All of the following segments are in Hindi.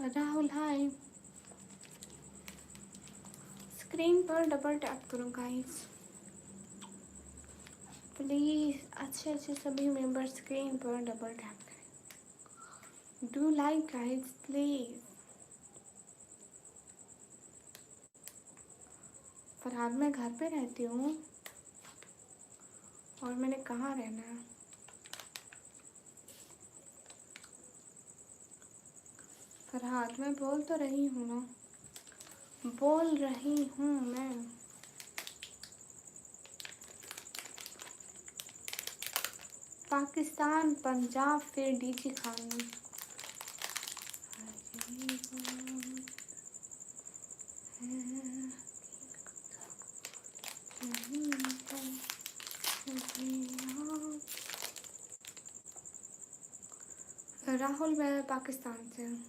राहुल हाय। स्क्रीन पर डबल टैप करो गाइस प्लीज। अच्छे अच्छे सभी मेंबर स्क्रीन पर डबल टैप करें। Do like guys please. Farhad मैं घर पे रहती हूँ और मैंने कहाँ रहना है। फरहाद मैं बोल तो रही हूँ ना, बोल रही हूँ मैं। पाकिस्तान, पंजाब, फिर डीजी खान। राहुल मैं पाकिस्तान से हूँ।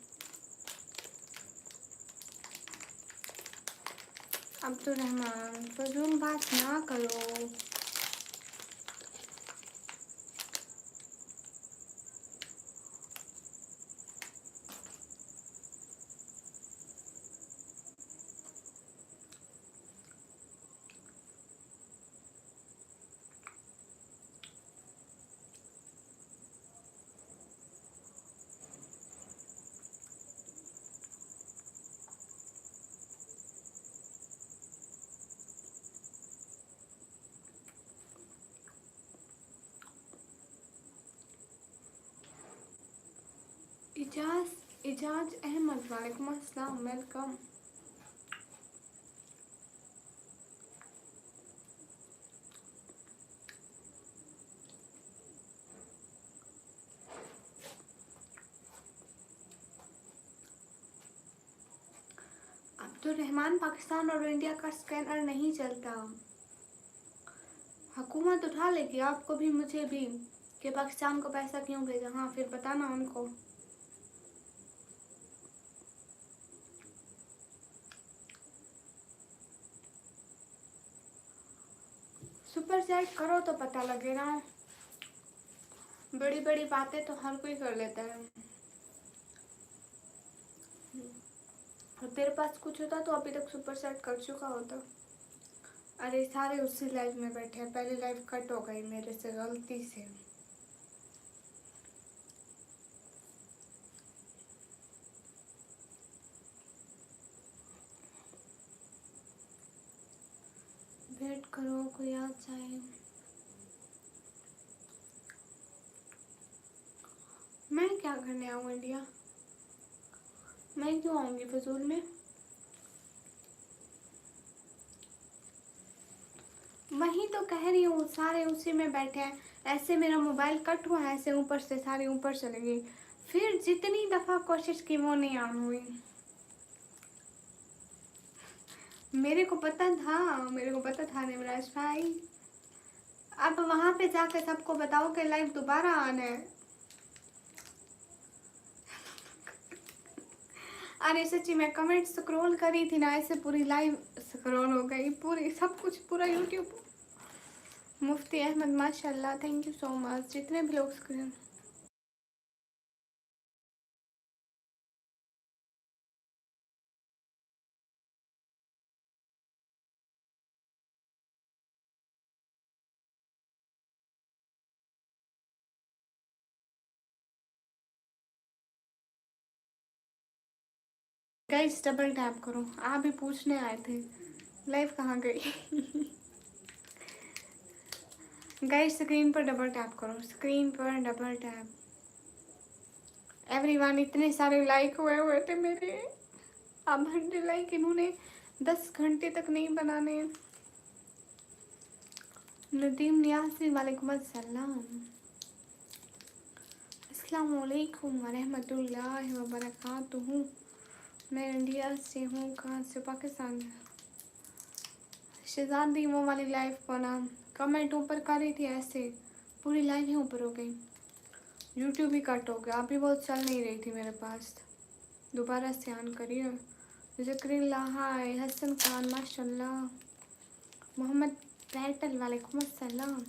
अब्दुल रहमान फजूल बात ना करो। इजाज अहमद वालेकुम अस्सलाम, वेलकम। अब्दुल रहमान पाकिस्तान और इंडिया का स्कैनर नहीं चलता। हुकूमत उठा लेगी आपको भी मुझे भी कि पाकिस्तान को पैसा क्यों भेजा। हाँ फिर बताना उनको। सुपर चैट करो तो पता लगे ना। बड़ी बड़ी बातें तो हर कोई कर लेता है। और तेरे पास कुछ होता तो अभी तक सुपर चैट कर चुका होता। अरे सारे उसी लाइव में बैठे हैं। पहले लाइव कट हो गई मेरे से गलती से। वेट करो कोई आ जाए। मैं क्या करने आऊँ इंडिया? मैं क्यों आऊँगी फजूल में? वही तो कह रही हूँ सारे उसी में बैठे हैं। ऐसे मेरा मोबाइल कट हुआ है, ऐसे ऊपर से सारे ऊपर चले गई। फिर जितनी दफ़ा कोशिश की वो नहीं ऑन हुई। मेरे को पता था निमराज भाई। अब वहाँ पे जाके सबको बताओ कि लाइव दोबारा आना है। अरे सच्ची मैं कमेंट स्क्रॉल करी थी ना, ऐसे पूरी लाइव स्क्रॉल हो गई, पूरी सब कुछ पूरा यूट्यूब। मुफ्ती अहमद माशाल्लाह, थैंक यू सो मच। जितने भी लोग स्क्रीन गाइस डबल टैप करो। आप भी पूछने आए थे लाइव कहाँ गई। गाइस स्क्रीन पर डबल टैप करो, स्क्रीन पर डबल टैप। एवरीवन इतने सारे लाइक हुए हुए थे मेरे। अब 100 लाइक इन्होंने 10 घंटे तक नहीं बनाने। नदीम नियासी वालेकुम अस्सलाम। अस्सलाम वालेकुम वरहमतुल्लाहि वबरकातुहू। मैं इंडिया से हूँ। कहाँ से? पाकिस्तान से। शहजादी वो वाली लाइफ को ना कमेंट ऊपर कर रही थी, ऐसे पूरी लाइफ ही ऊपर हो गई। यूट्यूब ही कट हो गया। अभी बहुत चल नहीं रही थी मेरे पास। दोबारा से ऑन करिए। ज़िक्रिल्ला हाय। हसन खान माशाल्लाह। मोहम्मद बैटल वालेकुम अस्सलाम।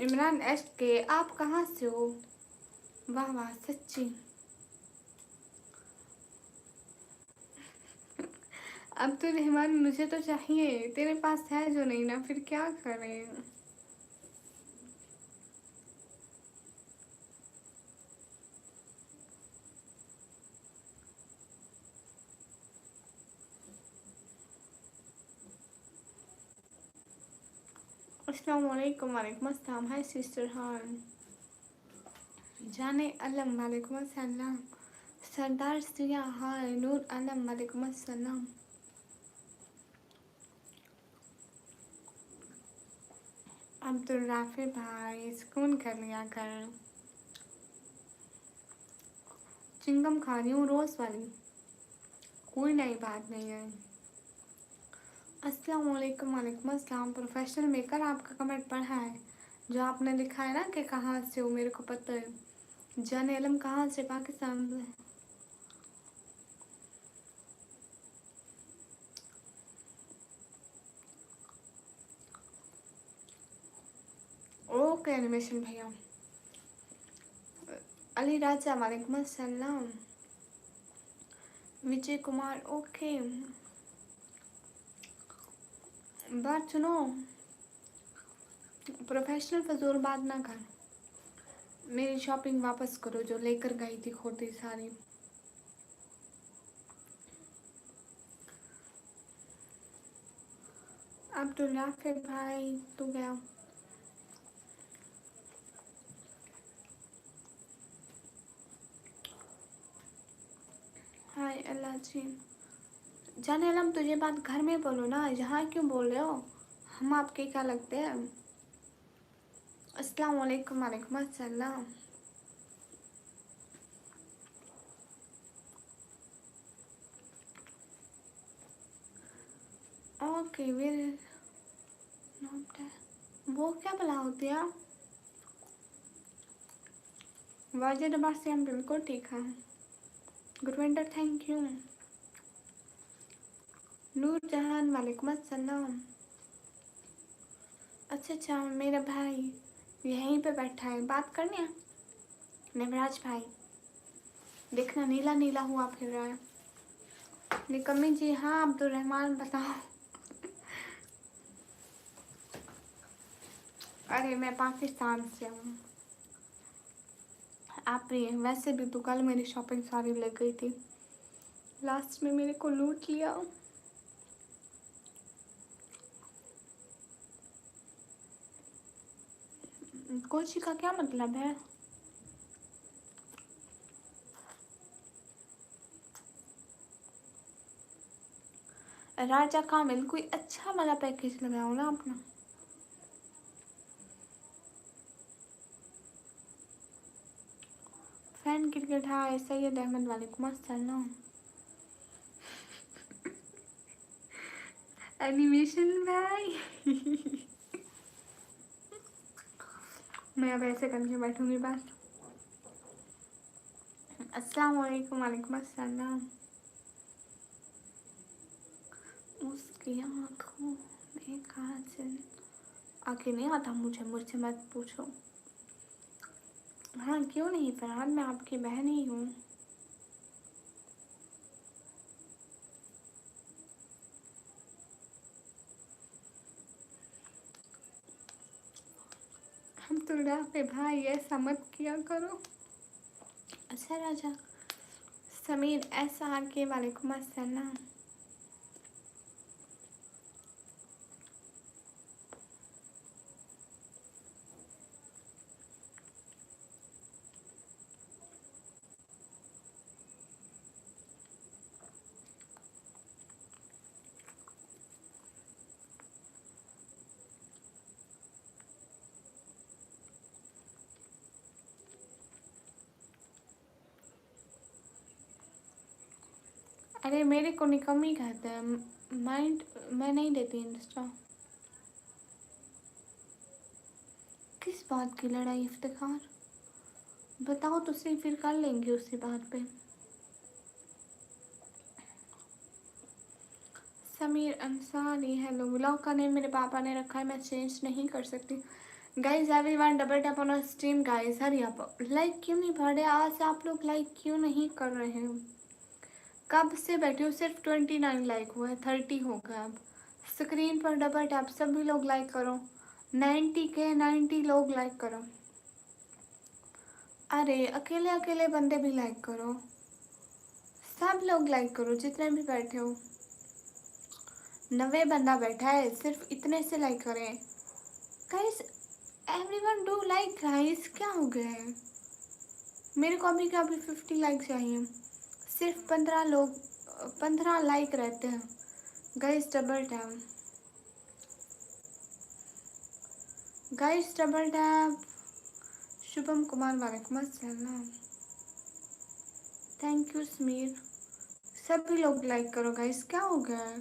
इमरान एस के आप कहाँ से हो? वाह वाह सच्ची। अब तो रहमान मुझे तो चाहिए, तेरे पास है जो नहीं ना, फिर क्या करें। अस्सलाम वालेकुम। वालेकुम अस्सलाम। हाय सिस्टर। हाँ जाने अलम। वालेकुम अस्सलाम। सरदार सिया। हाय नूर अलम। वालेकुम अस्सलाम। अब्दुल राफी भाई सुकून कर लिया कर। चिंगम खा रही हूँ रोज वाली, कोई नई बात नहीं है। अस्सलाम वालेकुम। वालेकुम अस्सलाम। प्रोफेशनल मेकर आपका कमेंट पढ़ा है, जो आपने लिखा है ना कि कहाँ से हो, मेरे को पता है। जाने अलम कहाँ से, पाकिस्तान से। ओके एनिमेशन भैया। अली राजा। वालेकुम अस्सलाम। विजय कुमार। ओके बात सुनो, प्रोफेशनल फजूल बात ना कर। मेरी शॉपिंग वापस करो जो लेकर गई थी खोटी सारी। अब्दुल राफी भाई तू गया। हाय अल्लाह जी। जाने अलम तुझे बात घर में बोलो ना, यहाँ क्यों बोल रहे हो, हम आपके क्या लगते हैं। अस्सलाम वालेकुम। वालेकुम अस्सलाम। ओके वीर वो क्या भला होती है। वाजिद अब्बास से हम बिल्कुल ठीक हैं। Gurvinder thank you. नूर जहान। वालेकुम अस्सलाम। अच्छा अच्छा मेरा भाई यहीं पे बैठा है, बात करनी है। नवराज भाई देखना नीला नीला हुआ फिर रहा है। निकम्मी जी। हाँ अब्दुल रहमान बताओ। अरे मैं पाकिस्तान से हूँ। आप भी हैं वैसे भी, तो कल मेरी शॉपिंग सारी लग गई थी, लास्ट में मेरे को लूट लिया। कोची का क्या मतलब है। राजा कामिल कोई अच्छा वाला पैकेज लगाओ ना अपना। Fan cricket. हाँ सैयद अहमद। वालेकुम अस्सलाम। एनिमेशन भाई। मैं अब ऐसे करके बैठूंगी बस। अस्सलाम वालेकुम। वालेकुम अस्सलाम। उसकी आँखों में काजल। आगे नहीं आता मुझे, मुझसे मत पूछो। हाँ क्यों नहीं फरहान, मैं आपकी बहन ही हूँ। हम तो पे भाई ऐसा मत किया करो। अच्छा राजा। समीर ऐसा आके। वालेकुम अस्सलाम। अरे मेरे को निकम्मी कहते हैं, माइंड मैं नहीं देती इंस्टा। किस बात की लड़ाई इफ्तिखार, बताओ तो सही, फिर कर लेंगे उसी बात पे। समीर अंसारी। हेलो। ब्लॉग का नेम मेरे पापा ने रखा है, मैं चेंज नहीं कर सकती। Guys everyone double tap on stream. Guys hurry आप लाइक क्यों नहीं पढ़ रहे आज, आप लोग लाइक क्यों नहीं कर रहे हो। कब से बैठी हूँ, सिर्फ 29 लाइक हुआ है, 30 हो गया। अब स्क्रीन पर डबल टैप, सभी लोग लाइक करो। 90 लोग लाइक करो। अरे अकेले अकेले बंदे भी लाइक करो, सब लोग लाइक करो जितने भी बैठे हो। 90 बंदा बैठा है, सिर्फ इतने से लाइक करें guys. Everyone do like guys, क्या हो गया है? मेरे को अभी क्या, अभी 50 लाइक चाहिए। सिर्फ 15 लोग, 15 लाइक रहते हैं guys. Double tap guys, double tap. Shubham Kumar वालेकुम अस्सलाम, थैंक यू समीर। सभी लोग लाइक करो गाइस, क्या हो गया है?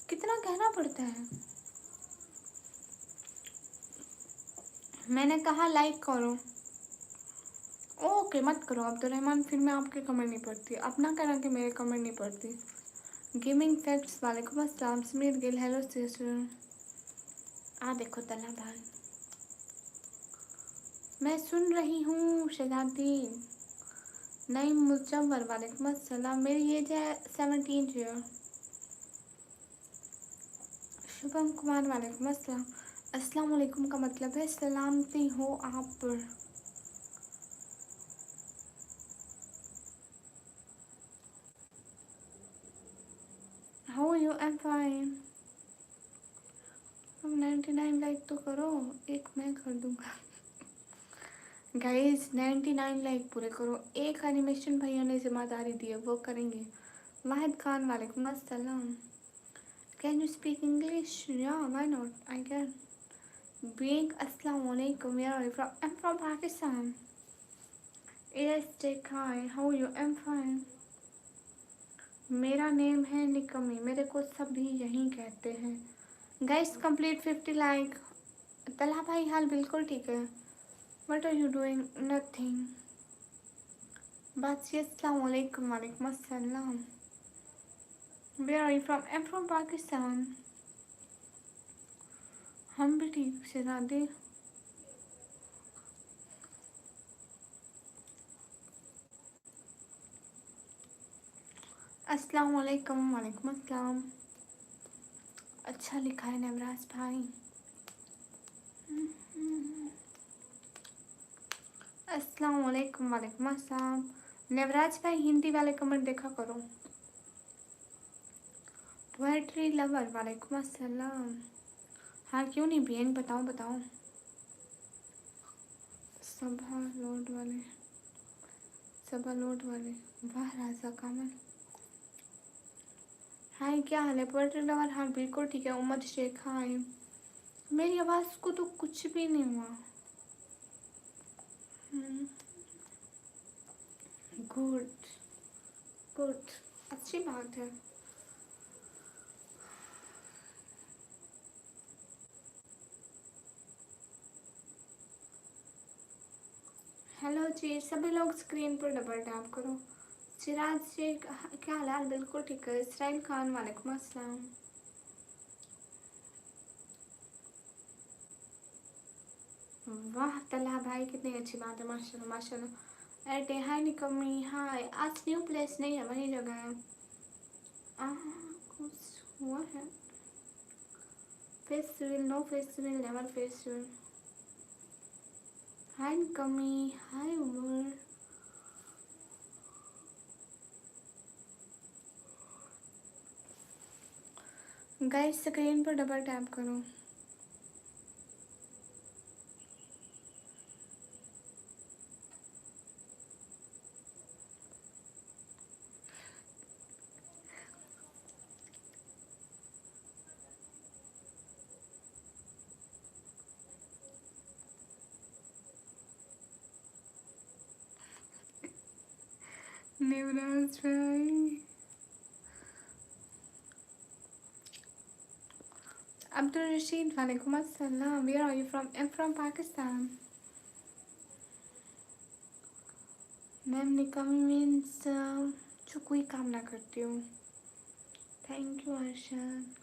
कितना कहना पड़ता है? मैंने कहा लाइक करो। ओके मत करो अब्दुलरहमान, फिर मैं आपके कमेंट नहीं पढ़ती, अपना कहना कि मेरे कमेंट नहीं पढ़ती। गेमिंग फैक्ट्स वालेकुम अस्सलाम। Smit Gill hello sister. आ देखो तला भाई, मैं सुन रही हूँ। शहजादी नईम मुजम्मर वालेकुम अस्सलाम। मेरी एज है 17 ईयर। शुभम कुमार वालेकुम अस्सलाम। अस्सलाम वालेकुम का मतलब है सलामती हो आप पर। How you? I am fine. 99 like तो करो, एक मैं कर दूंगा। गाइस 99 लाइक पूरे करो। एक एनिमेशन भैया ने जिम्मेदारी दी है, वो करेंगे। वाहिद खान वालेकुम अस्सलाम। Can you speak English? Yeah why not, I can. बीइंग अस्सलाम वालेकुम, where are you from? I am from Pakistan. Yes tech hi, how you? I am fine. मेरा नेम है निकमी, मेरे को सभी यही कहते हैं। Guys complete 50 like. तला भाई हाल बिल्कुल ठीक है। What are you doing? Nothing. बात अस्सलाम वालेकुम। वालेकुम अस्सलाम। Where are you from? I am from Pakistan. हम भी ठीक से दादी। अस्सलाम वालेकुम। वालेकुम अस्सलाम। अच्छा लिखा है नवराज भाई। अस्सलाम वालेकुम। वालेकुम अस्सलाम। नवराज भाई हिंदी वाले कमेंट देखा करो। पोएट्री लवर वालेकुम अस्सलाम। हाँ क्यों नहीं बहन, बताओ बताओ। सभा लोड वाले, सभा लोड वाले। वाह राजा कामल। हाय क्या हाल है? पोएट्री लवर हाँ बिल्कुल ठीक है। उमर शेख हाय। मेरी आवाज़ को तो कुछ भी नहीं हुआ। गुड गुड, अच्छी बात है। हेलो जी, सभी लोग स्क्रीन पर डबल टैप करो। चिराज जी क्या हाल है? बिल्कुल ठीक है। इसराइल खान वालेकुम अस्सलाम। वाह तला भाई कितनी अच्छी बात है, माशाल्लाह माशाल्लाह। अरे हाय निकमी हाय। आज न्यू प्लेस नहीं है, वही जगह है। कुछ हुआ है? Festival no festival never festival. Hi Nikmi hi Umar. Guys screen पर डबल टैप करो। निवराज भाई, अब्दुल रशीद वालेकुम अस्सलाम। Where are you from? I am from Pakistan. Ma'am Nikmi means जो कोई काम ना करती हूँ। Thank you Arshad.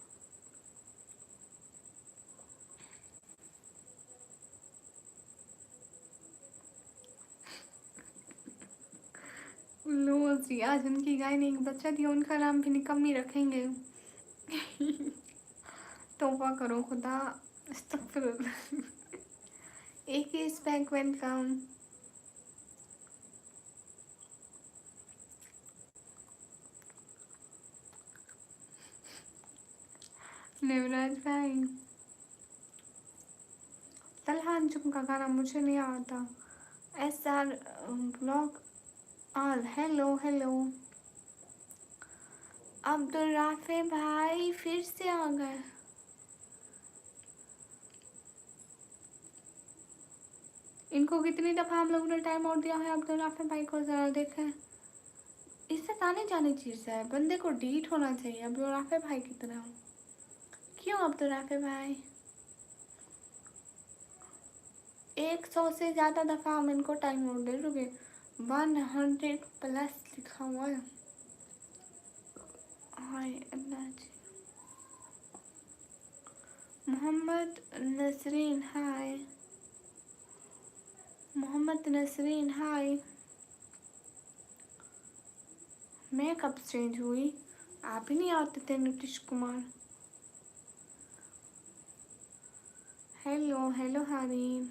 लो जी, आज उनकी गाय ने एक बच्चा दिया, उनका नाम भी निकम्मी रखेंगे। तौबा करो खुदा, अस्तगफिरुल्लाह। एक ही इस बैक वेलकम। नेवराज भाई, तलहा अंजुम का गाना मुझे नहीं आता। SR blog all, hello hello. Abdul Rafe भाई फिर से आ गए। इनको कितनी दफ़ा हम लोगों ने टाइम आउट दिया है अब्दुल राफे भाई को, ज़रा देखें। इज्जत आने जाने चीज़ है, बंदे को डीट होना चाहिए अब्दुल राफे भाई की तरह। क्यों अब्दुल राफे भाई? 100 से ज़्यादा दफ़ा हम इनको टाइम आउट दे चुके, 100+ लिखा हुआ है। हाय अल्लाह जी। मोहम्मद नसरीन हाय, मोहम्मद नसरीन हाय। मैं कब चेंज हुई? आप ही नहीं आते थे Nitish Kumar. Hello hello Harim.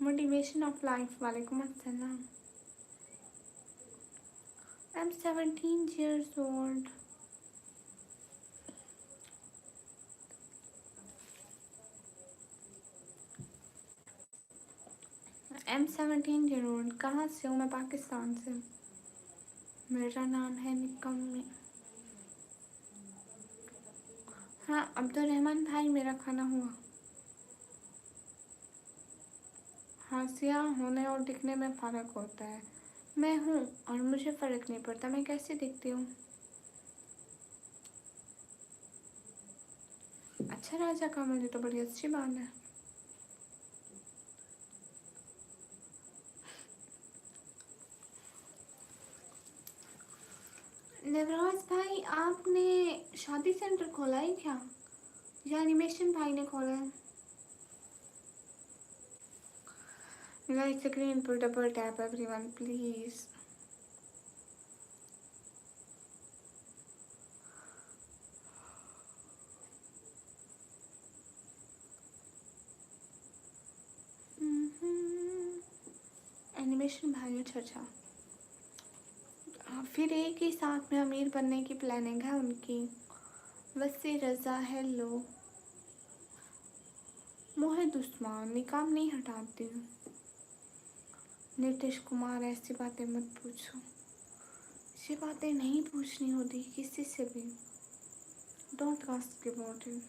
Motivation of life, वालेकुम अस्सलाम। I'm 17 years old. I'm 17 year old। कहाँ से हूँ मैं? पाकिस्तान से। मेरा नाम है निकम्मी। हाँ अब्दुल रहमान भाई, मेरा खाना हुआ। हासिया होने और दिखने में फ़र्क होता है। मैं हूँ और मुझे फ़र्क नहीं पड़ता मैं कैसे दिखती हूँ। अच्छा राजा का, मुझे तो बड़ी अच्छी बात है। नवराज भाई, आपने शादी सेंटर खोला है क्या, या एनिमेशन भाई ने खोला है? गाइस स्क्रीन पर double tap everyone please. Animation भाई, अच्छा। फिर एक ही साथ में अमीर बनने की प्लानिंग है उनकी। वसी रज़ा हेलो। मोहित उस्मान, निकाम नहीं हटाती हूँ। नीतीश कुमार, ऐसी बातें मत पूछो, ये बातें नहीं पूछनी होती किसी से भी। Don't ask about it.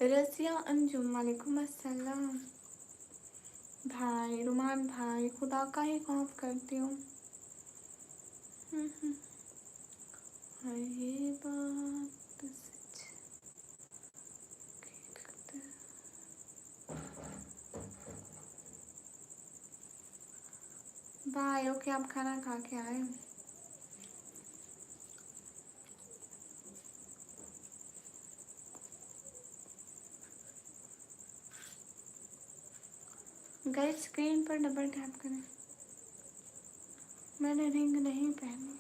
Razia Anjum, वालेकुम अस्सलाम। भाई रुमान भाई, खुदा का ही खौफ करती हूँ। हाँ, ये बात सच। बाय। ओके, आप खाना खा के आए? गाइस स्क्रीन पर डबल टैप करें। मैंने रिंग नहीं पहनी।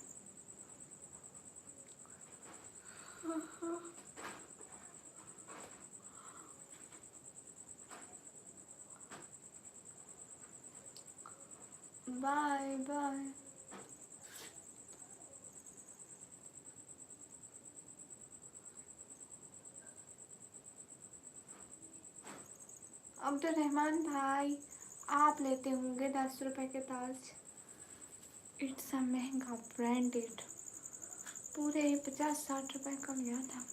Bye bye. अब्दुल रहमान भाई, आप लेते होंगे 10 रुपए के ताज। इट्स अ महंगा ब्रांडेड, पूरे 50-60 रुपए का लिया था।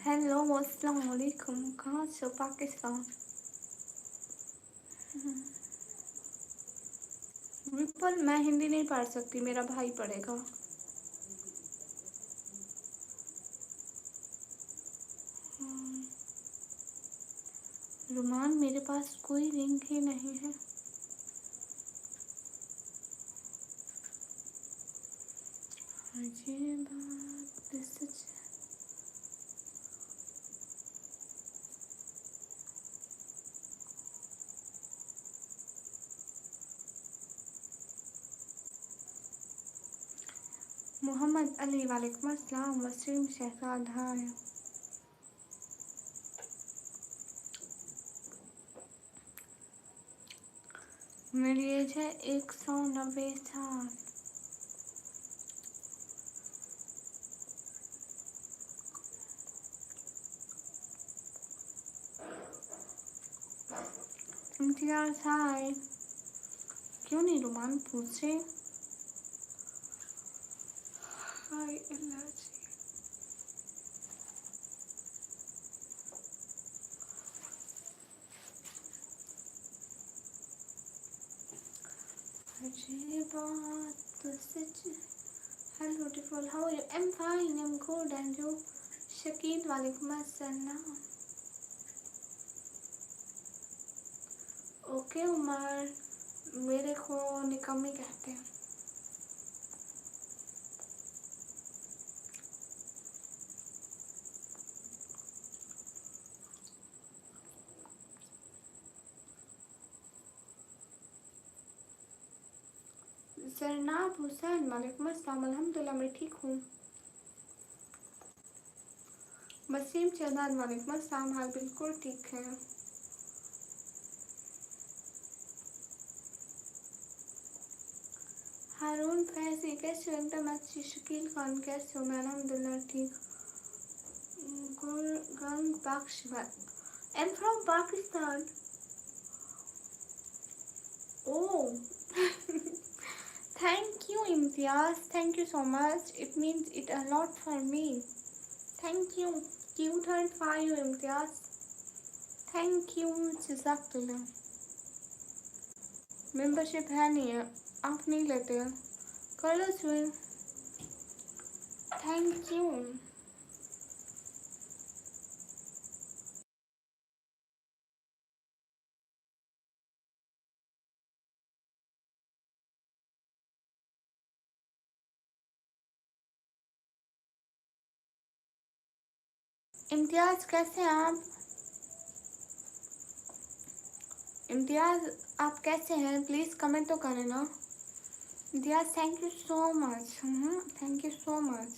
हेलो अस्सलाम वालेकुम, कहाँ से हो? पाकिस्तान। विपुल, मैं हिंदी नहीं पढ़ सकती, मेरा भाई पढ़ेगा। रुमान मेरे पास कोई रिंग ही नहीं है। ये बात सच है। मोहम्मद अली वालेकुम अस्सलाम। वसीम शहजाद हाय। मेरी एज है 190 साल। इम्तियाज हाय। क्यों नहीं रुमान पूछे? हाय अल्लाह जी। ये बात तो सच है। Hello beautiful, how are you? I am fine, I am good and you? Shakeel वालेकुम अस्सलाम। ओके उमर, मेरे को निकम्मी कहते हैं। जरनाब हुसैन वालेकुम अस्सलाम। अल्हम्दुलिल्लाह मैं ठीक हूँ। वसीम शहजाद वालेकुम अस्सलाम। हाँ बिल्कुल ठीक है। हारून फैजी कैसे हो? एकदम अच्छी। शकील खान कैसे हो? मैं अल्हम्दुलिल्लाह ठीक। Gulgang Bakhsh. I am from Pakistan. Oh, thank you, Imtiaz. Thank you so much. It means it a lot for me. Thank you. Cute heart for you, Imtiaz. Thank you. जज़ाकल्लाह। मेंबरशिप है नहीं है, आप नहीं लेते हैं, कर लो ज्वाइन। Thank you. इम्तियाज कैसे हैं आप? इम्तियाज आप कैसे हैं? प्लीज़ कमेंट तो करें ना। Imtiaz thank you so much. Thank you so much.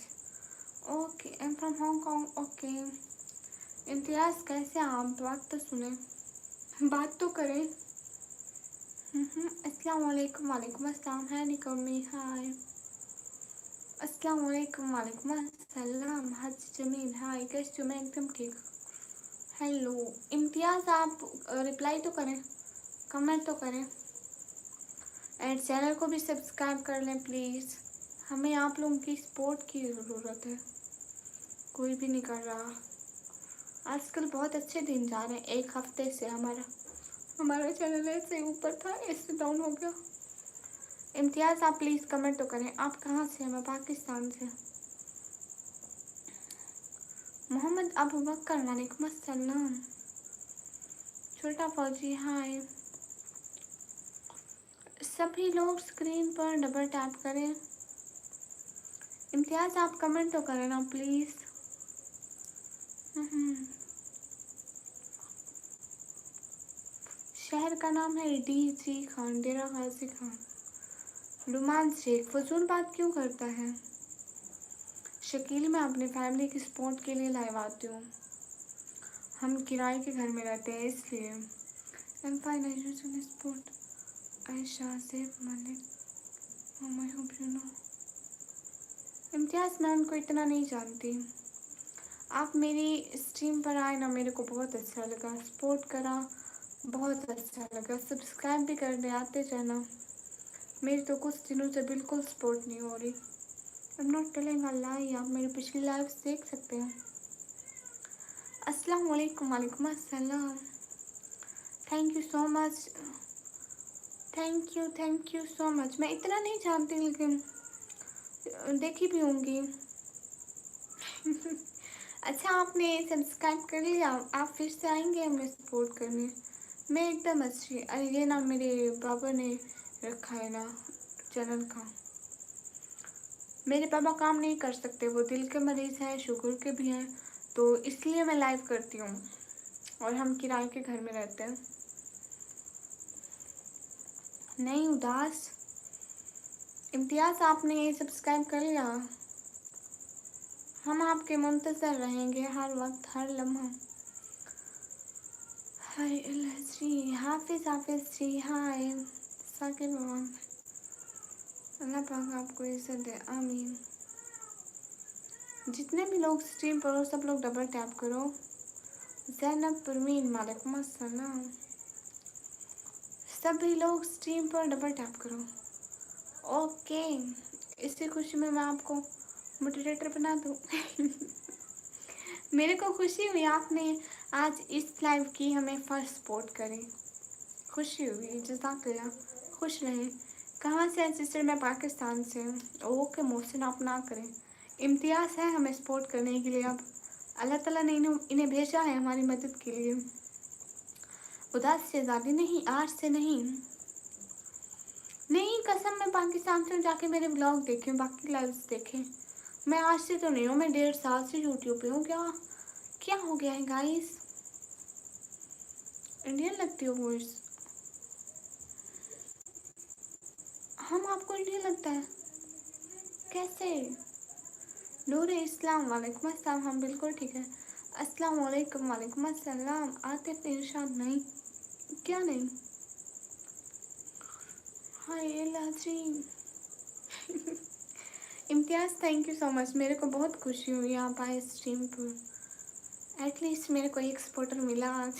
Okay, I am from Hong Kong. Okay Imtiaz कैसे हैं आप? बात तो सुने, बात तो करें। अस्सलाम वालेकुम। वालेकुम अस्सलाम। है निकम्मी हाय। अस्सलाम वालेकुम। वालेकुम अस्सलाम। हज जमील हाय। कैसे हो? मैं एकदम ठीक। हेलो इम्तियाज़ आप रिप्लाई तो करें, कमेंट तो करें एंड चैनल को भी सब्सक्राइब कर लें प्लीज़। हमें आप लोगों की सपोर्ट की ज़रूरत है, कोई भी नहीं कर रहा। आजकल बहुत अच्छे दिन जा रहे हैं। एक हफ्ते से हमारा चैनल ऐसे ही ऊपर था, इससे डाउन हो गया। इम्तियाज़ आप प्लीज़ कमेंट तो करें। आप कहाँ से हैं? मैं पाकिस्तान से। मोहम्मद अबू बकर वालेकुम अस्सलाम। छोटा फौजी हाय। सभी लोग स्क्रीन पर डबल टैप करें। इम्तियाज़ आप कमेंट तो करें ना प्लीज़। शहर का नाम है DG खान, डेरा गाजी खान। रुमान शेख फजूल बात क्यों करता है? शकील मैं अपनी फैमिली की सपोर्ट के लिए लाइव आती हूँ। हम किराए के घर में रहते हैं इसलिए। एम फाइनेंशियल सपोर्ट आयशा से Malik. I hope you know. Imtiaz मैं उनको इतना नहीं जानती। आप मेरी स्ट्रीम पर आए ना, मेरे को बहुत अच्छा लगा। सपोर्ट करा, बहुत अच्छा लगा। सब्सक्राइब भी कर दे, आते जाना। मेरी तो कुछ दिनों से बिल्कुल सपोर्ट नहीं हो रही। I am not telling a lie. आप मेरी पिछली लाइव देख सकते हैं। अस्सलाम वालेकुम। वालेकुम अस्सलाम। Thank you so much. Thank you so much. मैं इतना नहीं जानती लेकिन देखी भी होंगी। अच्छा, आपने सब्सक्राइब कर लिया? आप फिर से आएंगे हमें सपोर्ट करने? मैं एकदम अच्छी। अरे ये ना मेरे पापा ने रखा है ना चैनल का। मेरे पापा काम नहीं कर सकते, वो दिल के मरीज़ हैं, शुगर के भी हैं, तो इसलिए मैं लाइव करती हूँ। और हम किराए के घर में रहते हैं। नहीं उदास। इम्तियाज़, आपने सब्सक्राइब कर लिया? हम आपके मुंतज़र रहेंगे हर वक्त, हर लम्हा। हाय अल्लाह जी, हाफिज़ हाफिज़ जी, हाय साकिब अमान। अल्लाह पाक आपको इज़्ज़त दे, आमीन। जितने भी लोग स्ट्रीम पर हो सब लोग डबल टैप करो। ज़ैनब परवीन, वालेकुम अस्सलाम। सभी लोग स्ट्रीम पर डबल टैप करो। ओके, इसी खुशी में मैं आपको मोटिवेटर बना दूँ। मेरे को खुशी हुई आपने आज इस लाइव की हमें फर्स्ट सपोर्ट करें। खुशी हुई, जज़ाकल्लाह। खुश रहें। कहाँ से हैं सिस्टर? मैं पाकिस्तान से हूँ। ओके मोहसिन, आप ना करें। इम्तियाज़ है हमें सपोर्ट करने के लिए। अब अल्लाह ताला ने इन्हें भेजा है हमारी मदद के लिए। उदास से ज़्यादा नहीं, आज से नहीं। नहीं कसम, मैं पाकिस्तान से जाके मेरे ब्लॉग देखें, बाकी लाइव्स देखें। मैं आज से तो नहीं हूँ, मैं 1.5 साल से यूट्यूब पे हूँ। क्या क्या हो गया है गाइस? इंडियन लगती हो वॉइस? हम आपको इंडियन लगता है? कैसे? नूर इस्लाम, वालेकुम अस्सलाम। हम बिल्कुल ठीक है। अस्सलाम वालेकुम, वालेकुम अस्सलाम। आतिफ इरशाद, नहीं क्या नहीं? हाय लाजी। इम्तियाज़, थैंक यू सो मच। मेरे को बहुत खुशी हुई आप आए स्ट्रीम पर। एटलीस्ट मेरे को एक सपोर्टर मिला आज।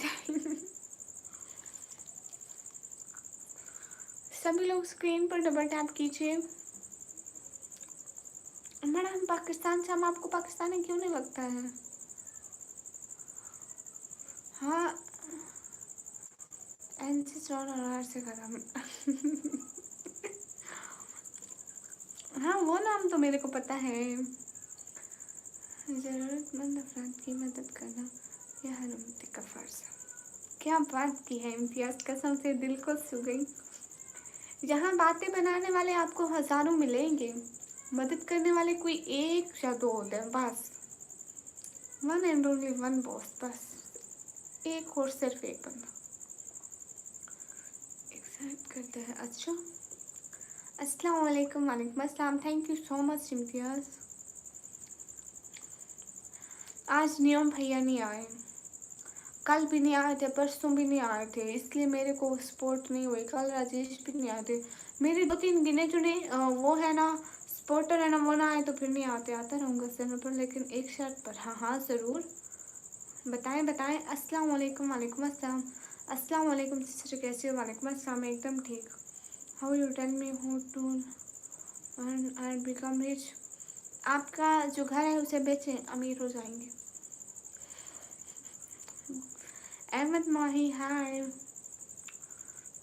सभी लोग स्क्रीन पर डबल टैप कीजिए। मैडम, हम पाकिस्तान से, हम आपको पाकिस्तानी क्यों नहीं लगता है? हाँ, एनसी चौड़ से खत्म। हाँ वो नाम तो मेरे को पता है। ज़रूरतमंद अफराद की मदद करना यह हर उम्मती का फ़र्ज़ है। क्या बात की है इम्तियाज़, कसम से दिल को छू गई। यहाँ बातें बनाने वाले आपको हज़ारों मिलेंगे, मदद करने वाले कोई एक या दो होते हैं बस। One and only one boss, बस एक और सिर्फ एक बंदा एक्सेप्ट करता है। अच्छा, अस्सलाम वालेकुम, वालेकुम अस्सलाम। थैंक यू सो मच इम्तियाज़। आज नियम भैया नहीं आए, कल भी नहीं आए थे, परसों भी नहीं आए थे, इसलिए मेरे को सपोर्ट नहीं हुई। कल राजेश भी नहीं आए थे। मेरे 2-3 गिने चुने वो है ना सपोर्टर है ना, वो ना आए तो फिर नहीं आते। आता रहूँगा चैनल पर, लेकिन एक शर्त पर। हाँ हाँ ज़रूर, बताएं बताएं। अस्सलाम वालेकुम, वालेकुम अस्सलाम। अस्सलाम वालेकुम सिस्टर, कैसे हो? वालेकुम अस्सलाम, एकदम ठीक। How you tell me how to earn and become rich? आपका जो घर है उसे बेचें, अमीर हो जाएंगे। अहमद माही, हाय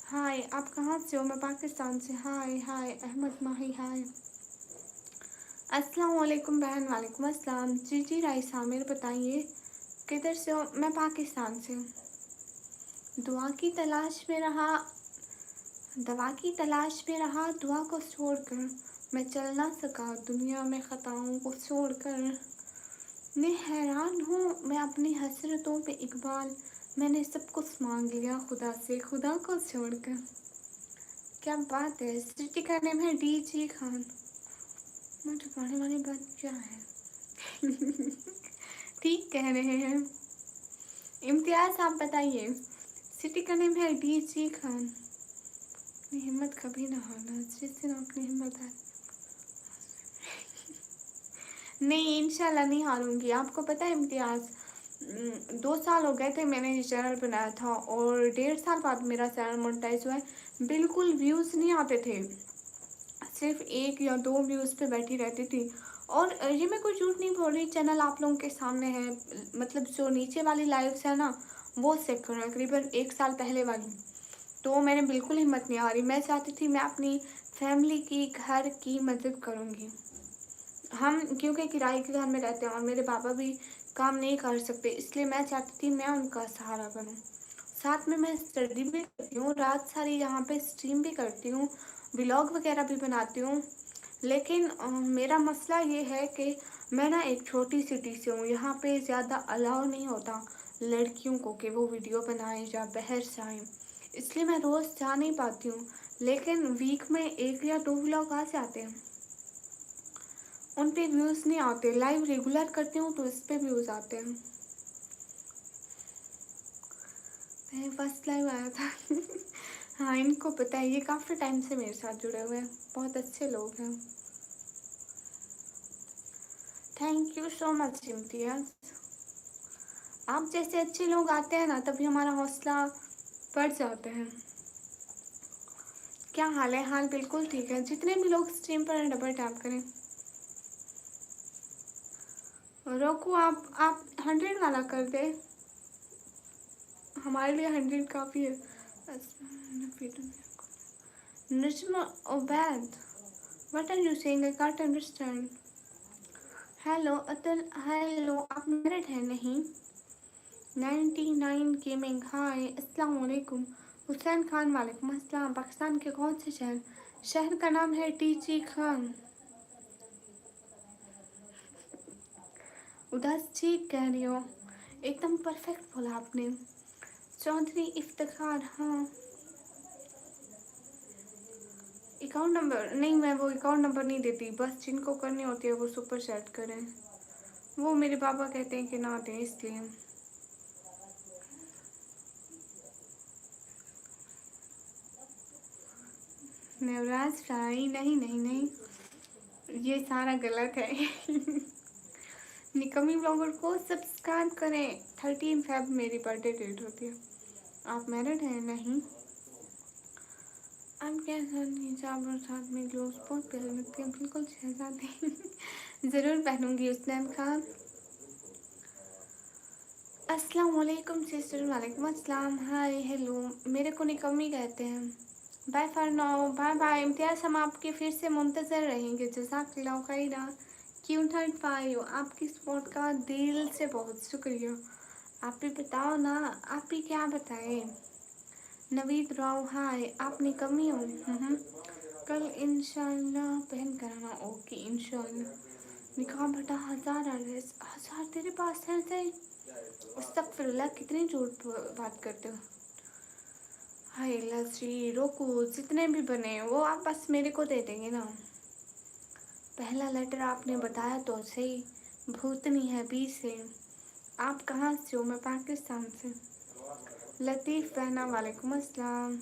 हाय। आप कहाँ से हो? मैं पाकिस्तान से। हाय हाय अहमद माही, हाय। अस्सलाम वालेकुम बहन, वालेकुम अस्सलाम। जी जी राइस आमिर, बताइए किधर से हो? मैं पाकिस्तान से हूँ। दुआ की तलाश में रहा, दवा की तलाश में रहा, दुआ को छोड़कर मैं चल ना सका दुनिया में ख़ताओं को छोड़कर। मैं हैरान हूँ मैं अपनी हसरतों पे इकबाल, मैंने सब कुछ मांग लिया खुदा से, खुदा को छोड़कर। क्या बात है। सिटी का नेम है डीजे खान। मुझे पाने वाली बात क्या है? ठीक कह रहे हैं इम्तियाज़, आप बताइए। सिटी का नेम है डीजे खान। अपनी हिम्मत कभी ना हारना, जिस दिन अपनी हिम्मत हार। नहीं इंशाल्लाह नहीं हारूंगी। आपको पता है इम्तियाज़, 2 साल हो गए थे मैंने ये चैनल बनाया था, और 1.5 साल बाद मेरा चैनल मोनेटाइज हुआ है। बिल्कुल व्यूज़ नहीं आते थे, सिर्फ 1 या 2 व्यूज़ पे बैठी रहती थी। और ये मैं कोई झूठ नहीं बोल रही, चैनल आप लोगों के सामने है। मतलब जो नीचे वाली लाइव्स है ना, वो चेक करो, तकरीबन 1 साल पहले वाली। तो मैंने बिल्कुल हिम्मत नहीं हारी। मैं चाहती थी मैं अपनी फैमिली की, घर की मदद करूँगी। हम क्योंकि किराए के घर में रहते हैं और मेरे पापा भी काम नहीं कर सकते, इसलिए मैं चाहती थी मैं उनका सहारा बनूँ। साथ में मैं स्टडी भी करती हूँ, रात सारी यहाँ पे स्ट्रीम भी करती हूँ, व्लॉग वगैरह भी बनाती हूँ। लेकिन मेरा मसला ये है कि मैं ना एक छोटी सिटी से हूँ, यहाँ पे ज़्यादा अलाउ नहीं होता लड़कियों को कि वो वीडियो बनाएं या बाहर जाएं, इसलिए मैं रोज़ जा नहीं पाती हूँ। लेकिन वीक में 1 या 2 व्लॉग आ जाते हैं, उन पे व्यूज़ नहीं आते। लाइव रेगुलर करती हूँ तो इस पे व्यूज़ आते हैं। मैं फर्स्ट लाइव आया था हाँ, इनको पता है, ये काफ़ी टाइम से मेरे साथ जुड़े हुए हैं, बहुत अच्छे लोग हैं। थैंक यू सो मच इम्तियाज़। आप जैसे अच्छे लोग आते हैं ना, तभी हमारा हौसला बढ़ जाता है। क्या हाल है? हाल बिल्कुल ठीक है। जितने भी लोग स्ट्रीम पर हैं, डबल टैप करें। रोको, आप 100 वाला कर दे, हमारे लिए 100 काफ़ी है। Najma Ubaid, what are you saying? I can't understand. Hello Atul, hello, आप मैरिड हैं? नहीं। 99 गेमिंग, हाय, अस्सलाम वालेकुम। हुसैन खान, वालेकुम अस्सलाम। पाकिस्तान के कौन से शहर? शहर का नाम है टीची खान। उदास, ठीक कह रही हो, एकदम परफेक्ट बोला आपने। चौधरी इफ्तिखार, हाँ। अकाउंट नंबर नहीं, मैं वो अकाउंट नंबर नहीं देती, बस जिनको करनी होती है वो सुपर चैट करें। वो मेरे पापा कहते हैं कि ना दें, इसलिए। नवराज भाई, नहीं नहीं नहीं, ये सारा गलत है निकमी ब्लॉगर को सब्सक्राइब करें। 13 फेब मेरी बर्थडे डेट होती है। आप मैरिड हैं? नहीं। आप क्या हिजाब और साथ में ग्लोव्स बहुत प्यारे लगते हैं, बिल्कुल शहजादी ज़रूर पहनूंगी उस्मान खान। अस्सलाम वालेकुम सिस्टर, वालेकुम अस्सलाम, हाय, हेलो। मेरे को निकम्मी कहते हैं। Bye for now, bye bye Imtiaz, हम आपके फिर से मुंतज़र रहेंगे। जज़ाकल्लाह खैरा। Q35, आपकी सपोर्ट का दिल से बहुत शुक्रिया। आप भी बताओ ना, आप भी क्या बताएं। नवीद राव, हाय, आप निकम्मी हो? कल इंशाल्लाह पहन कर आना। ओके इंशाल्लाह। निकाह बटा 1000 एड्रेस, 1000 तेरे पास है? सही, अस्तगफिरुल्लाह, कितनी झूठ बात करते हो। हाय लसी, रोको, जितने भी बने वो आप बस मेरे को दे देंगे ना। पहला लेटर आपने बताया तो सही, भूतनी है 20 से। आप कहाँ से हो? मैं पाकिस्तान से। लतीफ़ बहना, वालेकुम अस्सलाम।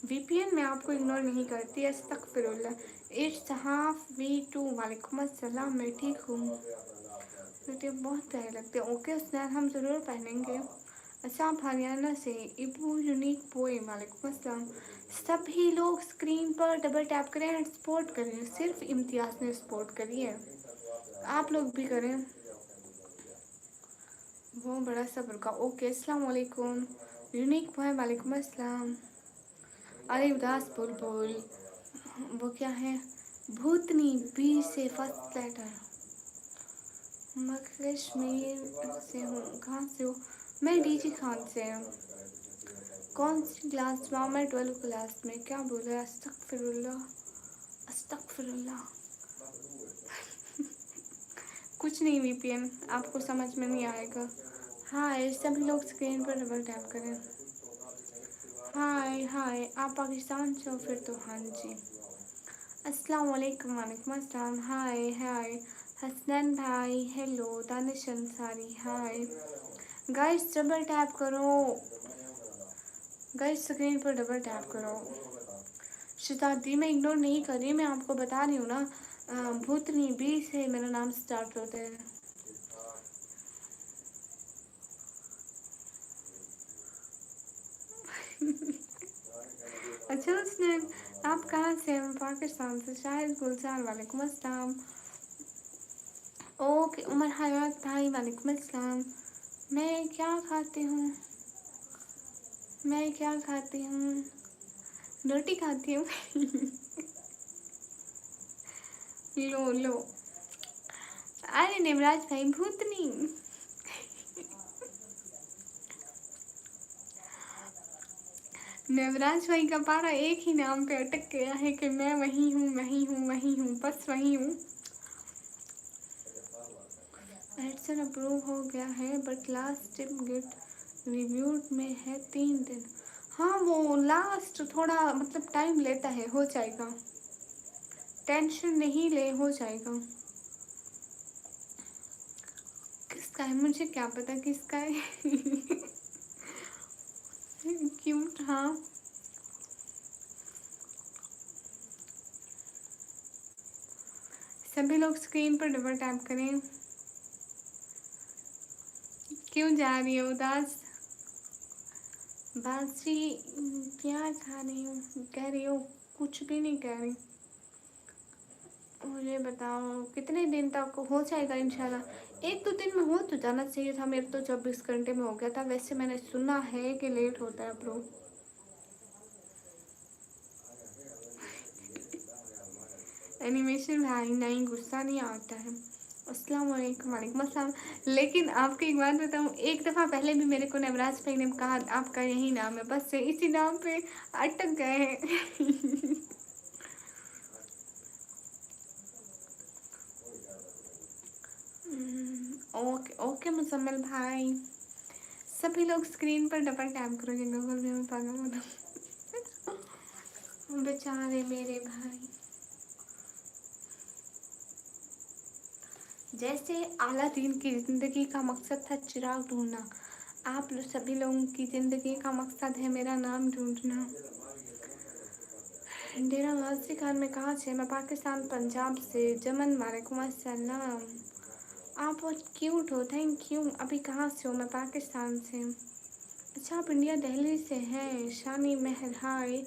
वीपीएन में आपको इग्नोर नहीं करती, अस्तगफिरुल्लाह। इर्सहाफ V2, वालेकुम अस्सलाम, मैं ठीक हूँ। मुझे बहुत प्यारे लगते हैं। ओके उस्मान, हम ज़रूर पहनेंगे। अच्छा, आप हरियाणा से। इबू यूनिक पोएम, वालेकुम अस्सलाम। सभी लोग स्क्रीन पर डबल टैप करें एंड सपोर्ट करें। सिर्फ इम्तियाज़ ने सपोर्ट करी है, आप लोग भी करें। वो बड़ा सब्र का। ओके, अस्सलाम वालेकुम। यूनिक पोएम, वालेकुम अस्सलाम। अरे उदास बुलबुल, वो क्या है? भूतनी बी से फर्स्ट लेटर। मैं कश्मीर से हूँ। कहाँ से हो? मैं डीजी खान से हूँ। कौन सी क्लास में? मैं 12 क्लास में। क्या बोल रहा है? अस्तगफिरुल्लाह, अस्तगफिरुल्लाह कुछ नहीं वीपीएन, आपको समझ में नहीं आएगा। हाय, सभी लोग स्क्रीन पर डबल टैप करें। हाय हाय, आप पाकिस्तान से हो फिर तो? हाँ जी। अस्सलाम वालेकुम, वालेकुम अस्सलाम, हाय हाय। हसनैन भाई, हेलो। दानिश अंसारी, हाय। गाइस डबल टैप करो, गाइस स्क्रीन पर डबल टैप करो। शताब्दी में इग्नोर नहीं कर रही, मैं आपको बता रही हूँ ना। भूतनी बी से मेरा नाम स्टार्ट होता है। अच्छा उसने, आप कहाँ से हैं? पाकिस्तान से। शाहिद गुलजार, वालेकुम अस्सलाम। ओके, उमर हयात भाई, वालेकुम अस्सलाम। मैं क्या खाती हूँ? मैं क्या खाती हूँ? रोटी खाती हूँ लो लो, अरे निमराज भाई भूतनी। नवराज भाई का पारा एक ही नाम पे अटक गया है कि मैं वही हूँ, वही हूँ, वही हूँ, बस वही हूँ। एडसन अप्रूव हो गया है but last tip get reviewed में है 3 दिन। हाँ वो लास्ट थोड़ा मतलब टाइम लेता है, हो जाएगा, टेंशन नहीं ले, हो जाएगा। किसका है मुझे क्या पता किसका है। क्यूट हाँ। सभी लोग स्क्रीन पर डबल टैप करें। क्यों जा रही हो उदास? बासी क्या खा रही हो, कह रही हो? कुछ भी नहीं कह रही। मुझे बताओ कितने दिन तक हो जाएगा इंशाल्लाह? 1-2 दिन में हो तो जाना चाहिए था, मेरे तो 24 घंटे में हो गया था। वैसे मैंने सुना है कि लेट होता है अप्रूव। एनिमेशन भाई नहीं, गुस्सा नहीं आता है। अस्सलाम वालेकुम। वालेकुम अस्सलाम। लेकिन आपको एक बात बताऊँ, एक दफ़ा पहले भी मेरे को नवराज भाई ने कहा आपका यही नाम है, बस इसी नाम पे अटक गए हैं। ओके ओके मुसम्मल भाई। सभी लोग स्क्रीन पर डबल टैप करोगे, गूगल में मैं पागल हो रहा। बेचारे मेरे भाई। जैसे अलादीन की ज़िंदगी का मकसद था चिराग ढूंढना, आप सभी लोगों की ज़िंदगी का मकसद है मेरा नाम ढूंढना। डेरा गाजी खान में कहाँ से? मैं पाकिस्तान पंजाब से। जमन वालेकुम अस्सलाम। आप बहुत क्यूट हो, थैंक यू। अभी कहाँ से हो? मैं पाकिस्तान से। अच्छा आप इंडिया दिल्ली से हैं। शानी महर हाय।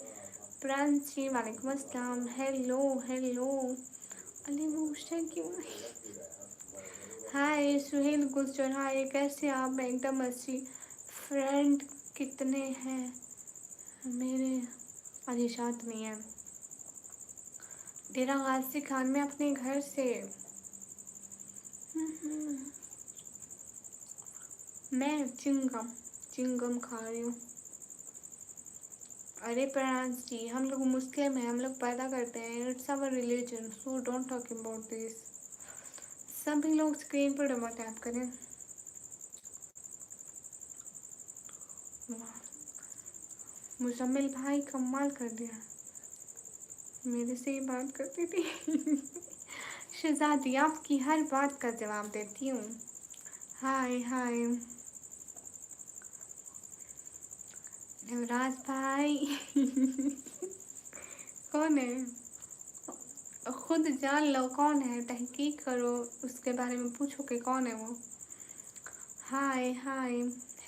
प्रांची वालेकुम अस्सलाम। Hello hello. अली मुश्ता क्यों? हाय सुहेल गुजर हाय, कैसे आप? मैं एकदम अच्छी। फ्रेंड कितने हैं मेरे? अरे शाद नहीं है। डेरा गाजी खान में अपने घर से। मैं चिंगम चिंगम खा रही हूँ। अरे प्रांश जी, हम लोग मुस्लिम हैं, हम लोग पैदा करते हैं, it's our religion, so don't talk about this. सभी लोग स्क्रीन पर डबल टैप करें। मुजम्मिल भाई कमाल कर दिया, मेरे से ही बात करती थी। शहजादी आपकी हर बात का जवाब देती हूँ। हाय हाय युवराज भाई। कौन है? खुद जान लो कौन है, तहकीक करो, उसके बारे में पूछो कि कौन है वो। हाय हाय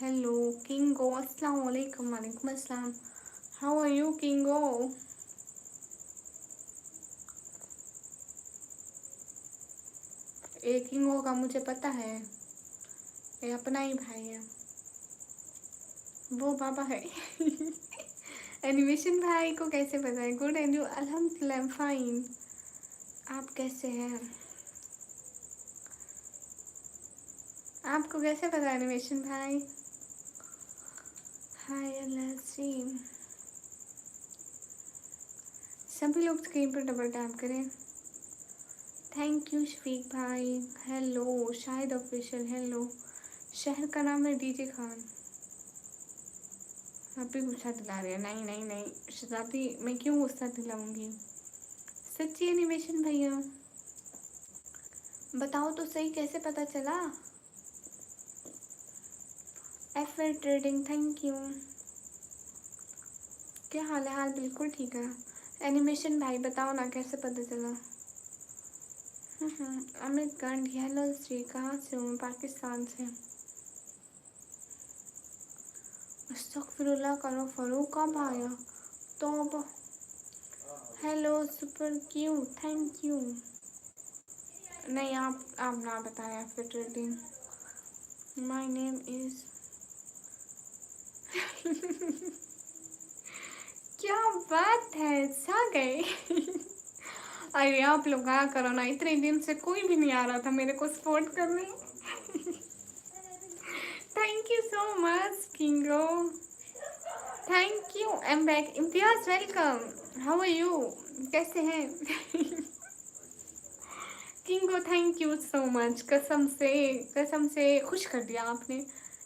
हेलो किंगो, अस्सलाम वालेकुम। वालेकुम अस्सलाम। How are you किंगो? ये किंगो का मुझे पता है, ये अपना ही भाई है, वो बाबा है। एनिमेशन भाई को कैसे पता है? Good and you? अल्हम्दुलिल्लाह फाइन। आप कैसे हैं? आपको कैसे पता एनिमेशन भाई? हाय अल्लाह सी। सभी लोग स्क्रीन पर डबल टैप करें। थैंक यू शफीक भाई। Hello Shahid official. हेलो। शहर का नाम है डीजे खान। आप भी गुस्सा दिला रहे हैं? नहीं नहीं नहीं शहजादी, मैं क्यों गुस्सा दिलाऊंगी? सच्ची एनिमेशन भैया, बताओ तो सही, कैसे पता चला? एफर ट्रेडिंग थैंक यू। क्या हाल है? हाल बिल्कुल ठीक है। एनिमेशन भाई बताओ ना कैसे पता चला? अमित गांधी। हेलो श्री, कहाँ से हूँ? पाकिस्तान से। अस्तगफिरुल्लाह करो, फरूक कब आया? तो अब hello super Q thank you. नहीं आप ना बताएं फिर ट्रेडिंग। My name is. क्या बात है, छा गए। अरे आप लोग आया करो ना, इतने दिन से कोई भी नहीं आ रहा था मेरे को सपोर्ट करने। Thank you so much Kingo, thank you. I am back. Imtiaz welcome, how are you, कैसे हैं? Kingo thank you so much, कसम से खुश कर दिया आपने,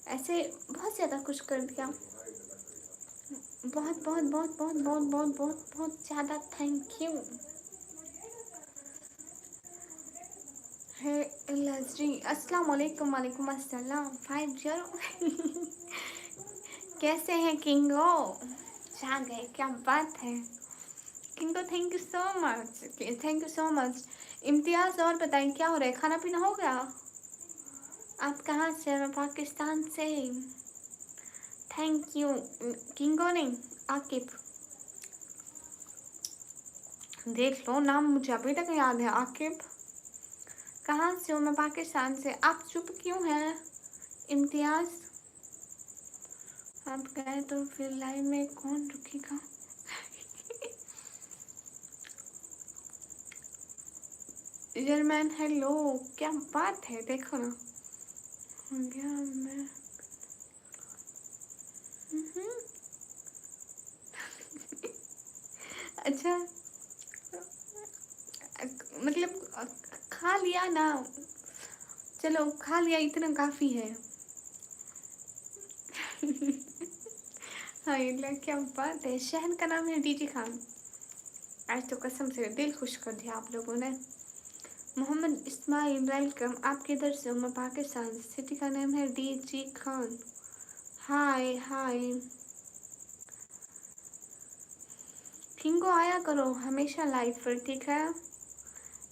ऐसे बहुत ज़्यादा खुश कर दिया। बहुत बहुत बहुत बहुत बहुत बहुत बहुत बहुत ज़्यादा थैंक यू। है लजरी, अस्सलाम वालेकुम, वालेकुम अस्सलाम 50। कैसे हैं किंगो? जा गए, क्या बात है किंगो, thank you so much, thank you so much. Imtiaz और बताइए क्या हो रहा है, खाना पीना हो गया? आप कहाँ से? मैं पाकिस्तान से। थैंक यू किंगो, नहीं आकिब, देख लो नाम मुझे अभी तक याद है, आकिब। कहाँ से हो? मैं पाकिस्तान से। आप चुप क्यों हैं इम्तियाज़? आप गए तो फिर लाइव में कौन रुकेगा? जर्मन हेलो, क्या बात है, देखो ना हो गया मैं। हम्म, अच्छा, मतलब खा लिया ना, चलो खा लिया, इतना काफ़ी है। हाँ ये क्या बात है, शहर का नाम है डीजी खान। आज तो कसम से दिल खुश कर दिया आप लोगों ने। मोहम्मद इस्माइल वेलकम, आप किधर से हो? मैं पाकिस्तान, सिटी का नाम है डीजी खान। हाय हाय किंगो, आया करो हमेशा लाइव पर, ठीक है?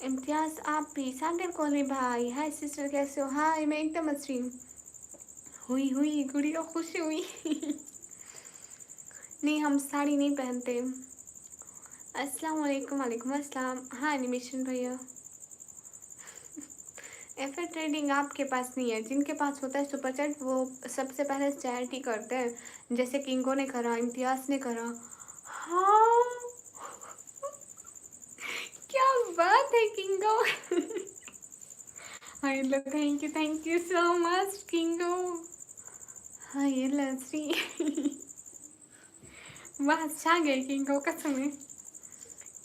इम्तियाज़ आप भी, सागर कोहली भाई, हाय सिस्टर कैसे हो? हाय मैं एकदम अच्छी हुई हुई, गुड़िया खुशी हुई। नहीं हम साड़ी नहीं पहनते। अस्सलाम वालेकुम, वालेकुम अस्सलाम। हाँ एनिमेशन भैया, एफए ट्रेडिंग आपके पास नहीं है, जिनके पास होता है सुपर चैट वो सबसे पहले चैरिटी करते हैं, जैसे किंगो ने करा, इम्तियाज़ ने करा। हाँ क्या बात है किंगो। हाँ लो, थैंक यू सो मच किंगो। हाँ ये लस्सी। वाह छा गए किंगो, कसम है,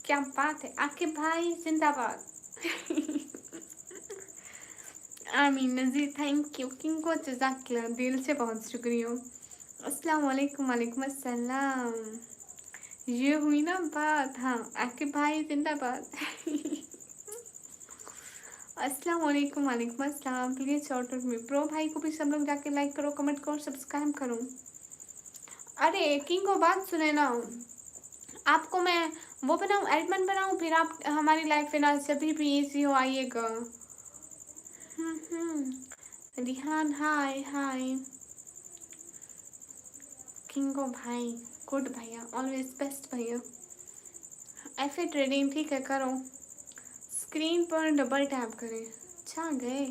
क्या बात है, आपके भाई जिंदाबाद। आमीन नज़ीर, थैंक यू किंगो, जज़ाकल्लाह, दिल से बहुत शुक्रिया। अस्सलाम वालेकुम, वालेकुम अस्सलाम। ये हुई ना बात, हाँ आपके भाई जिंदाबाद। अस्सलाम वालेकुम, वालेकुम अस्सलाम। प्लीज़ शॉर्ट आउट में प्रो भाई को भी सब लोग जाके लाइक करो, कमेंट करो, सब्सक्राइब करो। अरे किंगो बात सुने ना, आपको मैं वो बनाऊँ, एडमिन बनाऊँ, फिर आप हमारी लाइफ पे ना जब भी इजी हो आइएगा। रिहान हाय हाय। किंगो भाई गुड भैया, ऑलवेज बेस्ट भैया। ऐसे ट्रेडिंग ठीक है, करो, स्क्रीन पर डबल टैप करें। अच्छा गए।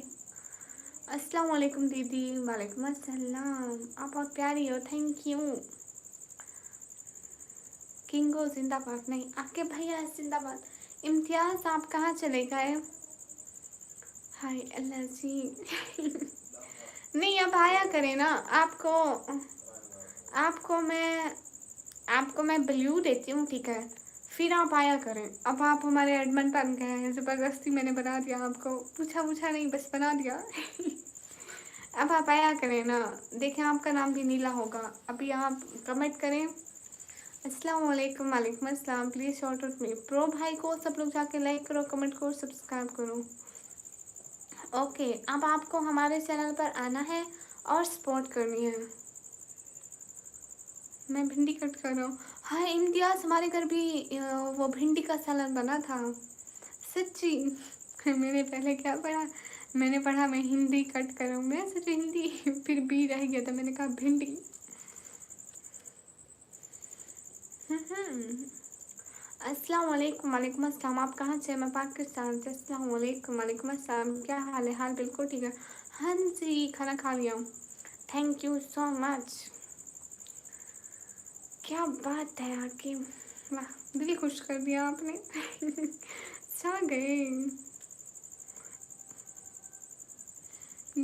अस्सलाम वालेकुम दीदी, वालेकुम अस्सलाम, आप बहुत प्यारी हो, थैंक यू। किंगो जिंदाबाद, नहीं आपके भैया जिंदाबाद। इम्तियाज़ आप कहाँ चले गए? हाय अल्लाह जी। नहीं अब आया करें ना, आपको मैं ब्लू देती हूँ, ठीक है? फिर आप आया करें। अब आप हमारे एडमिन बन गए हैं, ज़बरदस्ती मैंने बना दिया आपको, पूछा नहीं बस बना दिया। अब आप आया करें ना, देखें आपका नाम भी नीला होगा, अभी आप कमेंट करें। अस्सलाम वालेकुम, वालेकुम अस्सलाम। प्लीज़ शॉर्ट आउट में प्रो भाई को सब लोग जाके लाइक करो, कमेंट करो, सब्सक्राइब करो। ओके अब आपको हमारे चैनल पर आना है और सपोर्ट करनी है। मैं भिंडी कट कर रहा हूँ। हाँ इम्तियाज़ हमारे घर भी वो भिंडी का सालन बना था, सच्ची। मैंने पहले क्या पढ़ा, मैंने पढ़ा मैं हिंदी कट करूँ, मैं सच हिंदी, फिर बी रह गया था, मैंने कहा भिंडी। अस्सलाम वालेकुम, वालेकुम अस्सलाम। आप कहाँ से? मैं पाकिस्तान से। अस्सलाम वालेकुम, वालेकुम अस्सलाम। क्या हाल है? हाल बिल्कुल ठीक है। हाँ जी खाना खा लिया, थैंक यू सो मच। क्या बात है आपकी, वाह दिल खुश कर दिया आपने। अच्छा गए।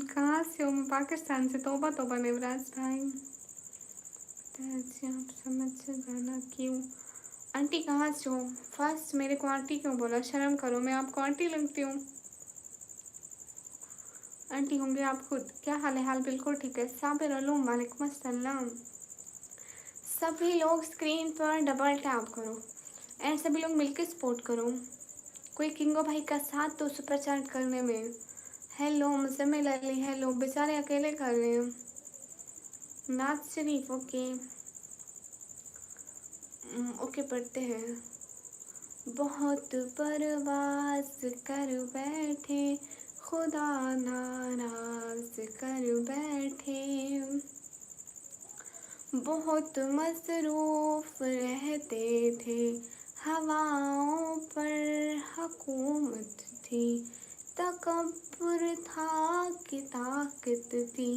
कहाँ से हो? मैं पाकिस्तान से। तौबा तौबा नेवराज भाई। आप समझ से जाना क्यों? आंटी कहाँ से हो? फर्स्ट मेरे को आंटी क्यों बोला? शर्म करो, मैं आपको आंटी लगती हूँ? आंटी होंगे आप खुद। क्या हाल है? हाल बिल्कुल ठीक है। साबिर अलूम वालेकुम अस्सलाम। सभी लोग स्क्रीन पर डबल टैप करो एंड सभी लोग मिलकर सपोर्ट करो। कोई किंगो भाई का साथ तो सुपर चैट करने में। हेलो मुजम्मिल अली। हेलो। बेचारे अकेले कर रहे हैं। नाज शरीफ। ओके ओके पढ़ते हैं। बहुत परवास कर बैठे खुदा नाराज कर बैठे। बहुत मसरूफ रहते थे हवाओं पर हुकूमत थी। तकब्बुर था कि ताकत थी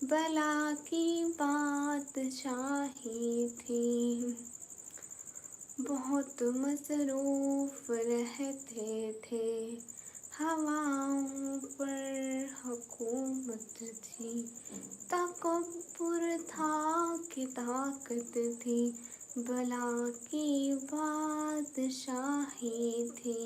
बला की बादशाही थी। बहुत मसरूफ रहते थे हवाओं पर हुकूमत थी। तकब्बुर था कि ताकत थी बला की बादशाही थी।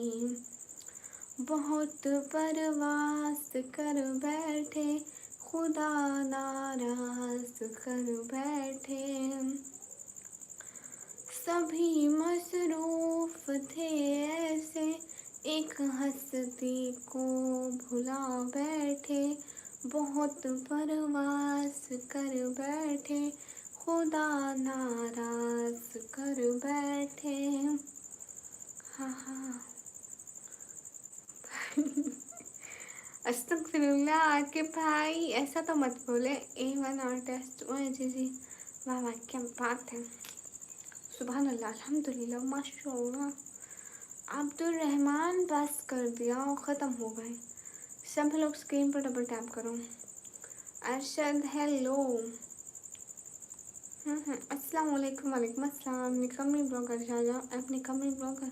बहुत परवास कर बैठे खुदा नाराज कर बैठे। सभी मसरूफ थे ऐसे एक हस्ती को भुला बैठे। बहुत परवास कर बैठे खुदा नाराज कर बैठे। हाँ हाँ। अस्तगफिरुल्लाह आके भाई ऐसा तो मत बोले। A1 artist. ओए जी वाह वाह क्या बात है। सुभान अल्लाह अल्हम्दुलिल्लाह माशाअल्लाह। अब्दुल रहमान बस कर दिया और ख़त्म हो गए। सब लोग स्क्रीन पर डबल टैप करो। अरशद हेलो। अस्सलाम वालेकुम। वालेकुम अस्सलाम। निकम्मी ब्लॉगर शाहजहाँ। आप निकम्मी ब्लॉगर।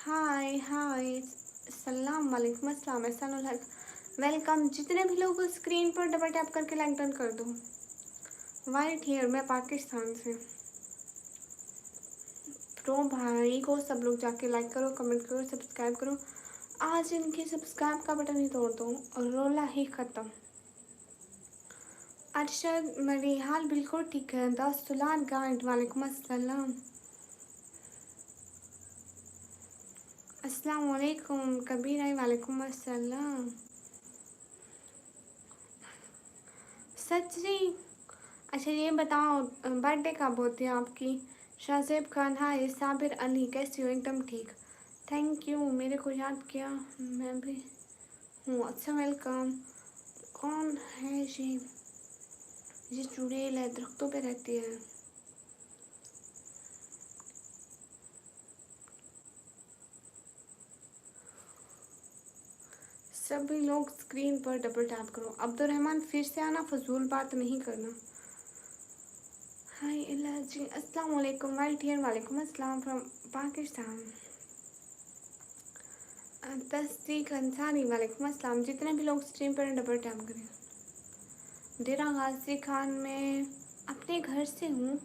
हाय हाय। सलाम वालेकुम अस्सलाम। एहसानुल हक। वेलकम। जितने भी लोग स्क्रीन पर डबल टैप करके लाइक डन कर दो। White hair. मैं पाकिस्तान से। प्रो भाई को सब लोग जाके लाइक करो, कमेंट करो, सब्सक्राइब करो। आज इनके सब्सक्राइब का बटन ही तोड़ दो और रोला ही ख़त्म। अरशद मेरी हाल बिल्कुल ठीक है। 10 सुलान गाइड। वालेकुम अस्सलाम। अस्सलाम वालेकुम कबीर आई। वालेकुम अस्सलाम। सच्ची? अच्छा ये बताओ बर्थडे कब होती है आपकी? शाहजेब खान। हाय साबिर अली कैसी हो? एकदम ठीक। थैंक यू मेरे को याद किया। मैं भी हूँ। अच्छा वेलकम। कौन है ये चुड़ैल है दरख्तों पे रहती है। सभी लोग स्क्रीन पर डबल टैप करो। अब्दुल रहमान फिर से आना, फजूल बात नहीं करना। हाय इलाजी। अस्सलाम वालेकुम। White here. वालेकुम अस्सलाम फ्रॉम पाकिस्तान। तस्दीक अंसारी। वालेकुम अस्सलाम। जितने भी लोग स्क्रीन पर डबल टैप करें। डेरा गाजी खान मैं अपने घर से हूँ।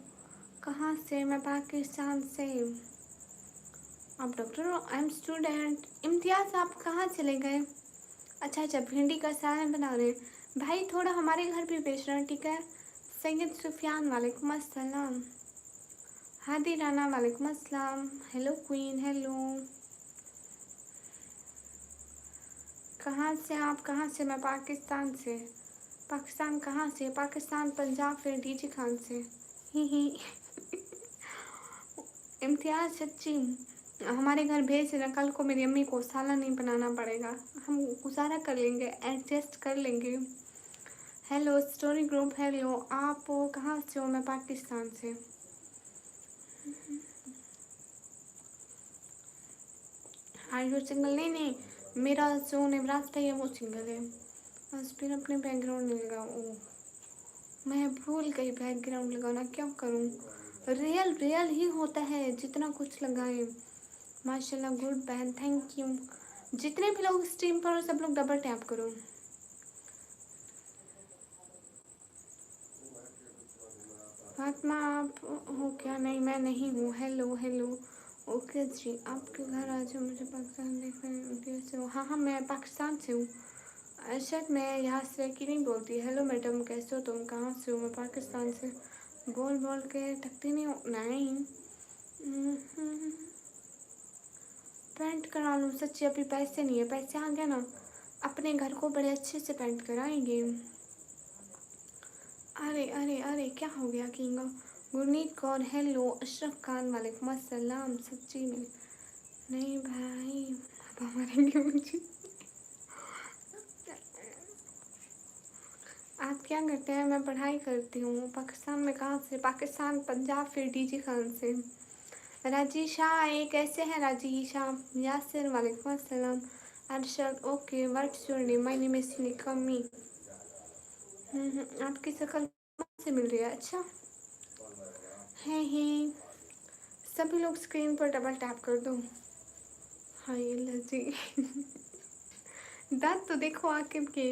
कहाँ से? मैं पाकिस्तान से। आप डॉक्टर हो? I am student. इम्तियाज़ आप कहाँ चले गए? अच्छा अच्छा भिंडी का सालन बना रहे हैं। भाई थोड़ा हमारे घर भी बेच रहे हैं ठीक है। सैयद सुफियान। वालेकुम अस्सलाम। हादी राना। वालेकुम अस्सलाम। Hello queen. हेलो। कहाँ से आप? कहाँ से? मैं पाकिस्तान से। पाकिस्तान कहाँ से? पाकिस्तान पंजाब। फिर डीजी खान से। ही इम्तियाज़ सच्ची हमारे घर भेज देना। कल को मेरी अम्मी को सालन नहीं बनाना पड़ेगा। हम गुजारा कर लेंगे, एडजस्ट कर लेंगे। Hello story group. हेलो आप कहाँ से हो? मैं पाकिस्तान से। Are you single? नहीं नहीं मेरा जो नेवराज भाई है वो सिंगल है। बस फिर अपने बैकग्राउंड नहीं लगाओ। ओ मैं भूल गई बैकग्राउंड लगाना। क्या करूँ? रियल रियल ही होता है जितना कुछ लगाए। माशाल्लाह, गुड बहन, थैंक यू। जितने भी लोग स्ट्रीम पर हो सब लोग डबल टैप करो। फातिमा आप हो क्या? नहीं मैं नहीं हूँ। Hello hello. ओके जी, आपके घर आ जाओ, मुझे पाकिस्तान देखना है। इंडिया से हो? हाँ हाँ, मैं पाकिस्तान से हूँ। अर्शद, मैं यहाँ से की नहीं बोलती। हेलो मैडम, कैसे हो तुम? कहाँ से हो? मैं पाकिस्तान से। बोल बोल के थकती नहीं हो? नहीं। पेंट करा लूँ? सच्ची अभी पैसे नहीं है, पैसे आ गए ना अपने घर को बड़े अच्छे से पेंट कराएंगे। अरे अरे अरे, क्या हो गया किंग? गुरनीत कौर, हेलो। अशरफ खान, वालेकुम अस्सलाम। सच्ची में नहीं भाई, पापा मारेंगे मुझे। आप क्या करते हैं? मैं पढ़ाई करती हूँ। पाकिस्तान में कहाँ से? पाकिस्तान, पंजाब, फिर डीजी खान से। राजीशा आए, कैसे हैं राजीशा? यासिर, वालेकुम अस्सलाम। Arshad, okay, what's your name? My name is Nikmi. आपकी शक्ल से मिल रही है। अच्छा है ही। सभी लोग स्क्रीन पर डबल टैप कर दो। हाय लजी। दांत तो देखो आकिब के।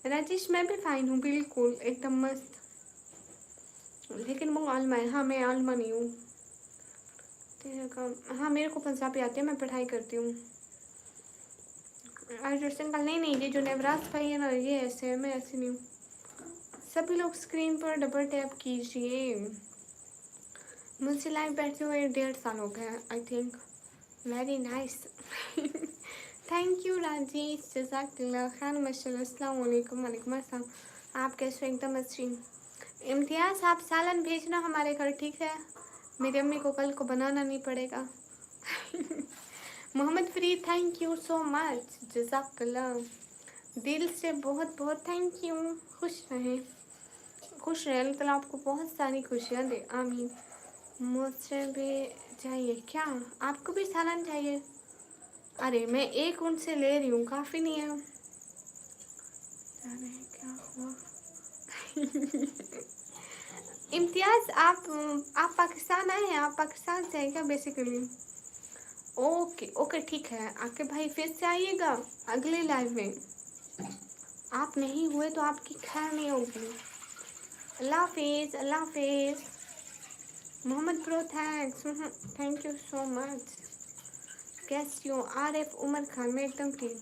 राजेश, मैं भी फाइन हूँ, बिल्कुल एकदम मस्त। लेकिन वो आलमा है। हाँ मैं आलमा नहीं हूँ। तेरा काम? हाँ मेरे को पंजाबी आती है, मैं पढ़ाई करती हूँ। अर्जुन सिंह, नहीं नहीं, ये जो नवराज भाई है ना, ये ऐसे है, मैं ऐसे नहीं हूँ। सभी लोग स्क्रीन पर डबल टैप कीजिए। मुझे लाइव बैठे हुए 1.5 साल हो गए I think. Very nice. Thank you Rajesh, जज़ाकल्लाह खैर। माशाल्लाह, अस्सलाम वालेकुम। वालेकुम अस्सलाम। आप कैसे हो? एकदम अच्छी। इम्तियाज़, आप सालन भेजना हमारे घर, ठीक है? मेरी अम्मी को कल को बनाना नहीं पड़ेगा। Mohammad Farid, thank you so much, जज़ाकल्लाह। दिल से बहुत बहुत थैंक यू। खुश रहें, खुश रहें, अल्लाह ताला आपको बहुत सारी खुशियाँ दे, आमीन। मुझसे भी चाहिए क्या? आपको भी सालन चाहिए? अरे मैं एक उनसे ले रही हूँ, काफ़ी नहीं है। अरे क्या हुआ? इम्तियाज़, आप पाकिस्तान आए हैं? आप पाकिस्तान से हैं क्या बेसिकली? ओके ओके, ठीक है। आके भाई फिर से आइएगा अगले लाइव में। आप नहीं हुए तो आपकी खैर नहीं होगी। अल्लाह हाफिज़, अल्लाह हाफिज़। Mohammad pro, thanks. Thank you so much. कैसी हो? आरिफ उमर खान, मैं एकदम ठीक।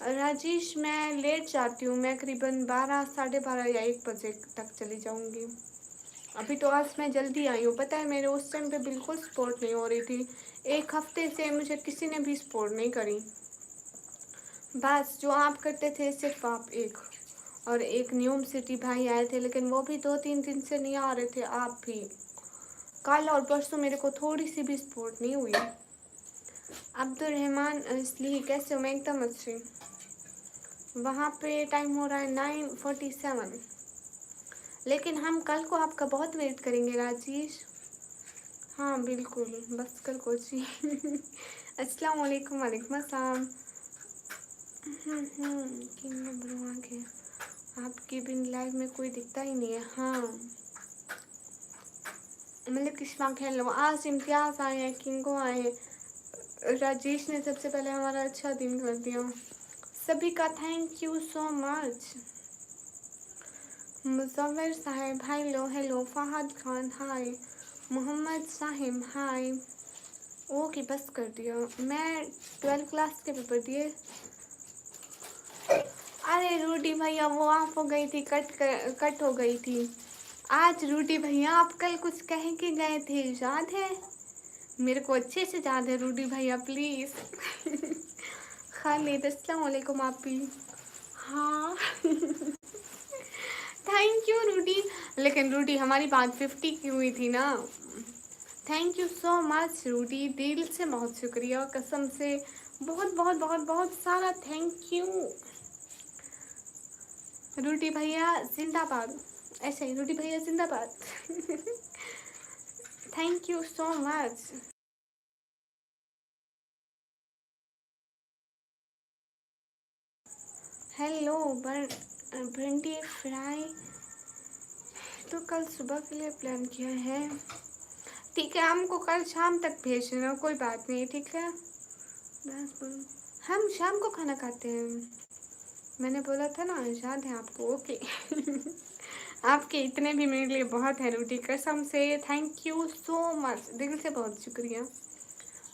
राजेश, मैं लेट जाती हूँ, मैं करीबन 12, 12:30 या 1 बजे तक चली जाऊँगी। अभी तो आज मैं जल्दी आई हूँ, पता है मेरे उस टाइम पे बिल्कुल सपोर्ट नहीं हो रही थी। 1 हफ्ते से मुझे किसी ने भी सपोर्ट नहीं करी। बस जो आप करते थे सिर्फ आप एक, और एक न्यूम सिटी भाई आए थे, लेकिन वो भी 2-3 दिन से नहीं आ रहे थे। आप भी कल और परसों मेरे को थोड़ी सी भी सपोर्ट नहीं हुई। अब्दुलरहमान, इसलिए कैसे हो? मैं एकदम अच्छी। वहाँ पे टाइम हो रहा है 9:47, लेकिन हम कल को आपका बहुत वेट करेंगे राजेश। हाँ बिल्कुल, बस कर कोची। अस्सलाम वालेकुम। वालेकुम अस्सलाम। किंग में ब्रो आ गया। आपकी बिन लाइव में कोई दिखता ही नहीं है। हाँ मतलब किस्मा खेल लो। आज इम्तियाज़ आए हैं, किंगो आए हैं, राजेश ने सबसे पहले हमारा अच्छा दिन कर दिया। सभी का thank you so much. Muzawwar Sahib, hello hello. Fahad Khan, hi. Mohammad Sahib, hi. Okay बस कर दिया। मैं 12th क्लास के पेपर दिए। अरे रूडी भैया, वो ऑफ हो गई थी, कट हो गई थी आज। रूडी भैया, आप कल कुछ कह के गए थे, याद है? मेरे को अच्छे से याद है रूडी भैया, प्लीज़। खालिद, अस्सलाम वालेकुम। आप भी हाँ। Thank you Rudy. लेकिन रूडी, हमारी बात 50 की हुई थी ना। Thank you so much Rudy, दिल से बहुत शुक्रिया, कसम से बहुत बहुत बहुत बहुत सारा थैंक यू। रूडी भैया जिंदाबाद, ऐसे ही रूडी भैया जिंदाबाद। Thank you so much. Hello. भिंडी फ्राई तो कल सुबह के लिए प्लान किया है। ठीक है, हमको कल शाम तक भेज देना, कोई बात नहीं, ठीक है। हम शाम को खाना खाते हैं, मैंने बोला था ना, याद है आपको? ओके। आपके इतने भी मेरे लिए बहुत है रूटी, कसम से। थैंक यू सो मच, दिल से बहुत शुक्रिया,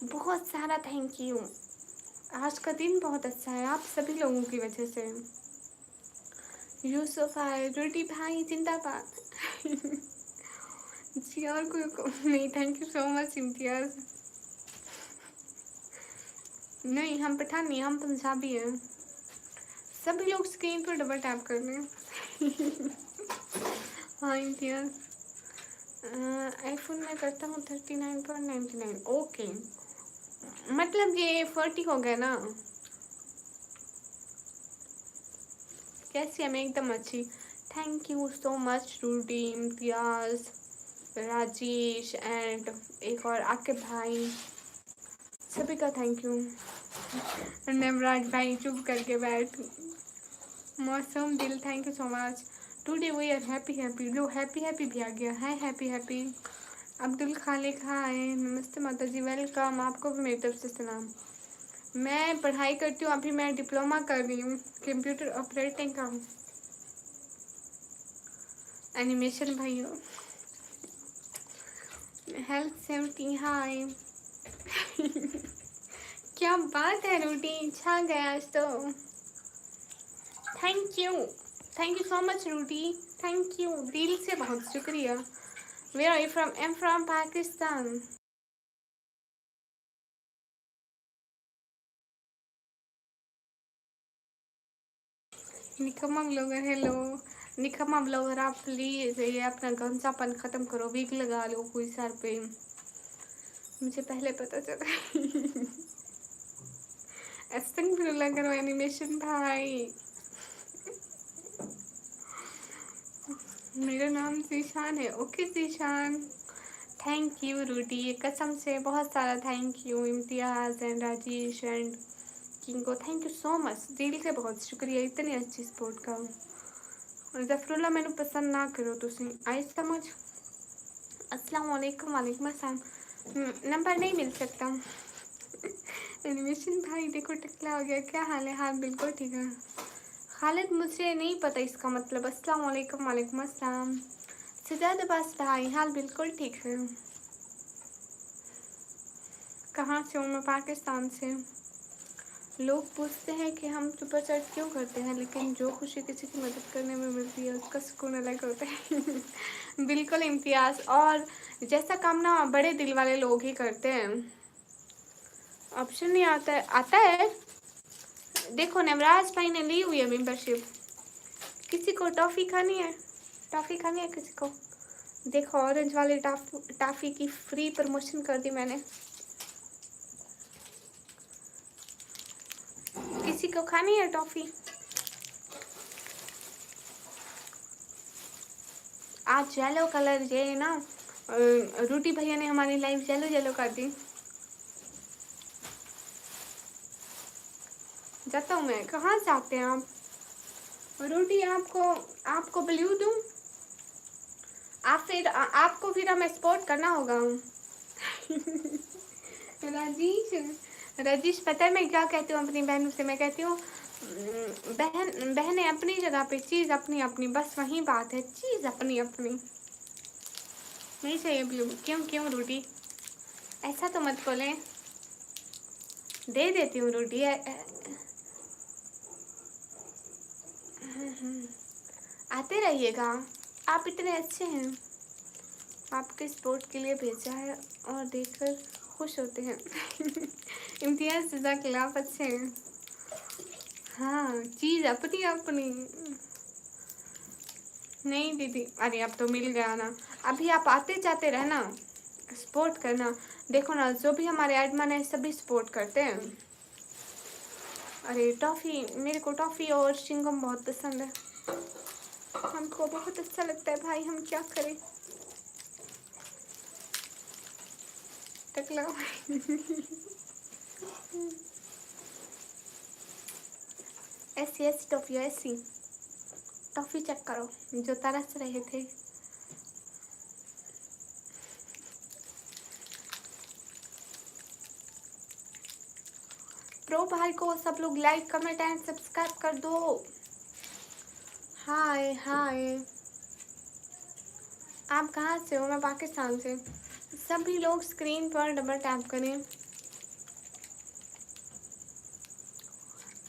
बहुत सारा थैंक यू। आज का दिन बहुत अच्छा है आप सभी लोगों की वजह से। यूसुफ आए, रोटी भाई जिंदाबाद। जी और कोई नहीं, thank you so much Imtiaz. नहीं, हम पठान नहीं, हम पंजाबी हैं। सभी लोग स्क्रीन पर डबल टैप कर लें। हाँ इम्तियाज, आईफोन में करता हूँ 39.99। ओके, मतलब ये 40 हो गया ना। कैसी है? मैं एकदम अच्छी। थैंक यू सो मच रूटी, इम्तियाज, राजेश एंड एक और आके भाई, सभी का थैंक यू। नवराज भाई चुप करके बैठ। मौसम दिल, thank you so much. Today we are happy happy. लो हैप्पी हैप्पी भी आ गया है, हैप्पी हैप्पी। अब्दुल खालिक हाय, नमस्ते माता जी, वेलकम। आपको भी मेरी तरफ से सलाम। मैं पढ़ाई करती हूँ, अभी मैं डिप्लोमा कर रही हूँ कंप्यूटर ऑपरेटिंग का। एनिमेशन भाई हो। Health safety hi. क्या बात है, रूटी छा गया आज तो। थैंक यू सो मच रूटी, थैंक यू, दिल से बहुत शुक्रिया। Where are you from? I am from Pakistan. निकम्मा ब्लॉगर, हेलो निकम्मा ब्लॉगर, आप प्लीज़ ये अपना गंजापन ख़त्म करो, विग लगा लो कोई सर पे, मुझे पहले पता चला। अस्तगफिरुल्लाह करो एनिमेशन भाई। मेरा नाम जीशान है। ओके जीशान, थैंक यू रूटी, कसम से बहुत सारा thank you. Imtiaz and Rajesh and किंगो, thank you so much, दिल से बहुत शुक्रिया इतनी अच्छी सपोर्ट का। और जफरुल्ला मैंने पसंद ना करो तुसी, आई समझ। अस्सलाम वालेकुम, वालेकुम अस्सलाम। नंबर नहीं मिल सकता। एनिमेशन भाई देखो टकला हो गया, क्या हाल है? हाल बिल्कुल ठीक है। खालिद मुझे नहीं पता इसका मतलब। अस्सलाम वालेकुम, वालेकुम अस्सलाम। सिजाद अब्बास भाई, हाल बिल्कुल ठीक है। कहाँ से हूँ मैं? पाकिस्तान से। लोग पूछते हैं कि हम सुपर चैट क्यों करते हैं, लेकिन जो खुशी किसी की मदद करने में मिलती है उसका सुकून अलग होता है। बिल्कुल इम्तियाज़, और जैसा काम ना बड़े दिल वाले लोग ही करते हैं। ऑप्शन नहीं आता है, आता है। देखो नवराज भाई ने ली हुई है मेंबरशिप। किसी को टॉफ़ी खानी है? टॉफ़ी खानी है किसी को? देखो ऑरेंज वाले टॉफ़ी की फ्री प्रमोशन कर दी मैंने। किसी को खानी है टॉफ़ी? आज येलो कलर ये ना रूटी भैया ने हमारी लाइफ येलो येलो कर दी। जाता हूँ मैं। कहाँ जाते हैं आप? रूटी आपको आपको ब्लू दूँ? आप फिर आपको फिर हमें सपोर्ट करना होगा। राजेश, राजेश पता है मैं क्या कहती हूँ अपनी बहनों से? मैं कहती हूँ बहनें अपनी जगह पे, चीज़ अपनी अपनी, बस वही बात है, चीज़ अपनी अपनी। नहीं चाहिए ब्लू? क्यों क्यों रूटी? ऐसा तो मत बोलें, दे देती हूँ रूटी। आते रहिएगा, आप इतने अच्छे हैं। आपके सपोर्ट के लिए भेजा है और देखकर खुश होते हैं। इम्तियाज़ जज़ाकल्लाह, अच्छे हैं। हाँ, चीज़ अपनी अपनी। नहीं दीदी, अरे अब तो मिल गया ना। अभी आप आते जाते रहना, सपोर्ट करना। देखो ना, जो भी हमारे एडमन है सभी सपोर्ट करते हैं। अरे टॉफ़ी, मेरे को टॉफ़ी और चिंगम बहुत पसंद है। हमको बहुत अच्छा लगता है भाई, हम क्या करें। टकला। ऐसी ऐसी टॉफ़ी, ऐसी टॉफ़ी चेक करो जो तरस रहे थे। प्रो भाई को सब लोग लाइक कमेंट एंड सब्सक्राइब कर दो। हाय हाय, आप कहाँ से हो? मैं पाकिस्तान से। सभी लोग स्क्रीन पर डबल टैप करें।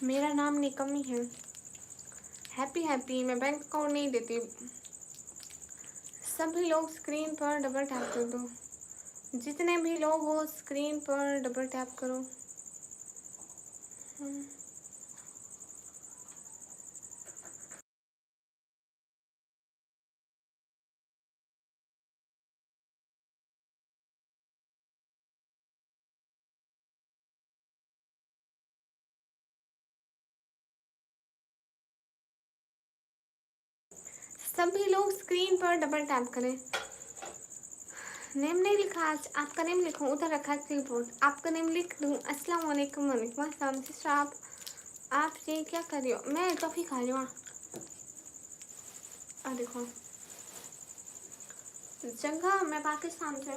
मेरा नाम निकमी है। हैप्पी हैप्पी, मैं बैंक अकाउंट नहीं देती। सभी लोग स्क्रीन पर डबल टैप कर दो। जितने भी लोग हो स्क्रीन पर डबल टैप करो। सभी लोग स्क्रीन पर डबल टैप करें। नेम नहीं लिखा, आज आपका नेम लिखो, उधर रखा है कीबोर्ड। आपका नेम लिख दूँ? अस्सलाम वालेकुम। वालेकुम अस्सलाम। सिस्टर आप ये क्या कर रही हो? मैं टॉफ़ी खा रही हूँ। देखो जगह, मैं पाकिस्तान से।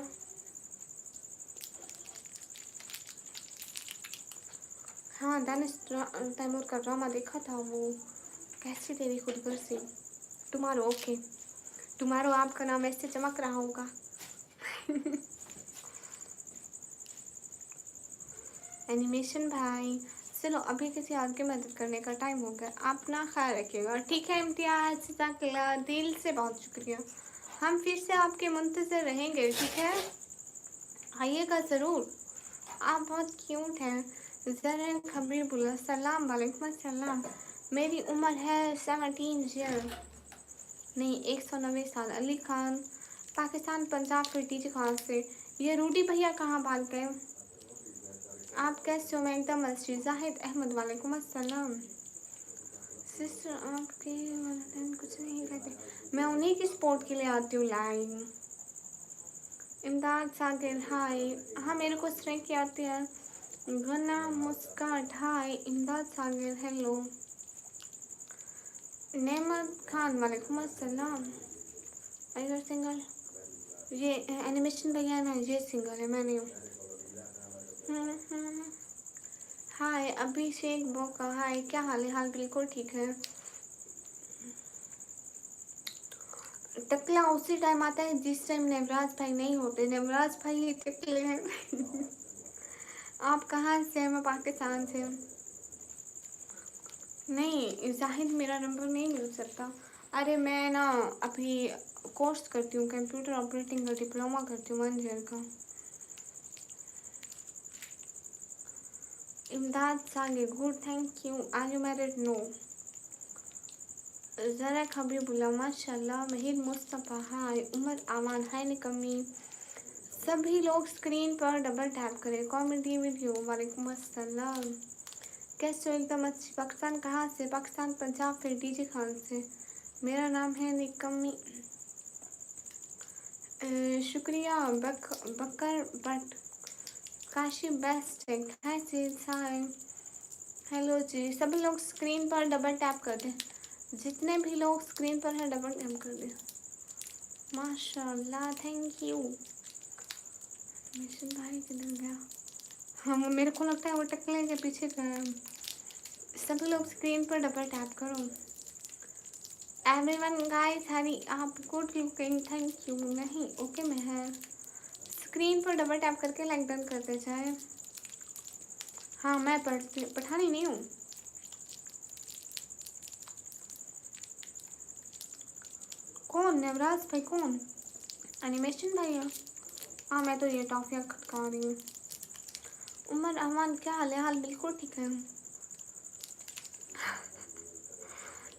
हाँ, दानिश तैमूर का ड्रामा देखा था। वो कैसी तेरी खुदगर्जी। तुम्हारो ओके, तुम्हारो आपका नाम ऐसे चमक रहा होगा। एनिमेशन भाई, चलो अभी किसी और की मदद करने का टाइम हो गया। आप अपना ख्याल रखिएगा, ठीक है? इम्तियाज, जज़ाकल्लाह, दिल से बहुत शुक्रिया। हम फिर से आपके मुंतज़र रहेंगे, ठीक है? आइएगा ज़रूर। आप बहुत क्यूट हैं। ज़रा खबीर बोला, सलाम वालेकुम अस्सलाम। मेरी उम्र है 17 ईयर, नहीं 190 साल। अली खान, पाकिस्तान, पंजाब, फिर टीची खान से। ये रूडी भैया कहाँ भाग गए? आप कैसे हो? मैं एकदम अच्छी। जाहिद अहमद, वालेकुम अस्सलाम। सिस्टर आपके वालिदैन कुछ नहीं कहते, मैं उन्हीं की सपोर्ट के लिए आती हूँ लाइव। इमदाद सागिर हाय। हाँ, मेरे को स्ट्रेक की आती है। घना मुस्काट हाय। इमदाद सागिर हेलो। नेमत खान, वालेकुम अस्सलाम। अगर सिंगल, ये एनिमेशन भैया ना, ये सिंगल है, मैं नहीं हूँ। हाय अभिषेक बोका हाय, क्या हाल है? हाल बिल्कुल ठीक है। टकला उसी टाइम आता है जिस टाइम नवराज भाई नहीं होते। नवराज भाई ही टकले हैं। आप कहाँ से हैं? मैं पाकिस्तान से हूँ। नहीं जाहिद, मेरा नंबर नहीं मिल सकता। अरे मैं ना अभी कोर्स करती हूँ, कंप्यूटर ऑपरेटिंग का डिप्लोमा करती हूँ 1 ईयर का। इमदाद सागे good thank you. Are you married? No. ज़रा खबीबुल्ला माशाल्लाह। महिद मुस्तफ़ा हाय। उमर आमान हाय। निकमी, सभी लोग स्क्रीन पर डबल टैप करें। कॉमेडी वीडियो, वालेकुम अस्सलाम। कैसे हो? एकदम अच्छी। पाकिस्तान कहाँ से? पाकिस्तान, पंजाब, फिर डीजी खान से। मेरा नाम है निकमी। शुक्रिया बकर बट काशी बेस्ट है। हाय सीज हाय। हेलो जी। सभी लोग स्क्रीन पर डबल टैप कर दें। जितने भी लोग स्क्रीन पर हैं डबल टैप कर दें। माशाल्लाह, थैंक यू। मिशन भाई किधर गया? हाँ, वो मेरे को लगता है वो टकले के पीछे गया। सभी लोग स्क्रीन पर डबल टैप करो। एवरीवन गाइस हरी आप गुड लुकिंग, थैंक यू। नहीं ओके मैं है। स्क्रीन पर डबल टैप करके लाइक डन करते जाए। हाँ, मैं पठानी नहीं हूँ। कौन? नवराज भाई कौन? एनिमेशन भैया? हाँ, मैं तो ये टॉफियाँ खटका रही हूँ। उमर अमान, क्या हाल है? हाल बिल्कुल ठीक है।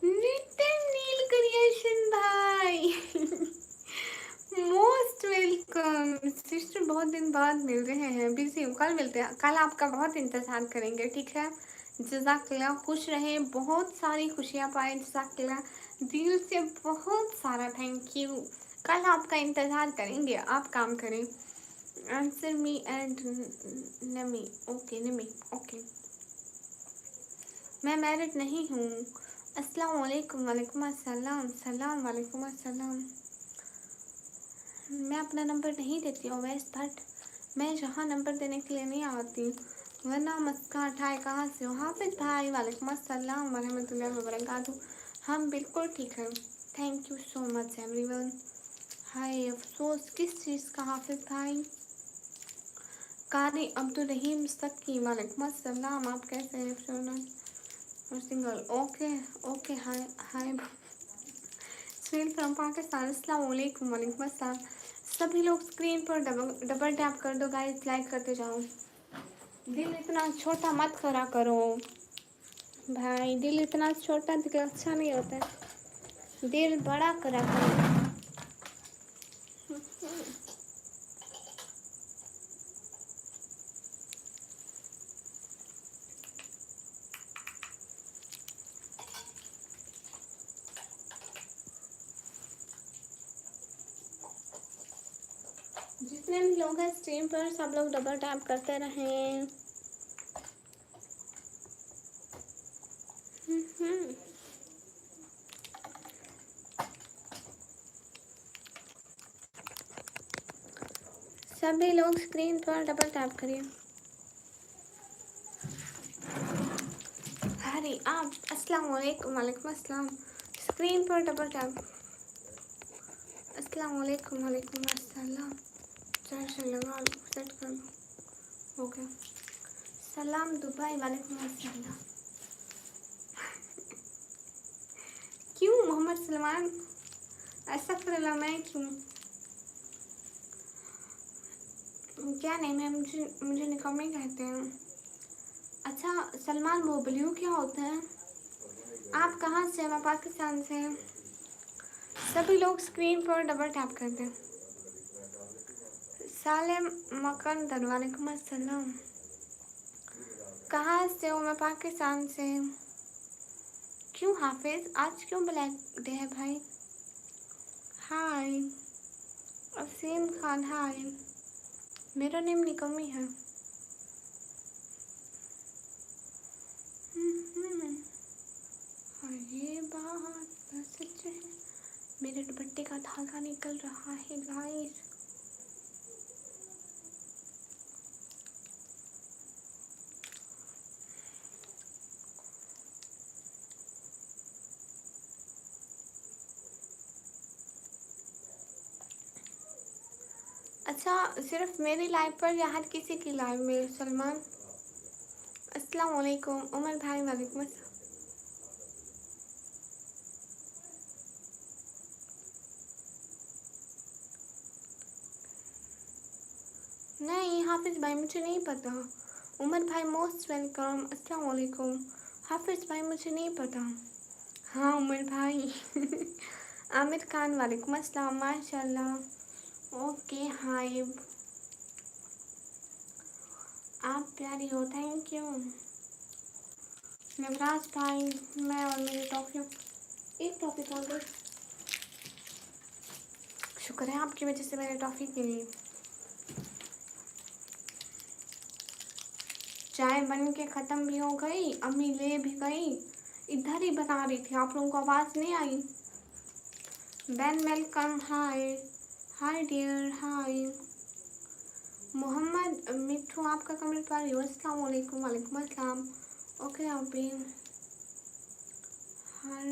नितिन नील क्रिएशन भाई। मोस्ट वेलकम सिस्टर, बहुत दिन बाद मिल रहे हैं। बिजी हूँ, कल मिलते हैं। कल आपका बहुत इंतज़ार करेंगे, ठीक है? जज़ाकल्लाह, खुश रहें, बहुत सारी खुशियाँ पाएँ। जज़ाकल्लाह, दिल से बहुत सारा थैंक यू। कल आपका इंतज़ार करेंगे, आप काम करें। आंसर मी एंड नमी ओके, नमी ओके। मैं मैरिड नहीं हूँ। अस्सलाम वालेकुम। वालेकुम अस्सलाम। सलाम वालेकुम अस्सलाम। मैं अपना नंबर नहीं देती हूँ वैसे, बट मैं जहाँ नंबर देने के लिए नहीं आती, वरना मस्का ठाए कहाँ से हो? हाफिज़ भाई वालेकुम अस्सलाम वरहमतुल्लाहि वबरकातुहू। हम बिल्कुल ठीक हैं। Thank you so much everyone. Hi अफसोस किस चीज़ का हाफिज़ भाई? कारी अब्दुल रहीम सक्की वालेकुम अस्सलाम। आप कैसे हैं? और single okay okay. Hi hi Sunil from Pakistan अस्सलाम वालेकुम वालेकुम अस्सलाम। सभी लोग स्क्रीन पर डबल डबल टैप कर दो गाइस, लाइक करते जाओ। दिल इतना छोटा मत करा करो भाई, दिल इतना छोटा दिल अच्छा नहीं होता है, दिल बड़ा करा करो। जितने भी लोग हैं स्ट्रीम पर सब लोग डबल टैप करते रहें। सभी लोग स्क्रीन पर डबल टैप करिए। अरे आप अस्सलाम वालेकुम वालेकुम अस्सलाम। स्क्रीन पर डबल टैप। अस्सलाम वालेकुम वालेकुम अस्सलाम। चार्जर लगा लो, सेट कर लो, हो गया। सलाम दुबई वालेकुम अस्सलाम। क्यों मोहम्मद सलमान ऐसा कर मैं क्यों? क्या नहीं, मैं मुझे निकम्मी कहते हैं। अच्छा सलमान वो ब्लू क्या होता है? आप कहाँ से? मैं पाकिस्तान से। सभी लोग स्क्रीन पर डबल टैप कर दें। सालेम मकंदर वालेकुम अस्सलाम। कहाँ से हो? मैं पाकिस्तान से। क्यों हाफिज आज क्यों ब्लैक डे है भाई? हाय अफसीम खान। हाय मेरा नेम निकम्मी है। और ये बात सच है, मेरे दुपट्टे का धागा निकल रहा है गाइस। अच्छा सिर्फ मेरी लाइव पर या हर किसी की लाइव में? सलमान अस्सलाम वालेकुम। उमर भाई वालेकुम अस्सलाम। नहीं हाफिज़ भाई मुझे नहीं पता। उमर भाई मोस्ट वेलकम। अस्सलाम वालेकुम। हाफिज़ भाई मुझे नहीं पता। हाँ उमर भाई आमिर खान वालेकुम अस्सलाम माशाल्लाह। ओके हाय आप प्यारी हो, थैंक यू। नवराज भाई मैं और मेरी टॉफी, एक टॉफी खा गई। शुक्र है आपकी वजह से मैंने टॉफी पी ली। चाय बन के ख़त्म भी हो गई, अम्मी ले भी गई, इधर ही बना रही थी। आप लोगों को आवाज़ नहीं आई? Ben welcome. Hi hi dear hi. Mohammad Mithu आपका कमेंट पढ़ रही हो। अस्सलाम वालेकुम वालेकुम अस्सलाम। ओके आप भी हर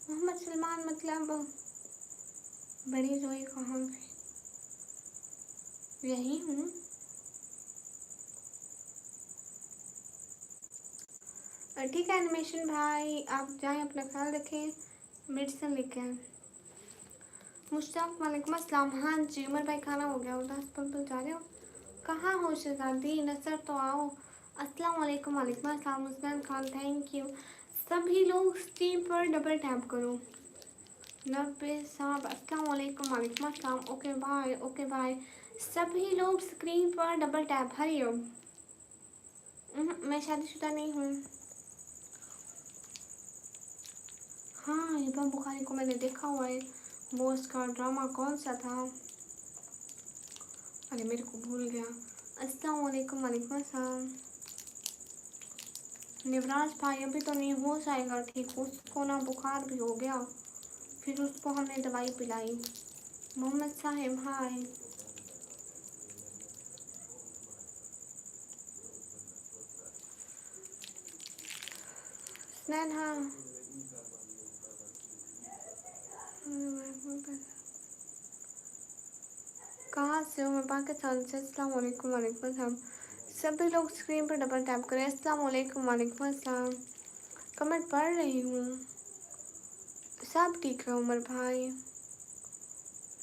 मोहम्मद सलमान मतलब बड़ी जोई कहाँ पे? यही हूँ। ठीक है एनिमेशन भाई आप जाएं, अपना ख्याल रखें, मेडिसिन लेके आए। मुश्ताक वालेकुम अस्सलाम। हाँ जी उमर भाई खाना हो गया? उदास पल पल जा रहे हो? कहाँ हो शहजादी नसर तो आओ। अस्सलाम वालेकुम वालेकुम अस्सलाम। Usman Khan thank you. सभी लोग स्ट्रीम पर डबल टैप करो। नब्बे साहब अस्सलाम वालेकुम वालेकुम अस्सलाम। Okay bye okay bye. सभी लोग स्क्रीन पर डबल टैप। हरिओम। मैं शादीशुदा नहीं हूँ। हाँ इमाम बुखारी को मैंने देखा हुआ है। वो उसका ड्रामा कौन सा था? अरे मेरे को भूल गया। अस्सलाम वालेकुम वालेकुम अस्सलाम। निवराज भाई अभी तो नहीं हो जाएगा ठीक, उसको ना बुखार भी हो गया, फिर उसको हमने दवाई पिलाई। मोहम्मद साहिब हाय। स्नेहा कहाँ से हो? मैं पाकिस्तान से। अस्सलाम वालेकुम। वालेकुम अस्सलाम। सभी लोग स्क्रीन पर डबल टैप करें। अस्सलाम वालेकुम। वालेकुम अस्सलाम। कमेंट पढ़ रही हूँ। सब ठीक है उमर भाई।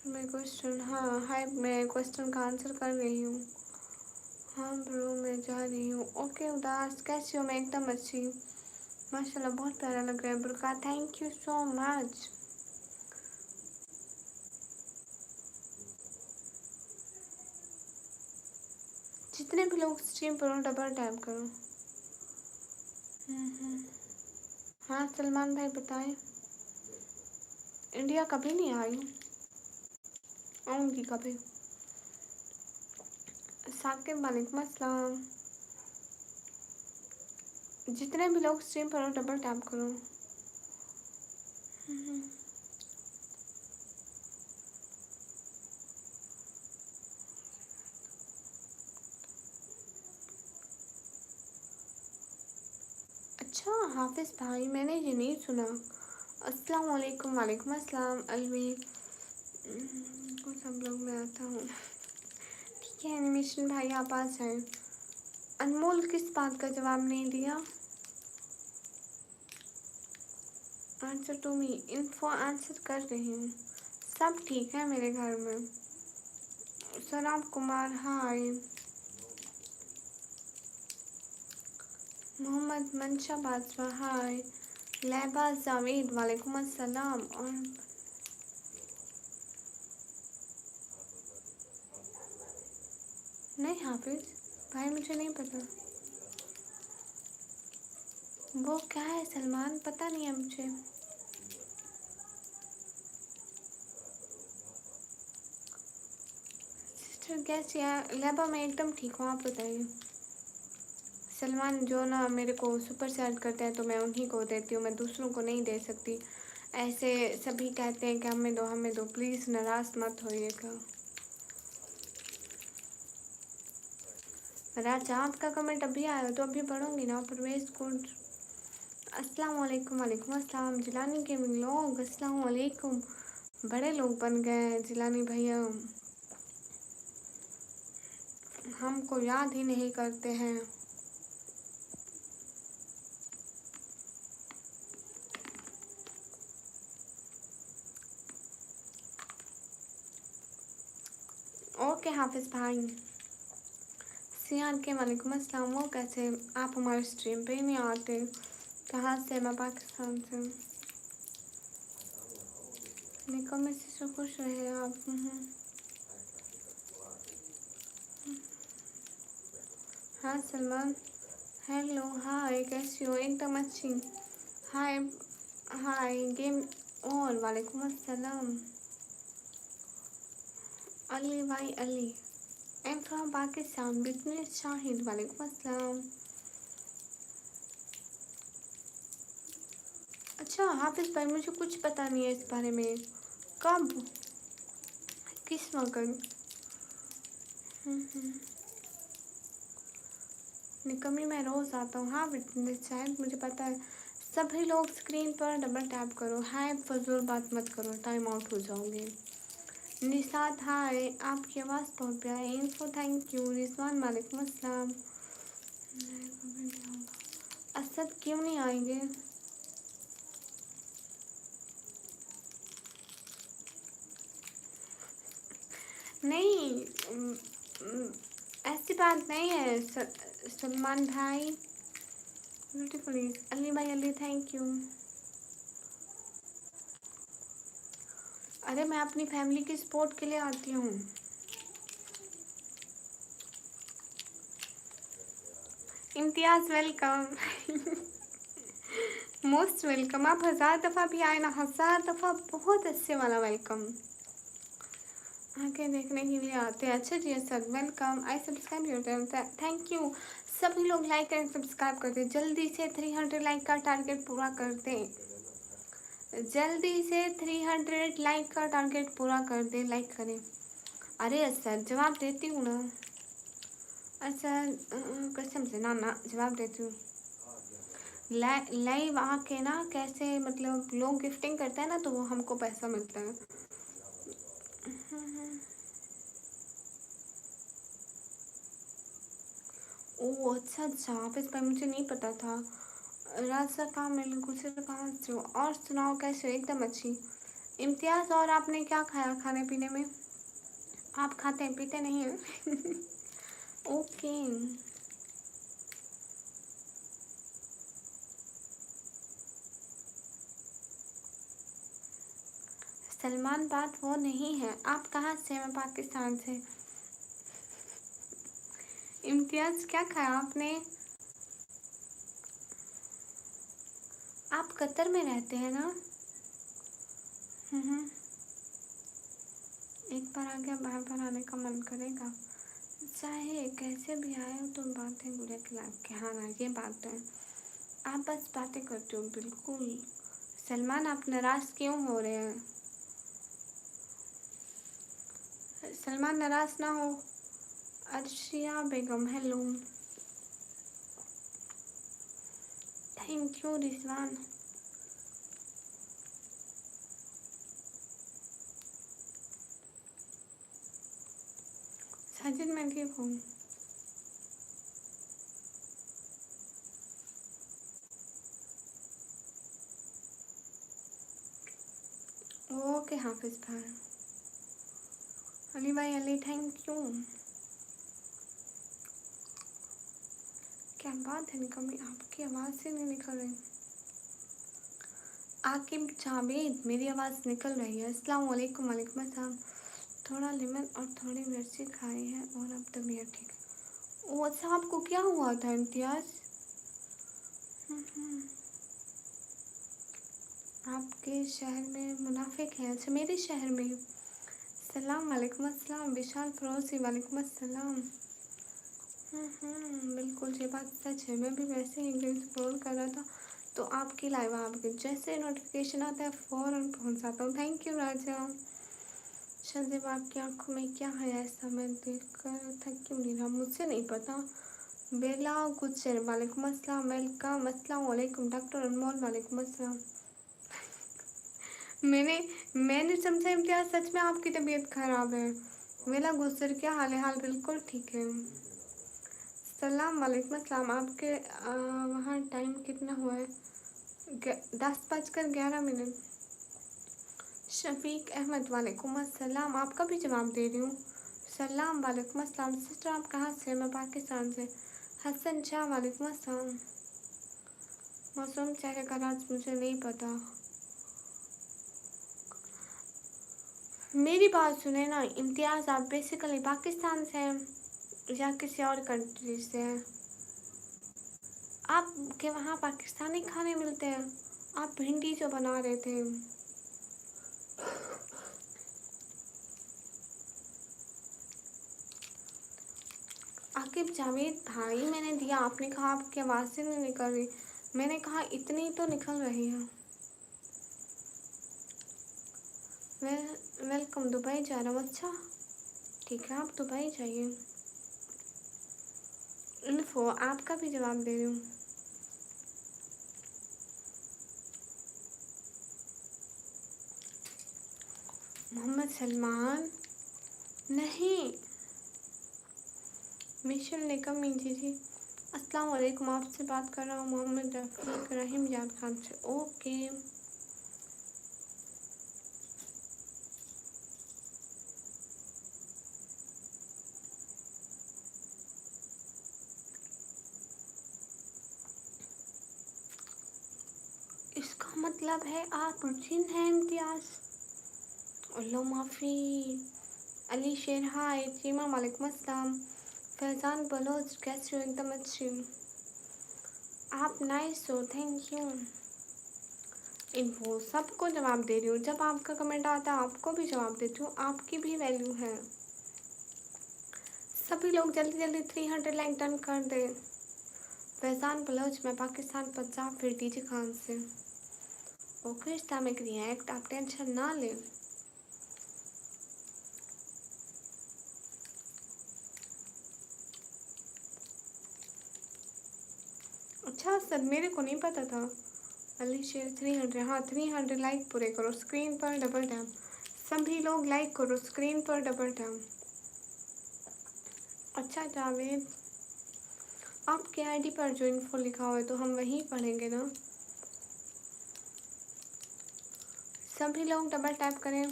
मैं क्वेश्चन, हाँ हाय, मैं क्वेश्चन का आंसर कर रही हूँ। हाँ ब्रो मैं जा रही हूँ। ओके उदास कैसी हो? मैं एकदम अच्छी। माशाल्लाह बहुत प्यारा लग रहा है बुर्का। Thank you so much. जितने भी लोग स्ट्रीम पर हो डबल टैप करो। हाँ सलमान भाई बताएं। इंडिया कभी नहीं आई हूँ, आऊँगी कभी। साकिब वालेकुम अस्सलाम। जितने भी लोग स्ट्रीम पर हो डबल टैप करो। अच्छा हाफिज़ भाई मैंने ये नहीं सुना। अस्सलाम वालेकुम। वालेकुम अस्सलाम अलवी। को सब लोग मैं आता हूँ। ठीक है एनिमेशन भाई आप आ जाए। अनमोल किस बात का जवाब नहीं दिया? Answer to me. Info answer कर रही हूँ। सब ठीक है मेरे घर में। सलाम कुमार हाय। मोहम्मद मंशा बाजवा हाय। लैबा जावेद वालेकुम अस्सलाम। और नहीं हाफिज़ भाई मुझे नहीं पता वो क्या है। सलमान पता नहीं है मुझे। सिस्टर कैसी है? लैबा मैं एकदम ठीक हूँ आप बताइए। सलमान जो ना मेरे को सुपर चैट करते हैं तो मैं उन्हीं को देती हूँ, मैं दूसरों को नहीं दे सकती। ऐसे सभी कहते हैं कि हमें दो प्लीज़ नाराज़ मत होइएगा। राजा आपका कमेंट अभी आया तो अभी पढ़ूंगी ना। परवेज गुड अस्सलाम वालेकुम। वालेकुम अस्सलाम। जिलानी के लोग अस्सलाम वालेकुम। बड़े लोग बन गए हैं जिलानी भैया, हमको याद ही नहीं करते हैं। ओके हाफिज़ भाई। सियान के वालेकुम अस्सलाम। वो कैसे? आप हमारे स्ट्रीम पे ही नहीं आते। कहाँ से? मैं पाकिस्तान से। निको मैसेज से खुश रहे आप। हाँ सलमान हेलो हाय कैसी हो? एकदम अच्छी। हाय हाय गेम और वालेकुम अस्सलाम। अली भाई अली। आई am from Pakistan. Business Shahid वालेकुम अस्सलाम। अच्छा हाफिज़ भाई मुझे कुछ पता नहीं है इस बारे में। कब किस वक्त? निकमी मैं रोज़ आता हूँ। हाँ बिजनेस शायद मुझे पता है। सभी लोग स्क्रीन पर डबल टैप करो। हाय फजूल बात मत करो टाइम आउट हो जाओगे। निसात हाय आपकी आवाज़ बहुत प्यारी। Info thank you. रिजवान वालेकुम अस्सलाम। असद क्यों नहीं आएंगे? नहीं ऐसी बात नहीं है सलमान भाई। ब्यूटीफुल अली भाई अली थैंक यू। अरे मैं अपनी फैमिली की सपोर्ट के लिए आती हूँ। इम्तियाज़ वेलकम। Most welcome. आप 1000 दफ़ा भी आए ना, 1000 दफ़ा बहुत अच्छे वाला वेलकम। आगे देखने के लिए आते हैं। अच्छा जी sir welcome. I subscribe your thank you. सभी लोग लाइक एंड सब्सक्राइब कर दें जल्दी से। 300 लाइक का टारगेट पूरा कर दें। जल्दी से 300 लाइक का टारगेट पूरा कर दे, लाइक करें। अरे असद जवाब देती हूँ ना, असद कसम से ना ना जवाब देती हूँ। लाइव आके ना कैसे मतलब लोग गिफ्टिंग करते हैं ना, तो वो हमको पैसा मिलता है। ओह अच्छा अच्छा, आप इस पर मुझे नहीं पता था। रास्ता कहाँ मिल गुजर कहाँ से हो? और सुनाओ कैसे हो? एकदम अच्छी। इम्तियाज़, और आपने क्या खाया खाने पीने में? आप खाते हैं पीते नहीं हैं? ओके। सलमान बात वो नहीं है। आप कहाँ से? मैं पाकिस्तान से। इम्तियाज़ क्या खाया आपने? आप कतर में रहते हैं ना? हम्म। एक बार आ गया बार बार आने का मन करेगा। चाहे कैसे भी आए हो तुम, बातें बुरे खिलाफ के। हाँ ना, ये बात है। आप बस बातें करते हो बिल्कुल। सलमान, आप नाराज़ क्यों हो रहे हैं? सलमान नाराज़ ना हो। Arshiya Begum, hello. Thank you Rizwan. Sajid, मैं ठीक हूँ। ओके हाफिज़ भाई। अली भाई, अली थैंक यू। क्या बात है निकम्मी, आपकी आवाज़ से नहीं निकल रही। आकिब जावेद, मेरी आवाज़ निकल रही है। अस्सलाम वालेकुम। वालेकुम अस्सलाम। थोड़ा लेमन और थोड़ी मिर्ची खाई है और अब तबीयत ठीक है। ओ अच्छा, आपको क्या हुआ था इम्तियाज़? आपके शहर में मुनाफिक हैं? अच्छा, मेरे शहर में। सलाम, वालेकुम अस्सलाम। विशाल फरोजी, वालेकुम अस्सलाम। बिल्कुल ये बात सच है। मैं भी वैसे ही रील स्क्रॉल कर रहा था तो आपकी लाइव आ गई। जैसे नोटिफिकेशन आता है फ़ौरन पहुंच जाता हूँ। थैंक यू राजा। शहज़ेब, आपकी आंखों में क्या है ऐसा? मैं देख कर थक क्यों नहीं रहा? मुझे नहीं पता। बेला गुजर, वालेकुम अस्सलाम। वेलकम। अस्सलाम वालेकुम। डॉक्टर अनमोल, वालेकुम अस्सलाम। मैंने समझा इम्तियाज़ सच में आपकी तबीयत ख़राब है। बेला गुजर, क्या हाल है? हाल बिल्कुल ठीक है। सलाम, वालेकुम अस्सलाम। आपके वहाँ टाइम कितना हुआ है? 10:11। शफीक अहमद, वालेकुम अस्सलाम। आपका भी जवाब दे रही हूँ। सलाम, वालेकुम अस्सलाम। सिस्टर, आप कहाँ से? मैं पाकिस्तान से। हसन शाह, वालेकुम अस्सलाम। मौसम चेहरे का राज मुझे नहीं पता। मेरी बात सुने ना इम्तियाज़, आप बेसिकली पाकिस्तान से हैं या किसी और कंट्री से हैं? आपके वहाँ पाकिस्तानी खाने मिलते हैं? आप भिंडी जो बना रहे थे। आकिब जावेद भाई, मैंने दिया, आपने कहा आपकी आवाज़ से नहीं निकल रही। मैंने कहा इतनी तो निकल रही है। वेलकम। दुबई जा रहा हूँ? अच्छा ठीक है, आप दुबई जाइए। इन्फो, आपका भी जवाब दे रही हूँ। मोहम्मद सलमान नहीं, मिशेल निकम जी। अस्सलाम वालेकुम, आपसे बात कर रहा हूँ मोहम्मद रफ़ीक रहीम याद खान से। ओके। इसका मतलब है आप जिन हैं इम्तियाज़। अल्लाह माफ़ी। अली शेर, हाय। चीमा, वालेकुम अस्सलाम। फैज़ान बलोच, कैसे हो? एकदम अच्छी। आप नाइस हो, थैंक यू। इन्फो, सबको जवाब दे रही हूँ। जब आपका कमेंट आता है आपको भी जवाब देती हूँ। आपकी भी वैल्यू है। सभी लोग जल्दी जल्दी 300 लाइक डन कर दे। फैज़ान बलोच, मैं पाकिस्तान पंजाब फिर डीजे खान से। ओके इस्लामिक रिएक्ट, आप टेंशन ना लें। अच्छा सर, मेरे को नहीं पता था। अली शेर 300, हाँ 300 लाइक पूरे करो, स्क्रीन पर डबल टैप। सभी लोग लाइक करो, स्क्रीन पर डबल टैप। अच्छा जावेद, आपके आईडी पर जो इन्फो लिखा हुआ है तो हम वहीं पढ़ेंगे ना। सभी लोग डबल टैप करें।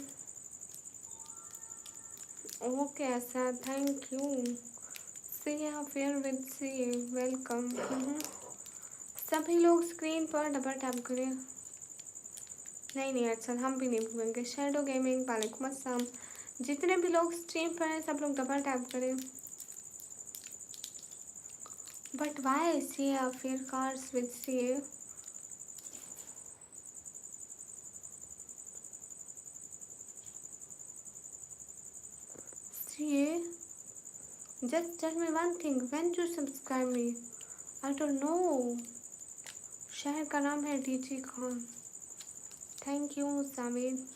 ओके ऐसा, thank you. See fair with see, welcome. सभी लोग स्क्रीन पर डबल टैप करें। नहीं अच्छा, हम भी नहीं भूलेंगे। शैडो गेमिंग, वालेकुम अस्सलाम। जितने भी लोग स्ट्रीम पर हैं सब लोग डबल टैप करें। But why see fair cars with see, just tell me one thing, when you subscribe me? I don't know। शहर का नाम है DG Khan. Thank you Samid.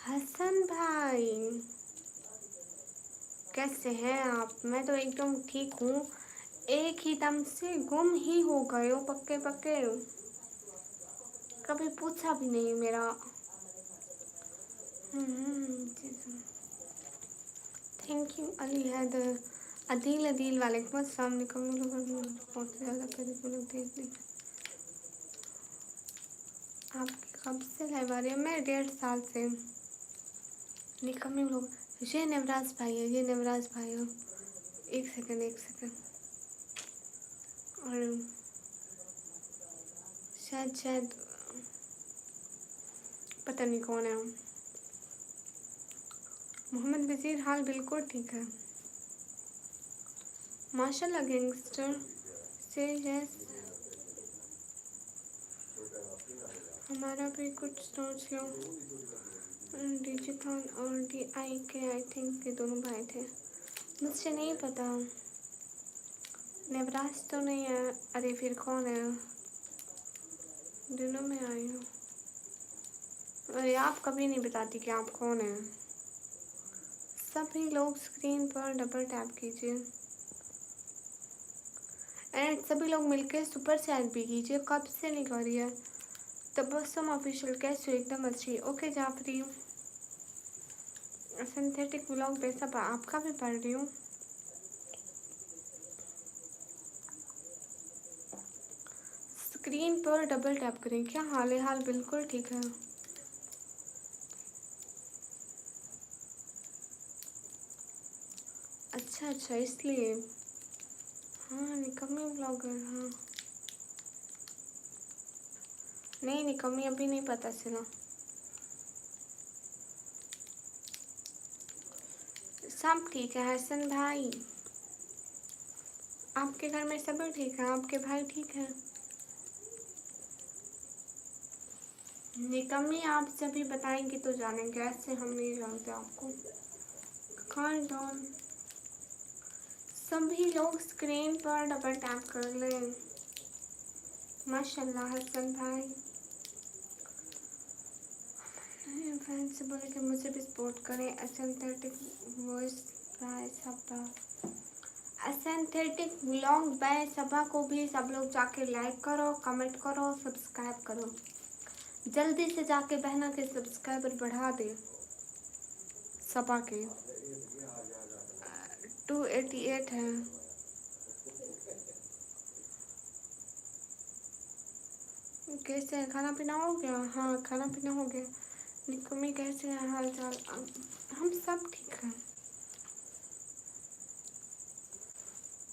Hasan भाई कैसे हैं आप? मैं तो एकदम ठीक हूँ। एक ही दम से गुम ही हो गए हो पक्के पक्के, कभी पूछा भी नहीं मेरा। Thank you Ali Haider. अदील अदील वालेकुम अस्सलाम। बहुत ज़्यादा करीब लोग देख ली। आपकी कब से लाइव आ रही है? मैं 1.5 साल से। निकम्मे लोग। ये नवराज भाई है, ये नवराज भाई है। एक सेकंड। और शायद पता नहीं कौन है। मोहम्मद वजीर, हाल बिल्कुल ठीक है माशाल्लाह। गैंगस्टर से यस, हमारा भी कुछ सोच लो। डीजी खान और DIK, आई थिंक ये दोनों भाई थे, मुझे नहीं पता। नवराज तो नहीं है। अरे फिर कौन है? दिनों में आई हूँ। अरे आप कभी नहीं बताती कि आप कौन है। सभी लोग स्क्रीन पर डबल टैप कीजिए एंड सभी लोग मिलकर सुपर चैट भी कीजिए। कब से नहीं कर रही है तबस्सुम ऑफिशियल, कैसे हो? एकदम अच्छी। ओके जाफरी। सिंथेटिक व्लॉग पैसा आपका भी पढ़ रही हूँ। स्क्रीन पर डबल टैप करें। क्या हाल है? हाल बिल्कुल ठीक है। अच्छा इसलिए। हाँ निकम्मी ब्लॉगर, हाँ नहीं निकम्मी अभी नहीं पता चला। सब ठीक है हसन भाई। आपके घर में सब ठीक है? आपके भाई ठीक है? निकम्मी आप सभी बताएंगे तो जानेंगे, ऐसे हम नहीं जानते आपको। कान डाउन। सभी लोग स्क्रीन पर डबल टैप कर लें। माशाल्लाह हसन भाई। फैन से बोले कि मुझे भी सपोर्ट करें। Aesthetic voice by Saba, aesthetic vlog by Saba को भी सब लोग जाके लाइक करो, कमेंट करो, सब्सक्राइब करो। जल्दी से जाके बहना के सब्सक्राइबर बढ़ा दे। सबा के 288 हैं। कैसे हैं? खाना पीना हो गया? हाँ खाना पीना हो गया। निकम्मी कैसे हैं? हाल चाल? हम सब ठीक हैं।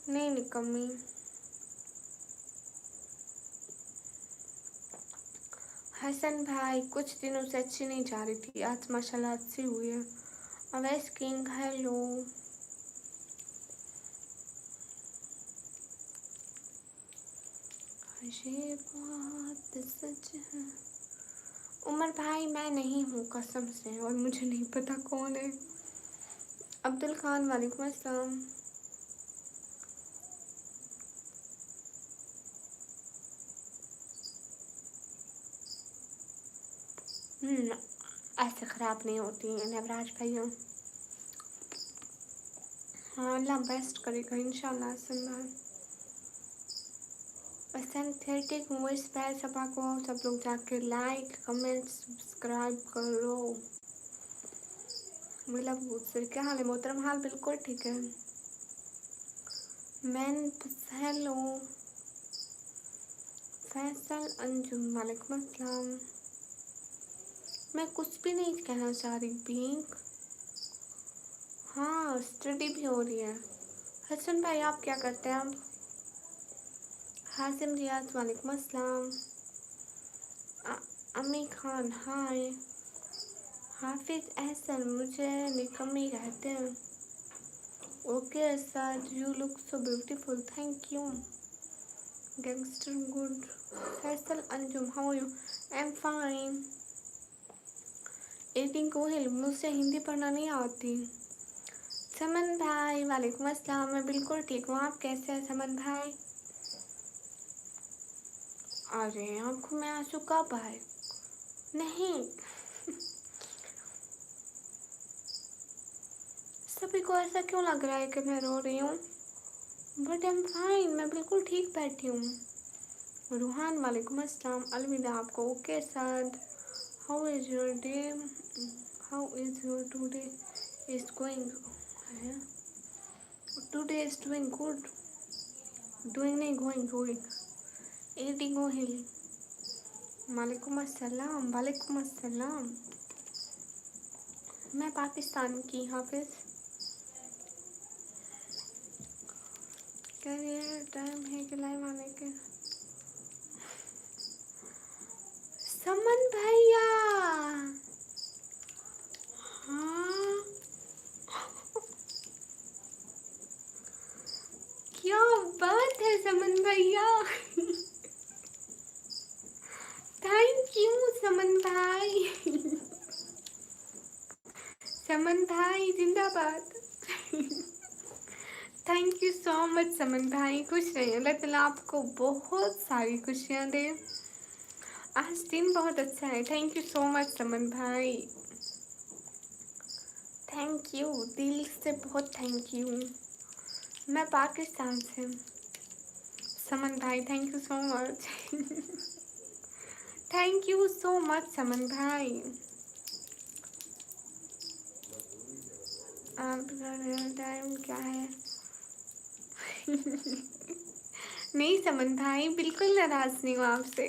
नहीं निकम्मी। हसन भाई कुछ दिनों से अच्छी नहीं जा रही थी, आज माशाल्लाह अच्छी हुई है। Awais king hello. ये बात सच है। उमर भाई मैं नहीं हूँ कसम से, और मुझे नहीं पता कौन है। अब्दुल खान वालेकुम अस्सलाम। ऐसे ख़राब नहीं होती हैं नवराज भैया। हाँ अल्लाह बेस्ट करेगा इंशाल्लाह। सुनना सिंथेटिक वॉइस पे सब लोग जाके लाइक कमेंट सब्सक्राइब करो। मतलब उससे क्या हाल है मोहतरम? हाल बिल्कुल ठीक है। मैन हेलो फैसल अंजुम वालेकुम अस्सलाम। मैं कुछ भी नहीं कहना चाह रही पिंक। हाँ स्टडी भी हो रही है। हसन भाई आप क्या करते हैं अब? हासिम रियाज वालेकुम अस्सलाम। अमी खान हाय। हाफिज एहसन मुझे निकम्मी कहते हैं। Okay sir you look so beautiful thank you. Gangster good. Faisal Anjum how you? I am fine. एटिंग कोहिल मुझसे हिंदी पढ़ना नहीं आती। समन भाई वालेकुम अस्सलाम। मैं बिल्कुल ठीक हूँ। आप कैसे हैं समन भाई? अरे आँखों में आंसू कब आए? नहीं सभी को ऐसा क्यों लग रहा है कि मैं रो रही हूँ? But I am fine. मैं बिल्कुल ठीक बैठी हूँ। रूहान वालेकुम अस्सलाम। अलविदा आपको। Okay sir how is your day? How is your today is going? Today is doing good. Doing नहीं गोइंग गोइंग। एटी गोहिल वालेकुम अस्सलाम। वालेकुम अस्सलाम। मैं पाकिस्तान की हाफिज। क्या ये टाइम है कि लाइव आने के? समन भैया हाँ क्या बात है समन भैया थैंक यू समन भाई समन भाई जिंदाबाद thank you so much Saman भाई। खुश रहिए। अल्लाह ताला आपको बहुत सारी खुशियाँ दे। आज दिन बहुत अच्छा है। Thank you so much Saman भाई। थैंक यू दिल से बहुत थैंक यू। मैं पाकिस्तान से। समन भाई thank you so much thank you so much Saman भाई। आपका रियल टाइम क्या है नहीं समन भाई बिल्कुल नाराज नहीं हूँ आपसे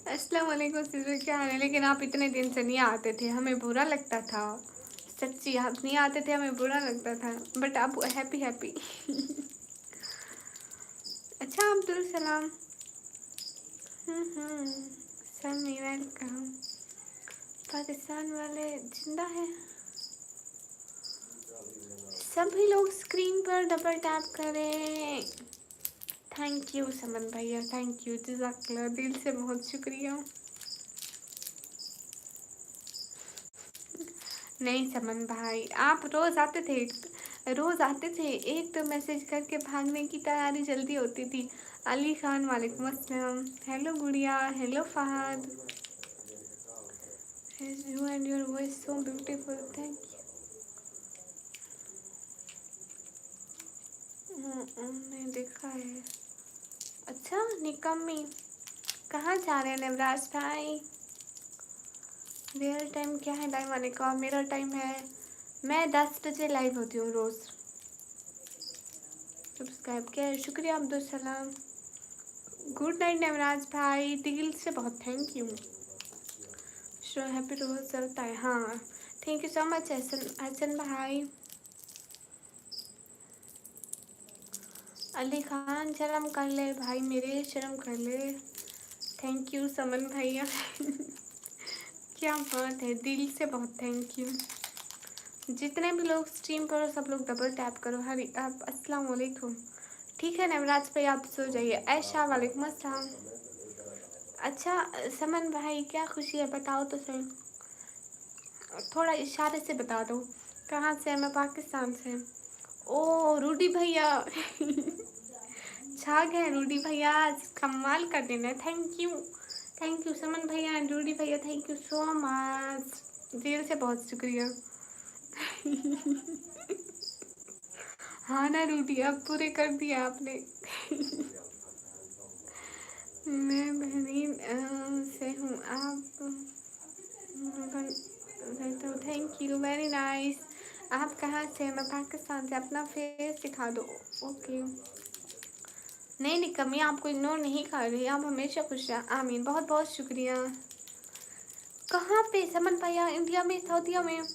अस्सलाम वालेकुम सिस्टर क्या हाल है? लेकिन आप इतने दिन से नहीं आते थे हमें बुरा लगता था। सच्ची आप नहीं आते थे हमें बुरा लगता था। बट आप हैप्पी हैप्पी अच्छा अब्दुल सलाम। समी वेलकम। पाकिस्तान वाले जिंदा है। सभी लोग स्क्रीन पर डबल टैप करें। थैंक यू समन भैया थैंक यू जज़ाकल्लाह दिल से बहुत शुक्रिया। नहीं समन भाई आप रोज़ आते थे एक तो मैसेज करके भागने की तैयारी जल्दी होती थी। अली खान वालेकुम अस्सलाम। हेलो गुड़िया। Hello Fahad. You and your voice so beautiful thank you. मैंने देखा है। अच्छा निकम्मी कहाँ जा रहे हैं नवराज भाई? रियल टाइम क्या है लाइव आने का? मेरा टाइम है मैं 10 बजे लाइव होती हूँ रोज़। सब्सक्राइब किया है शुक्रिया अब्दुल सलाम। गुड नाइट नवराज भाई दिल से बहुत थैंक यू। शो हैप्पी रोज चलता है हाँ। Thank you so much Hasan Hasan भाई। अली खान शर्म कर ले भाई मेरे शर्म कर ले। थैंक यू समन भैया क्या बात है दिल से बहुत थैंक यू। जितने भी लोग स्ट्रीम पर सब लोग डबल टैप करो। हरी आप अस्सलाम वालेकुम। ठीक है नवराज भाई आप सो जाइए। ऐशा वालेकुम अस्सलाम। अच्छा समन भाई क्या खुशी है बताओ तो सही। थोड़ा इशारे से बता दो। कहाँ से है? मैं पाकिस्तान से। ओ रूडी भैया छा गए रूडी भैया आज कमाल कर देना। Thank you thank you Saman भैया एंड रूडी भैया, थैंक यू सो मच, दिल से बहुत शुक्रिया। हाँ ना रूडी, अब पूरे कर दिया आपने। मैं बहरीन से हूँ, आप थैंक यू वेरी नाइस। आप कहाँ से? मैं पाकिस्तान से। अपना फेस दिखा दो। ओके, नहीं निकम्मी, आपको इग्नोर नहीं कर रही, आप हमेशा खुश रहें, आमीन। बहुत बहुत शुक्रिया। कहाँ पे समन भैया? इंडिया में, सऊदीया में?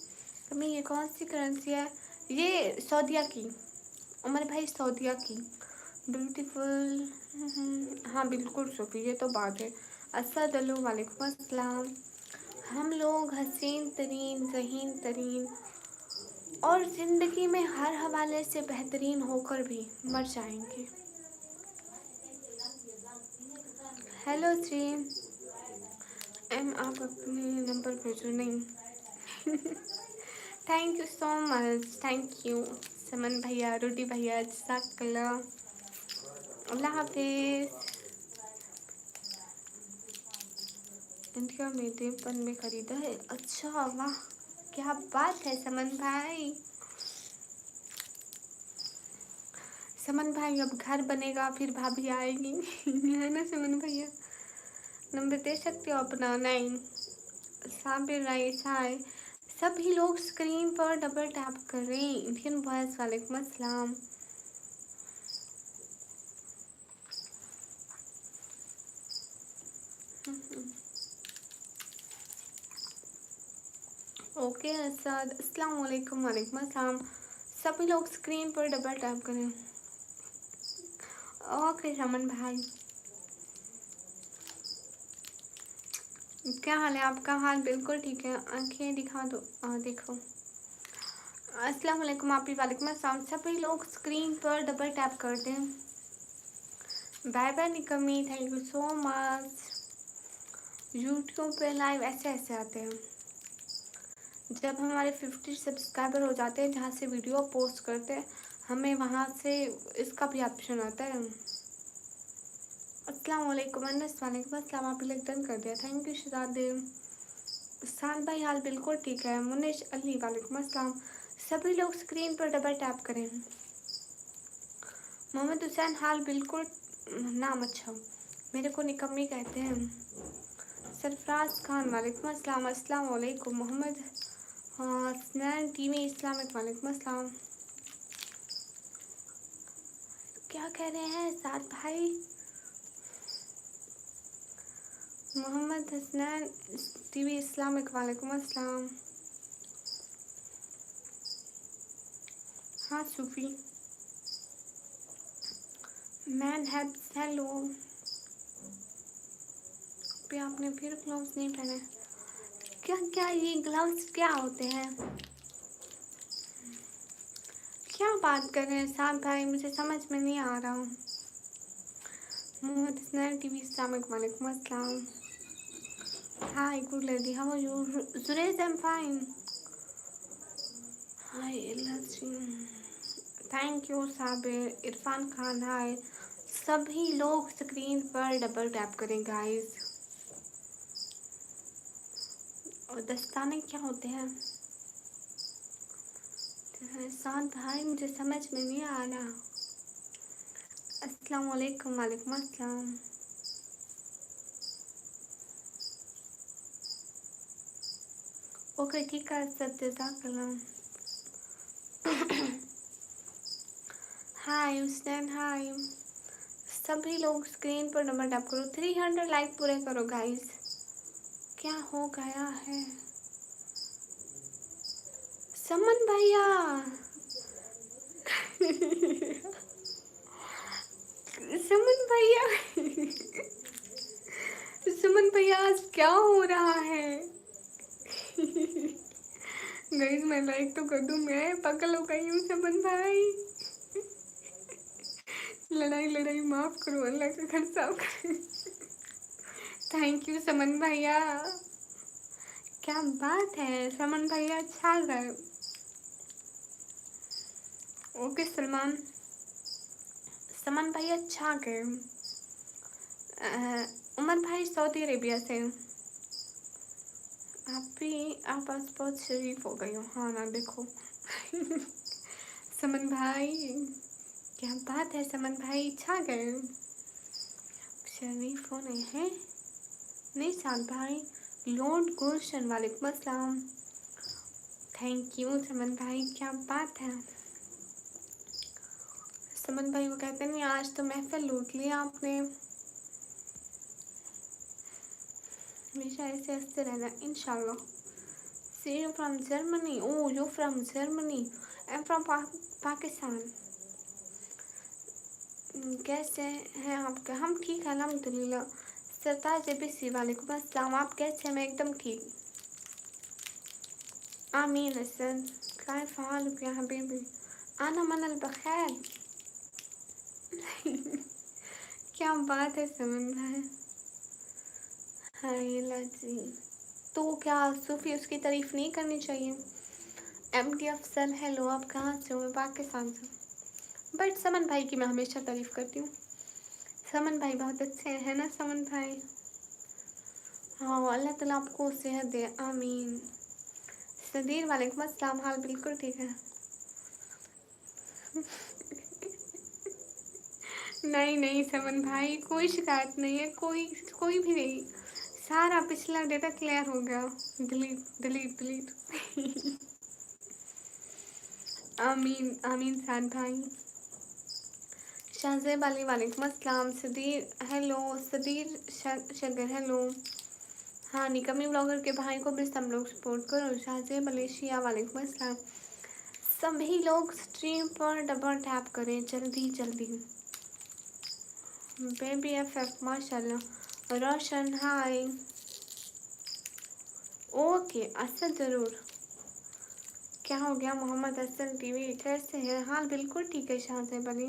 कमी ये कौन सी करेंसी है? ये सऊदीया की, उमर भाई सऊदीया की। ब्यूटीफुल, हाँ बिल्कुल सोफी, ये तो बात है। अस्सलाम वालेकुम अस्सलाम। हम लोग हसीन तरीन, ज़हीन तरीन और ज़िंदगी में हर हवाले से बेहतरीन होकर भी मर जाएंगे। हेलो जी एम, आप अपने नंबर भेजो। नहीं। Thank you so much, thank you Saman भैया, रूडी भैया, जज़ाकल्लाह, अल्लाह हाफिज़। इंडिया में देवबन में ख़रीदा है? अच्छा वाह, क्या बात है समन भाई। समन भाई अब घर बनेगा फिर भाभी आएगी। है ना समन भैया? नंबर दे सकते हो अपना? 9 साबिर राइसा है। सभी लोग स्क्रीन पर डबल टैप करें। इंडियन बॉयज़ वालेकुम अस्सलाम। ओके असद, अस्सलाम वालेकुम, वालेकुम अस्सलाम। सभी लोग स्क्रीन पर डबल टैप करें। ओके समन भाई, क्या हाल है आपका? हाल बिल्कुल ठीक है। आंखें दिखा दो, देखो। अस्सलाम वालेकुम, आप भी वालेकुम अस्सलाम। सभी लोग स्क्रीन पर डबल टैप कर दें। Bye bye Nikmi, thank you so much. YouTube पे लाइव ऐसे ऐसे आते हैं जब हमारे 50 सब्सक्राइबर हो जाते हैं, जहाँ से वीडियो पोस्ट करते हैं, हमें वहाँ से इसका भी ऑप्शन आता है। अस्सलाम वालेकुम, अनस वालेकुम अस्सलाम, आप लोग डन कर दिया, थैंक यू शहजाद। साद भाई हाल बिल्कुल ठीक है। मुनिश अली वालेकुम अस्सलाम। सभी लोग स्क्रीन पर डबल टैप करें। मोहम्मद हुसैन हाल बिल्कुल, नाम अच्छा, मेरे को निकम्मी कहते हैं। सरफराज खान वालेकुम अस्सलाम, अस्सलाम वालेकुम। मोहम्मद हसनैन टीवी इस्लामिक वालेकुम अस्सलाम। क्या कह रहे हैं साद भाई? मोहम्मद हसनैन टीवी इस्लामिक वालेकुम अस्सलाम। हाँ सूफी मैन हैव हेलो पे, आपने फिर ग्लव्स नहीं पहने? क्या क्या ये ग्लव्स क्या होते हैं? क्या बात कर रहे हैं साहब भाई, मुझे समझ में नहीं आ रहा। मोहम्मद हसनैन टीवी इस्लामिक वालेकुम अस्सलाम। Hi good lady, how are you? जुरेज I am fine. Hi thank you Sabir. Irfan Khan hi. सभी लोग स्क्रीन पर डबल टैप करें गाइस। और दस्ताने क्या होते हैं? साथ भाई मुझे समझ में नहीं आ रहा। अस्सलाम वालेकुम, वालेकुम अस्सलाम। ओके ठीक है सर, जज़ाकल्लाह। हाय हुसैन हाय। सभी लोग स्क्रीन पर डबल टैप करो। 300 लाइक पूरे करो गाइस। क्या हो गया है समन भैया? सुमन भैया, सुमन भैया आज क्या हो रहा है? गाइस मैं लाइक तो कर दूं, मैं पागल हो गई हूँ सुमन भाई। लड़ाई लड़ाई माफ करो, अल्लाह का घर साफ करो। थैंक यू समन भैया, क्या बात है समन भैया, छा गए। ओके सलमान, समन भैया छा गए। उमर भाई सऊदी अरेबिया से। आप आज बहुत शरीफ हो गई हो। हाँ ना देखो। समन भाई, क्या बात है समन भाई, छा गए। शरीफ हो नहीं है नहीं साल भाई। लॉर्ड गुलशन वालेकुम अस्सलाम। थैंक यू समन भाई, क्या बात है। समन भाई वो कहते नहीं आज तो महफिल लूट लिया आपने। हमेशा ऐसे हंसते रहना इंशाल्लाह। See you from Germany. Oh you from Germany. I am from Pakistan. कैसे हैं आप? हम ठीक है अल्हम्दुलिल्लाह। सरताज जेबीसी वालेकुम अस्सलाम। आप कैसे हैं? मैं एकदम ठीक। आमीन हसन। कैफ हालुक या हबीबी? आना मनल बखैर। क्या बात है समन भाई। हाँ जी। तो क्या सूफी उसकी तारीफ नहीं करनी चाहिए? एमडी अफसल हेलो, आप कहाँ से हो? मैं पाकिस्तान से। बट समन भाई की मैं हमेशा तारीफ करती हूँ। समन भाई बहुत अच्छे हैं ना समन भाई। हाँ अल्लाह ताला आपको सेहत दे आमीन। सदीर वालेकुम अस्सलाम। हाल बिल्कुल ठीक है। नहीं नहीं समन भाई कोई शिकायत नहीं है, कोई कोई भी नहीं। सारा पिछला डेटा क्लियर हो गया। Delete delete delete. आमीन आमीन साद भाई। शाहजेब अली वालेकुम अस्सलाम। सदीर हेलो। सदीर शगर हेलो। हाँ निकमी ब्लॉगर के भाई को भी सब लोग सपोर्ट करो। शाहजेब मलेशिया वालेकुम अस्सलाम। सभी लोग स्ट्रीम पर डबल टैप करें जल्दी जल्दी। बेबी एफ माशाल्लाह। रोशन हाय। ओके असद ज़रूर। क्या हो गया मोहम्मद हसन टीवी कैसे हैं? हाल बिल्कुल ठीक है शाहजेब अली।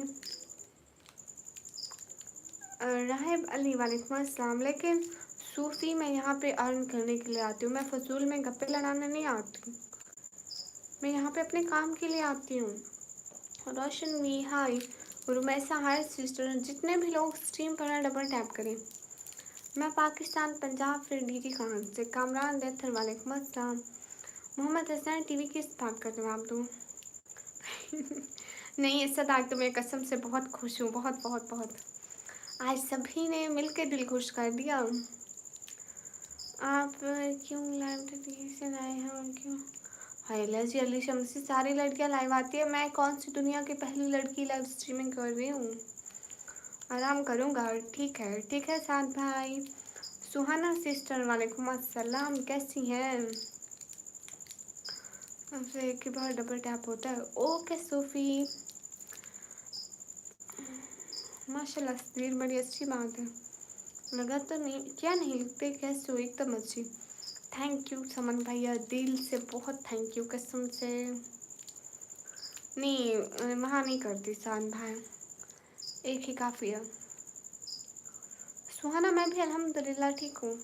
राहिब अली वालेकुम अस्सलाम। लेकिन सूफ़ी मैं यहाँ पे अर्न करने के लिए आती हूँ, मैं फजूल में गप्पे लड़ाने नहीं आती। मैं यहाँ पे अपने काम के लिए आती हूँ। Roshan V hi. Rumaisa hi sister. जितने भी लोग स्ट्रीम पर हैं डबल टैप करें। मैं पाकिस्तान पंजाब फिर डीजी खान से। कामरान देथर वालेकुम अस्सलाम। मोहम्मद हसन टीवी किस बात का जवाब दूँ? नहीं ऐसा था तो मैं कसम से बहुत खुश हूँ, बहुत बहुत बहुत। आज सभी ने मिलकर दिल खुश कर दिया। आप क्यों लाइव से आए हैं और क्यों? हाय जी अली शमसी सारी लड़कियां लाइव आती है, मैं कौन सी दुनिया की पहली लड़की लाइव स्ट्रीमिंग कर रही हूँ। आराम करूँगा। ठीक है साथ भाई। सुहाना सिस्टर वालेकुम अस्सलाम, कैसी हैं? आपसे एक ही बार डबल टैप होता है। ओके सूफ़ी माशाल्लाह तस्वीर बड़ी अच्छी बात है। लगा तो नहीं क्या नहीं लगते कैसे हो? एकदम अच्छी। थैंक यू समन भैया दिल से बहुत थैंक यू कसम से। नहीं वहाँ नहीं करती सान भाई, एक ही काफ़ी है। सुहाना मैं भी अल्हम्दुलिल्लाह ठीक हूँ।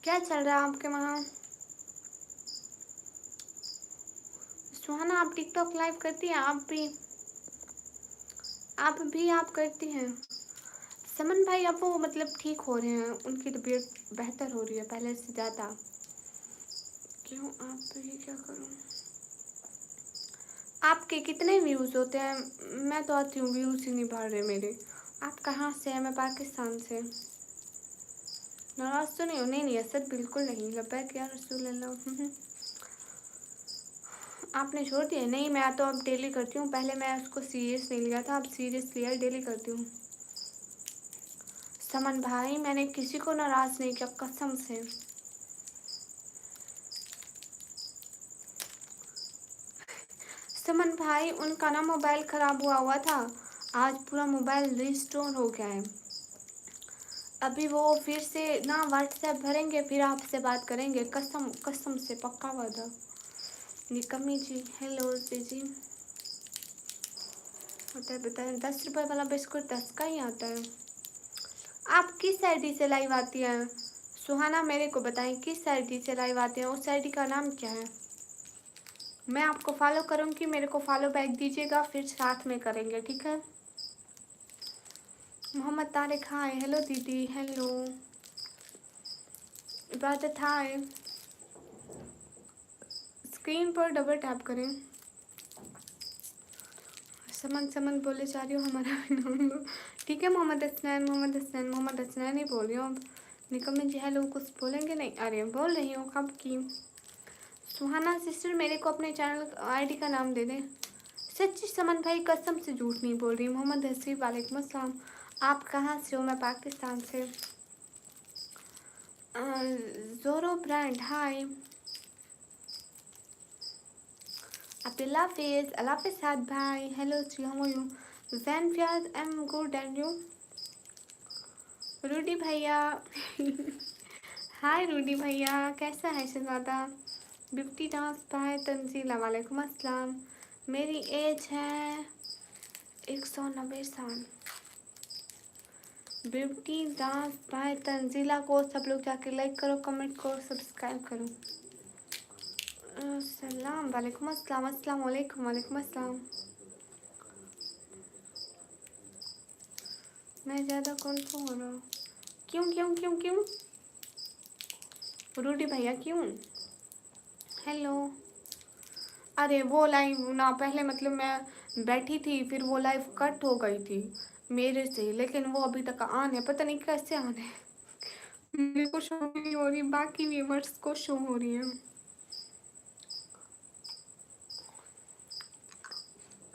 क्या चल रहा है आपके वहाँ? सुहाना आप टिकटॉक लाइव करती हैं? आप करती हैं? समन भाई अब वो मतलब ठीक हो रहे हैं, उनकी तबीयत बेहतर हो रही है पहले से ज़्यादा। क्यों आप ये क्या करूँ? आपके कितने व्यूज़ होते हैं? मैं तो आती हूँ व्यूज़ ही नहीं बढ़ रहे मेरे। आप कहाँ से हैं? मैं पाकिस्तान से। नाराज़ तो नहीं हो? नहीं असद बिल्कुल नहीं। लब्बैक या रसूल अल्लाह। आपने छोड़ दिया? नहीं मैं तो अब डेली करती हूँ, पहले मैं उसको सीरियस नहीं लिया था, अब सीरियस लिया, डेली करती हूँ। समन भाई मैंने किसी को नाराज़ नहीं किया कसम से। समन भाई उनका ना मोबाइल ख़राब हुआ था, आज पूरा मोबाइल रिस्टोर हो गया है। अभी वो फिर से ना व्हाट्सएप भरेंगे फिर आपसे बात करेंगे, कसम कसम से पक्का वादा। निकम्मी जी हेलो जी। बताएं 10 रुपये वाला बिस्कुट 10 का ही आता है। आप किस आईडी से लाइव आती हैं? सुहाना मेरे को बताएं किस आईडी से लाइव आते हैं, उस आईडी का नाम क्या है? मैं आपको फॉलो करूँगी, मेरे को फॉलो बैक दीजिएगा फिर साथ में करेंगे, ठीक है? मोहम्मद तारिक हाय, हेलो दीदी, हेलो इबादत हाय। स्क्रीन पर डबल टैप करें। समन समन बोले जा रही हो, हमारा भी नाम लो। ठीक है मोहम्मद हसनैन, मोहम्मद हसनैन, मोहम्मद हसनैन ही बोल रही हूँ। अब निकम्मे जी हेलो कुछ बोलेंगे नहीं? अरे बोल रही हूँ कब की। सुहाना सिस्टर मेरे को अपने चैनल आईडी का नाम दे दें। सच्ची समन भाई कसम से झूठ नहीं बोल रही। मोहम्मद हसीब वालेकुम अस्सलाम। आप कहाँ से हो? मैं पाकिस्तान से। Zoro brand hi. अब्दुल्ला फेज अल्लाह पे साथ भाई, हेलो जी, how are you? Zain Fayyaz I am good and you? Rudy भैया हाय रूडी भैया, कैसा है शहजादा? ब्यूटी डांस भाई तंजीला वालेकुम अस्सलाम। मेरी एज है 190 साल। ब्यूटी डांस भाई तंजीला को सब लोग जाके लाइक करो, कमेंट करो, सब्सक्राइब करो। सलाम वालेकुम अस्सलाम, अस्सलाम वालेकुम, वालेकुम अस्सलाम। मैं ज़्यादा कौन सा हो रहा हूँ? क्यों क्यों क्यों क्यों रूडी भैया क्यों? हेलो। अरे वो लाइव ना पहले मतलब मैं बैठी थी, फिर वो लाइव कट हो गई थी मेरे से, लेकिन वो अभी तक ऑन है, पता नहीं कैसे ऑन है। मेरे को शो नहीं हो रही, बाकी व्यूवर्स को शो हो रही है।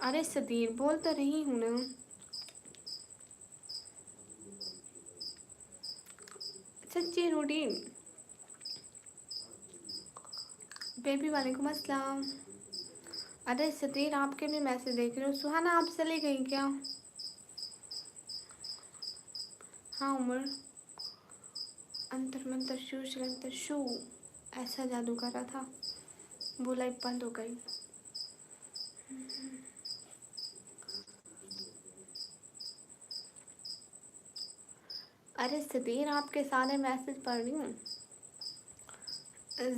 अरे सदीर बोल तो रही हूँ ना। सच्ची रूडी बेबी वालेकुम अस्सलाम। अरे सदीर आपके भी मैसेज देख रही हूँ। सुहाना आप चली गई क्या? हाँ उमर अंतर मंतर शू शलंतर शू ऐसा जादू कर रहा था, वो लाइव बंद हो गई। अरे सदीर आपके सारे मैसेज पढ़ रही हूँ।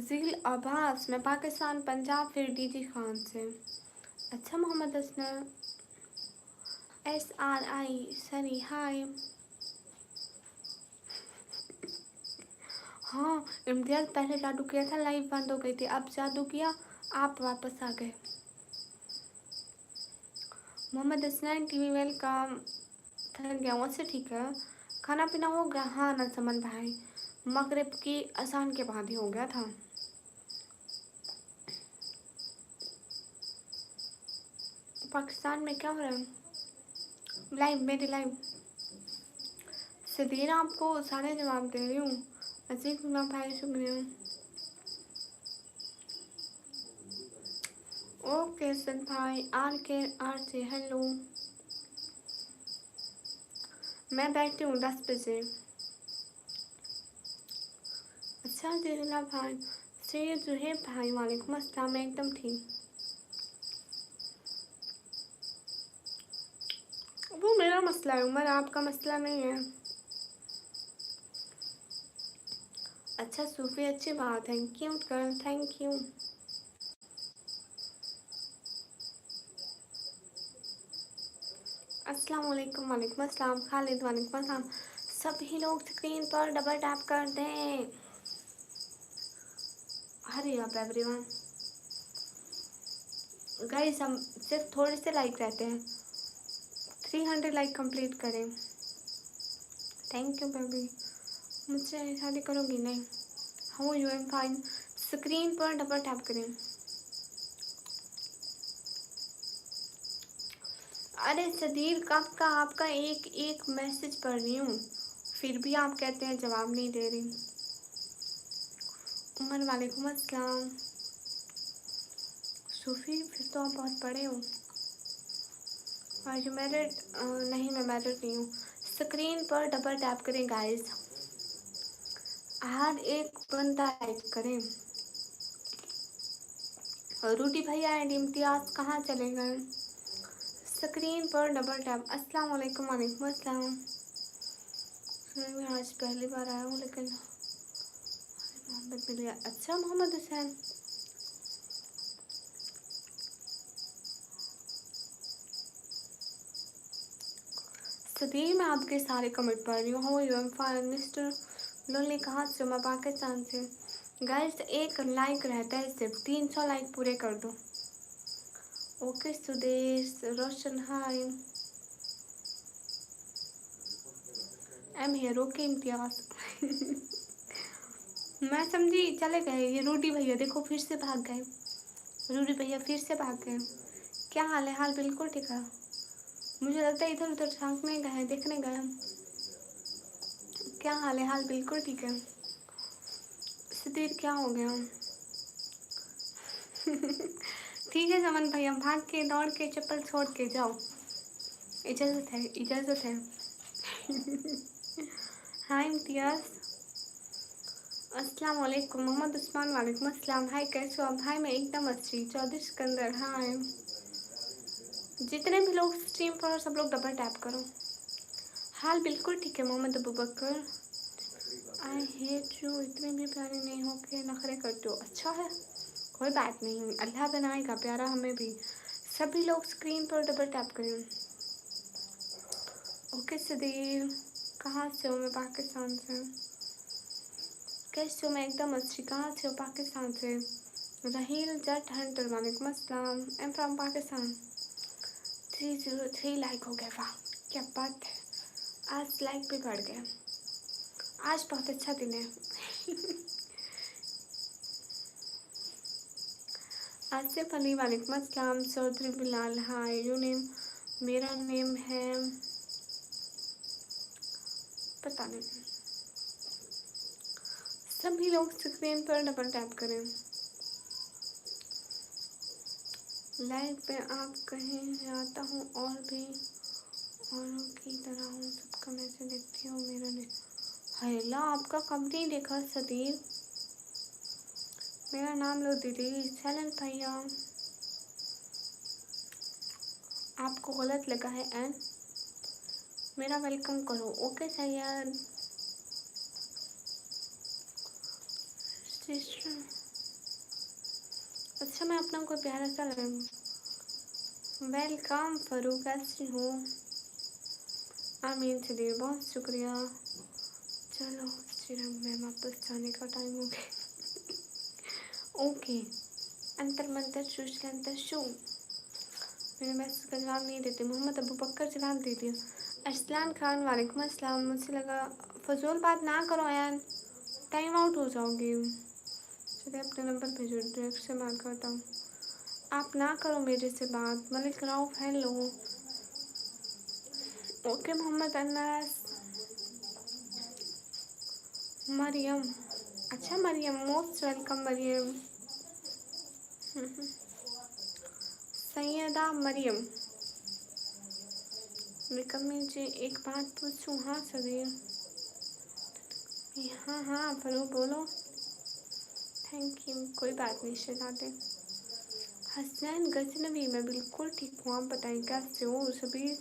जिल अब्बास मैं पाकिस्तान पंजाब फिर डीजी खान से। अच्छा मोहम्मद हसनैन SRI सनी हाय। हाँ इम्तियाज़ पहले जादू किया था, लाइव बंद हो गई थी, अब जादू किया आप वापस आ गए। Mohammad Hasnain TV welcome. थक गया हूँ से ठीक है। खाना पीना हो गया? हाँ ना समन भाई, मगरिब की अजान के बाद ही हो गया था। पाकिस्तान में क्या हो रहा है? लाइव मेरी लाइव सदीर आपको सारे जवाब दे रही हूँ। अजीज भाई शुक्रिया। ओके सद भाई आर से हेलो। मैं बैठी हूँ 10 बजे। अच्छा जिला भाई सैयद जुहेब भाई वालेकुम अस्सलाम, मैं एकदम ठीक। वो मेरा मसला है उमर, आपका मसला नहीं है। अच्छा सूफी अच्छी बात है, क्यूट गर्ल, थैंक यू। अस्सलाम वालेकुम, वालेकुम अस्सलाम। खालिद वालेकुम अस्सलाम। सभी लोग स्क्रीन पर डबल टैप कर दें। Hurry up everyone. गाइस हम सिर्फ थोड़े से लाइक रहते हैं, 300 लाइक कंप्लीट करें। Thank you baby. मुझसे शादी करोगी? नहीं। How you? Am fine. Screen पर डबल टैप करें। अरे सदीर कब का आपका एक एक मैसेज पढ़ रही हूँ, फिर भी आप कहते हैं जवाब नहीं दे रही। उमर वालेकुम अस्सलाम। सूफी फिर तो आप बहुत बड़े हो। Are you married? नहीं मैं मैरिड नहीं हूँ। स्क्रीन पर डबल टैप करें गाइस, हर एक बंदा लाइक करें। रूडी भैया एंड इम्तियाज कहाँ चले गए? स्क्रीन पर डबल टैप। अस्सलाम वालेकुम, वालेकुम अस्सलाम। मैं आज पहली बार आया हूँ लेकिन मोहम्मद मिल गया। अच्छा मोहम्मद हुसैन सदी मैं आपके सारे कमेंट पढ़ रही हूँ। How you am fine mister lolly, कहाँ से हो? मैं पाकिस्तान से। गाइस एक लाइक रहता है, सिर्फ 300 लाइक पूरे कर दो। Okay Sudesh Roshan hi, am here. Okay Imtiaz मैं समझी चले गए ये रूडी भैया, देखो फिर से भाग गए। रूडी भैया फिर से भाग गए। क्या हाल है? हाल बिल्कुल ठीक है। मुझे लगता है इधर उधर झांकने गए, देखने गए हम। क्या हाल है? हाल बिल्कुल ठीक है। सुधीर क्या हो गया? ठीक है समन भैया, भाग के दौड़ के चप्पल छोड़ के जाओ, इजाज़त है, इजाज़त है। हाय इम्तियाज, अस्सलाम वालेकुम। मोहम्मद उस्मान वालेकुम अस्सलाम। हाय कैसे हो आप? भाई मैं एकदम अच्छी। चौधरी सिकंदर हाय। जितने भी लोग स्ट्रीम पर हो सब लोग डबल टैप करो। हाल बिल्कुल ठीक है मोहम्मद अबू बकर। आई हेट यू, इतने भी प्यारे नहीं हो के नखरे करते हो। अच्छा है, कोई बात नहीं, अल्लाह बनाएगा प्यारा हमें भी। सभी लोग स्क्रीन पर डबल टैप करें। ओके सदीर, कहाँ से हो? मैं पाकिस्तान से। कैसे हो? मैं एकदम अच्छी। कहाँ से हो? पाकिस्तान से। रहील जट हंटर वालेकुम अस्सलाम, एम फ्रॉम पाकिस्तान। 303 लाइक हो गया, वाह क्या बात है। आज लाइक भी बढ़ गया, आज बहुत अच्छा दिन है। आसिफ अली वालेकुम अस्सलाम। चौधरी बिलाल हाय, यू नेम? मेरा नेम है पता नहीं। सभी लोग स्क्रीन पर डबल टैप करें। लाइव पे आप कहीं आता हूँ और भी औरों की तरह हूँ, सबका मैसेज देखती हूँ। मेरा नेम हैला, आपका कब नहीं देखा सदीर? मेरा नाम लो दीदी। चलन भैया आपको गलत लगा है एंड मेरा वेलकम करो। Okay Syed sister. अच्छा मैं अपना कोई प्यारा सा लगा। वेलकम फरूक, कैसी हो? आमीन सदीर, बहुत शुक्रिया। चलो चिरंग में वापस जाने का टाइम हो गया। ओके अंतर मंतर शूश अंतर शू। मेरे मैसेज का जवाब नहीं देते। मोहम्मद अबू बकर जवाब दे दिया। अरसलान खान वालेकुम अस्सलाम। मुझे लगा फजूल बात ना करो यार, टाइम आउट हो जाओगे। चलिए अपने नंबर भेजो, डायरेक्ट से बात करता हूँ। आप ना करो मेरे से बात। मलिक राउफ हेलो। ओके मोहम्मद अनास। मरियम, अच्छा मरियम, मोस्ट वेलकम मरियम। सैयदा मरियम। विकमी जी एक बात पूछूं? हाँ सदीर। हाँ हाँ फरूक बोलो। थैंक यू, कोई बात नहीं शहजादे। हसनैन गजनवी, मैं बिल्कुल ठीक हूँ, आप बताएं कैसे हो? शबीर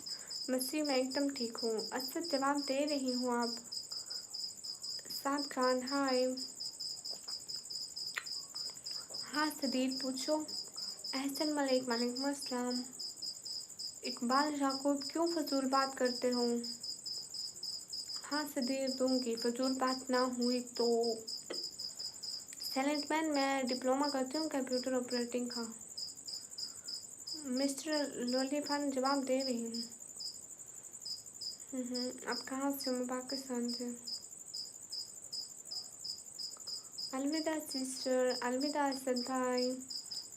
मसीह, मैं एकदम ठीक हूँ। अच्छा जवाब दे रही हूँ आप। साद खान हाय। हाँ सदीर पूछो। एहसन मलिक वालेकुम अस्सलाम। इकबाल याकूब, क्यों फजूल बात करते हो? हाँ सदीर दूंगी, फजूल बात ना हुई तो। साइलेंट मैन, मैं डिप्लोमा करती हूँ कंप्यूटर ऑपरेटिंग का। मिस्टर लोलीफान जवाब दे रही हूँ। आप कहाँ से हो? मैं पाकिस्तान से। अलविदा सिस्टर, अलविदा असद भाई,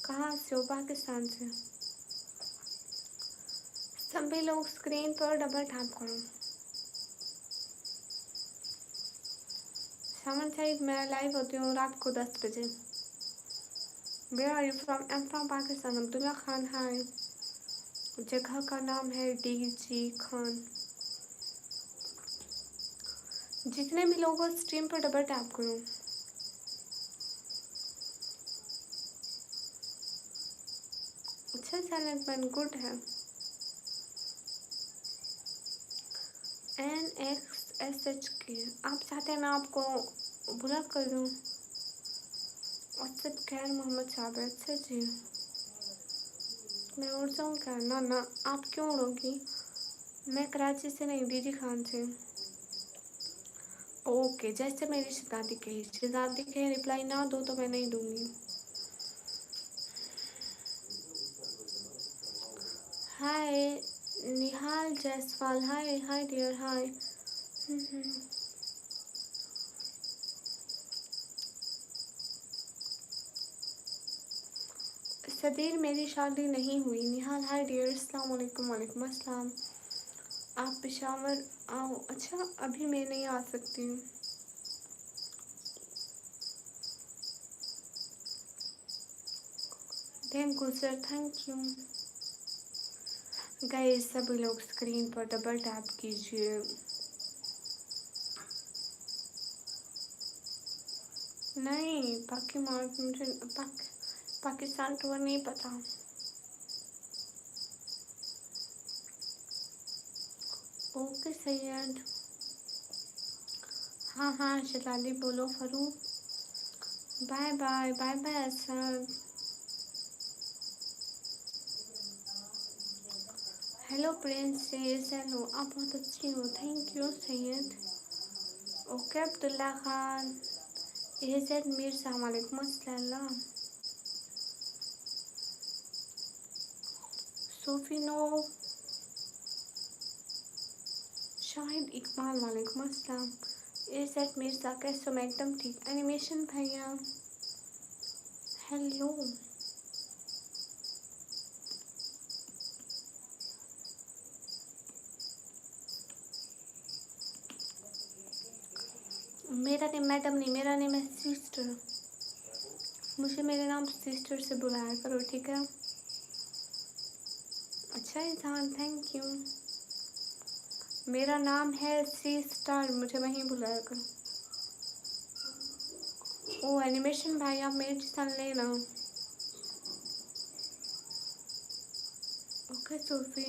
कहाँ से हो? पाकिस्तान से। सभी लोग स्क्रीन पर डबल टैप करो। सामन साइड मैं लाइव होती हूँ रात को 10 बजे। Where are you from? I am from Pakistan. Abdullah Khan hi. जगह का नाम है डीजी खान। जितने भी लोग हो स्ट्रीम पर डबल टैप करो। अच्छा साइलेंट मैन गुड है। NXSH आप चाहते हैं मैं आपको ब्लॉक कर दूँ? असद खैर मोहम्मद साहब है। अच्छा जी, मैं उड़ जाऊँ क्या? ना ना, आप क्यों उड़ोगी? मैं कराची से नहीं, डीजी खान से। ओके, जैसे मेरी शहजादी के रिप्लाई ना दो तो मैं नहीं दूंगी। हाय निहाल जायसवाल, हाय हाय डियर, हाय। सदीर मेरी शादी नहीं हुई। निहाल हाय डियर, अस्सलाम वालेकुम। वालेकुम अस्सलाम। आप पेशावर आओ। अच्छा अभी मैं नहीं आ सकती हूँ। Thank you sir, thank you. Guys सभी लोग स्क्रीन पर डबल टैप कीजिए। नहीं मुझे पाकिस्तान टूर नहीं पता। ओके सैयद। हाँ हाँ शहजादी बोलो Farooq. Bye bye, bye bye Asad. Hello princess, hello, आप बहुत अच्छी हो। Thank you Syed. Okay Abdullah Khan. एजेड मिर्जा, वालेकुम अस्सलाम। सूफीनो, शाहिद इकबाल, वालेकुम अस्सलाम। एजेड मिर्जा कैसे हो? मैं एकदम ठीक। एनिमेशन भैया हेलो। मेरा नेम मैडम नहीं, मेरा नेम है सिस्टर। मुझे मेरे नाम सिस्टर से बुलाया करो, ठीक है? अच्छा इंसान, थैंक यू। मेरा नाम है सिस्टर, मुझे वहीं बुलाया करो। ओ एनिमेशन भाई, आप मेरी सन लेना। ओके सूफी।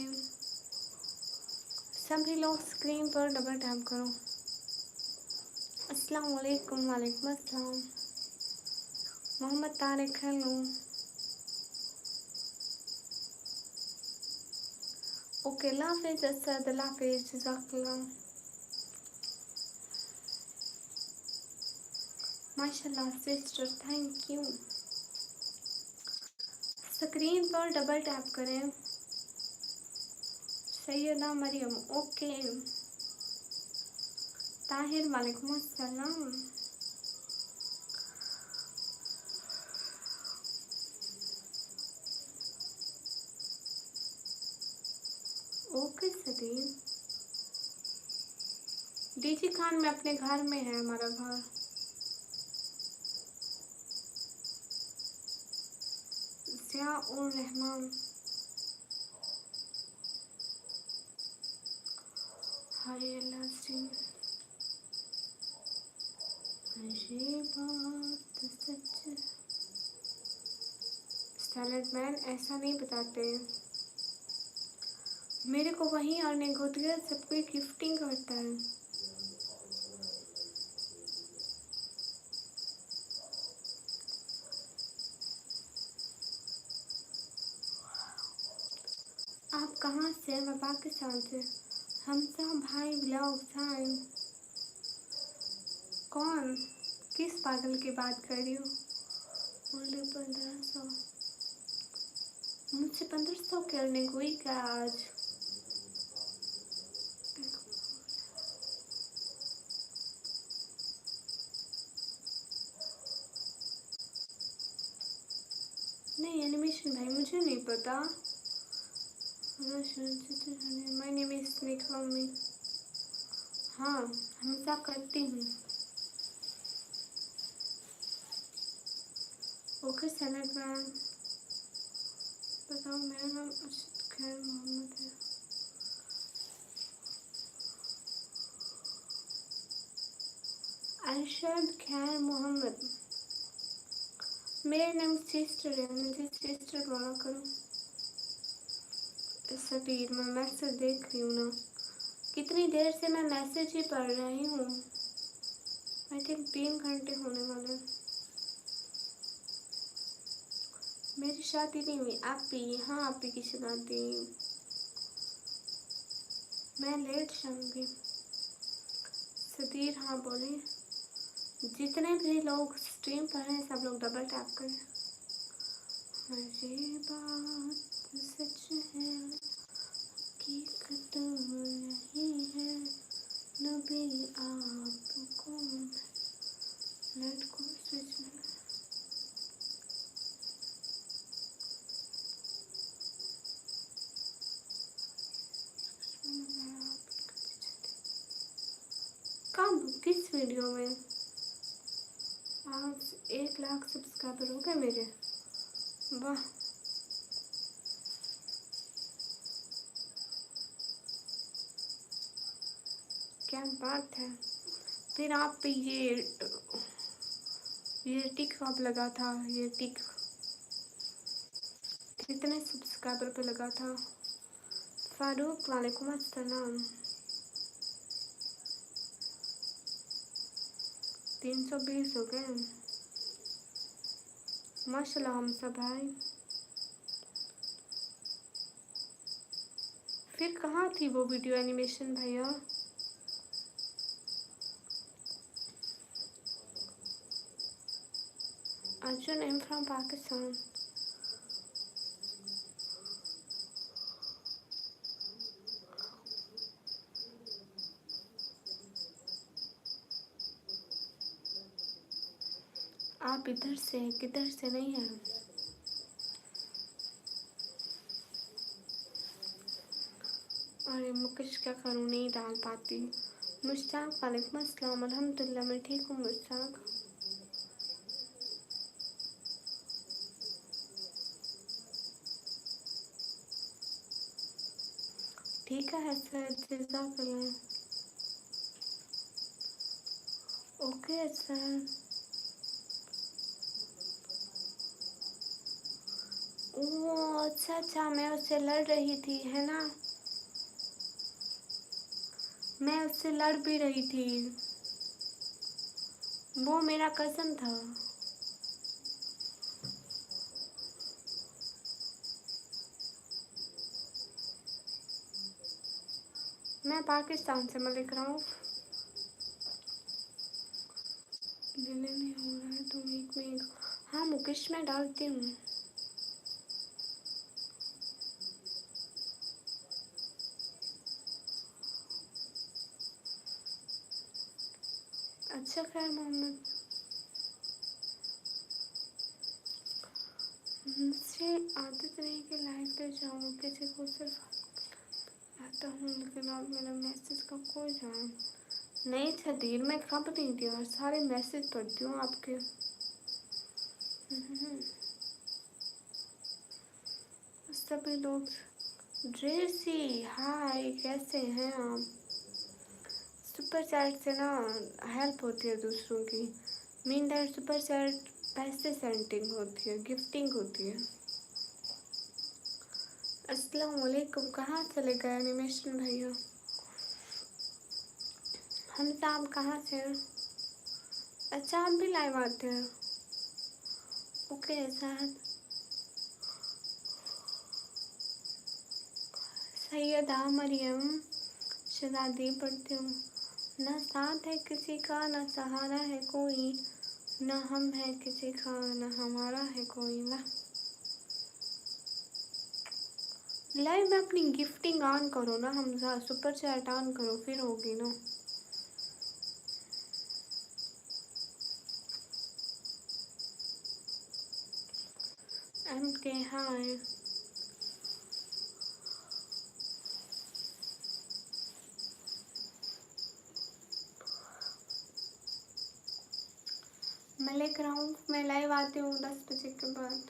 सभी लोग स्क्रीन पर डबल टैप करो। अस्सलाम वालेकुम। वालेकुम अस्सलाम। मोहम्मद तारिक, हेलो। ओके लाफिज असद, लाफिज जज़ाकल्लाह। माशाल्लाह सिस्टर, थैंक यू। स्क्रीन पर डबल टैप करें। सैयदा मरियम, ओके। ताहिर, वालेकुम अस्सलाम। Okay Sadyr. डीजी खान में अपने घर में है, हमारा घर। जिया उर रहमान, हाय अल्लाह जी। ये बात सच। सैलड मैन ऐसा नहीं बताते। मेरे को वहीं अर्निंग होती है, सब कोई गिफ्टिंग करता है। आप कहाँ से? मैं पाकिस्तान से। हमसा भाई ब्लॉग हाय। कौन? किस पागल की बात कर रही हो? ओनली 1500। मुझसे 1500 की अर्निंग हुई क्या आज? नहीं एनिमेशन भाई, मुझे नहीं पता। माय नेम इज निकमी। हाँ हमसा करती हूँ। Okay salad man. बताओ, मेरा नाम अरशद खैर मोहम्मद है। अरशद खैर मोहम्मद। मेरा नाम सिस्टर है, मुझे सिस्टर बोला करो। सतीर, मैं मैसेज देख रही हूँ ना। कितनी देर से मैं मैसेज ही पढ़ रही हूँ। आई थिंक 3 घंटे होने वाले। मेरी शादी नहीं हुई। आपी, हाँ आपी की शादी। मैं लेट जाऊंगी। सदीर हाँ बोले। जितने भी लोग स्ट्रीम पर हैं सब लोग डबल टैप करें। ये बात सच है, हकीकत नहीं है, नबी आपको नेट को स्विच में। कब किस वीडियो में? आज 1 लाख सब्सक्राइबर हो गए मेरे। वाह, क्या बात है। फिर आप पे ये टिक कब लगा था? ये टिक कितने सब्सक्राइबर पे लगा था? फारूक वालेकुम अस्सलाम। 320 हो गए माशाल्लाह हम सब भाई। फिर कहाँ थी वो वीडियो एनिमेशन भैया? Arjun M from Pakistan. आप इधर से किधर से नहीं हैं? अरे मुकेश क्या करूँ, नहीं डाल पाती। मुश्ताक वालेकुम अस्सलाम। अल्हम्दुलिल्लाह मैं ठीक हूँ मुश्ताक। ठीक है सर, जज़ाकल्लाह। Okay sir. ओ अच्छा अच्छा, मैं उससे लड़ रही थी है ना? मैं उससे लड़ भी रही थी, वो मेरा कज़न था। मैं पाकिस्तान से मलिक रऊफ़। डिले नहीं हो रहा है तो वीक में हाँ मुकेश मैं डालती हूँ। अच्छा खैर मोहम्मद, मुझे आदत नहीं कि लाइक पे जाऊँ, किसी को सिर्फ आता हूँ लेकिन अब मेरा मैसेज का कोई जवाब नहीं। छदीर मैं कब नहीं दी और सारे मैसेज पढ़ती हूँ आपके। सभी लोग। ड्रेसी हाय, कैसे हैं आप? सुपर चैट से ना हेल्प होती है दूसरों की। मीन दैट सुपर चैट पैसे सेंडिंग होती है, गिफ्टिंग होती है। अस्सलाम वालेकुम, कहाँ चले गए एनिमेशन भैया? हम साहब कहाँ से हैं? अच्छा आप भी लाइव आते हैं? ओके साहब। सैयदा मरियम शहजादी पढ़ती हूँ। न साथ है किसी का न सहारा है कोई, न हम है किसी का न हमारा है कोई। वाह, लाइव में अपनी गिफ्टिंग ऑन करो ना हमजा, सुपर चैट ऑन करो फिर होगी ना। एम के हाय। मैं लेकर आऊँ, मैं लाइव आती हूँ 10 बजे के बाद।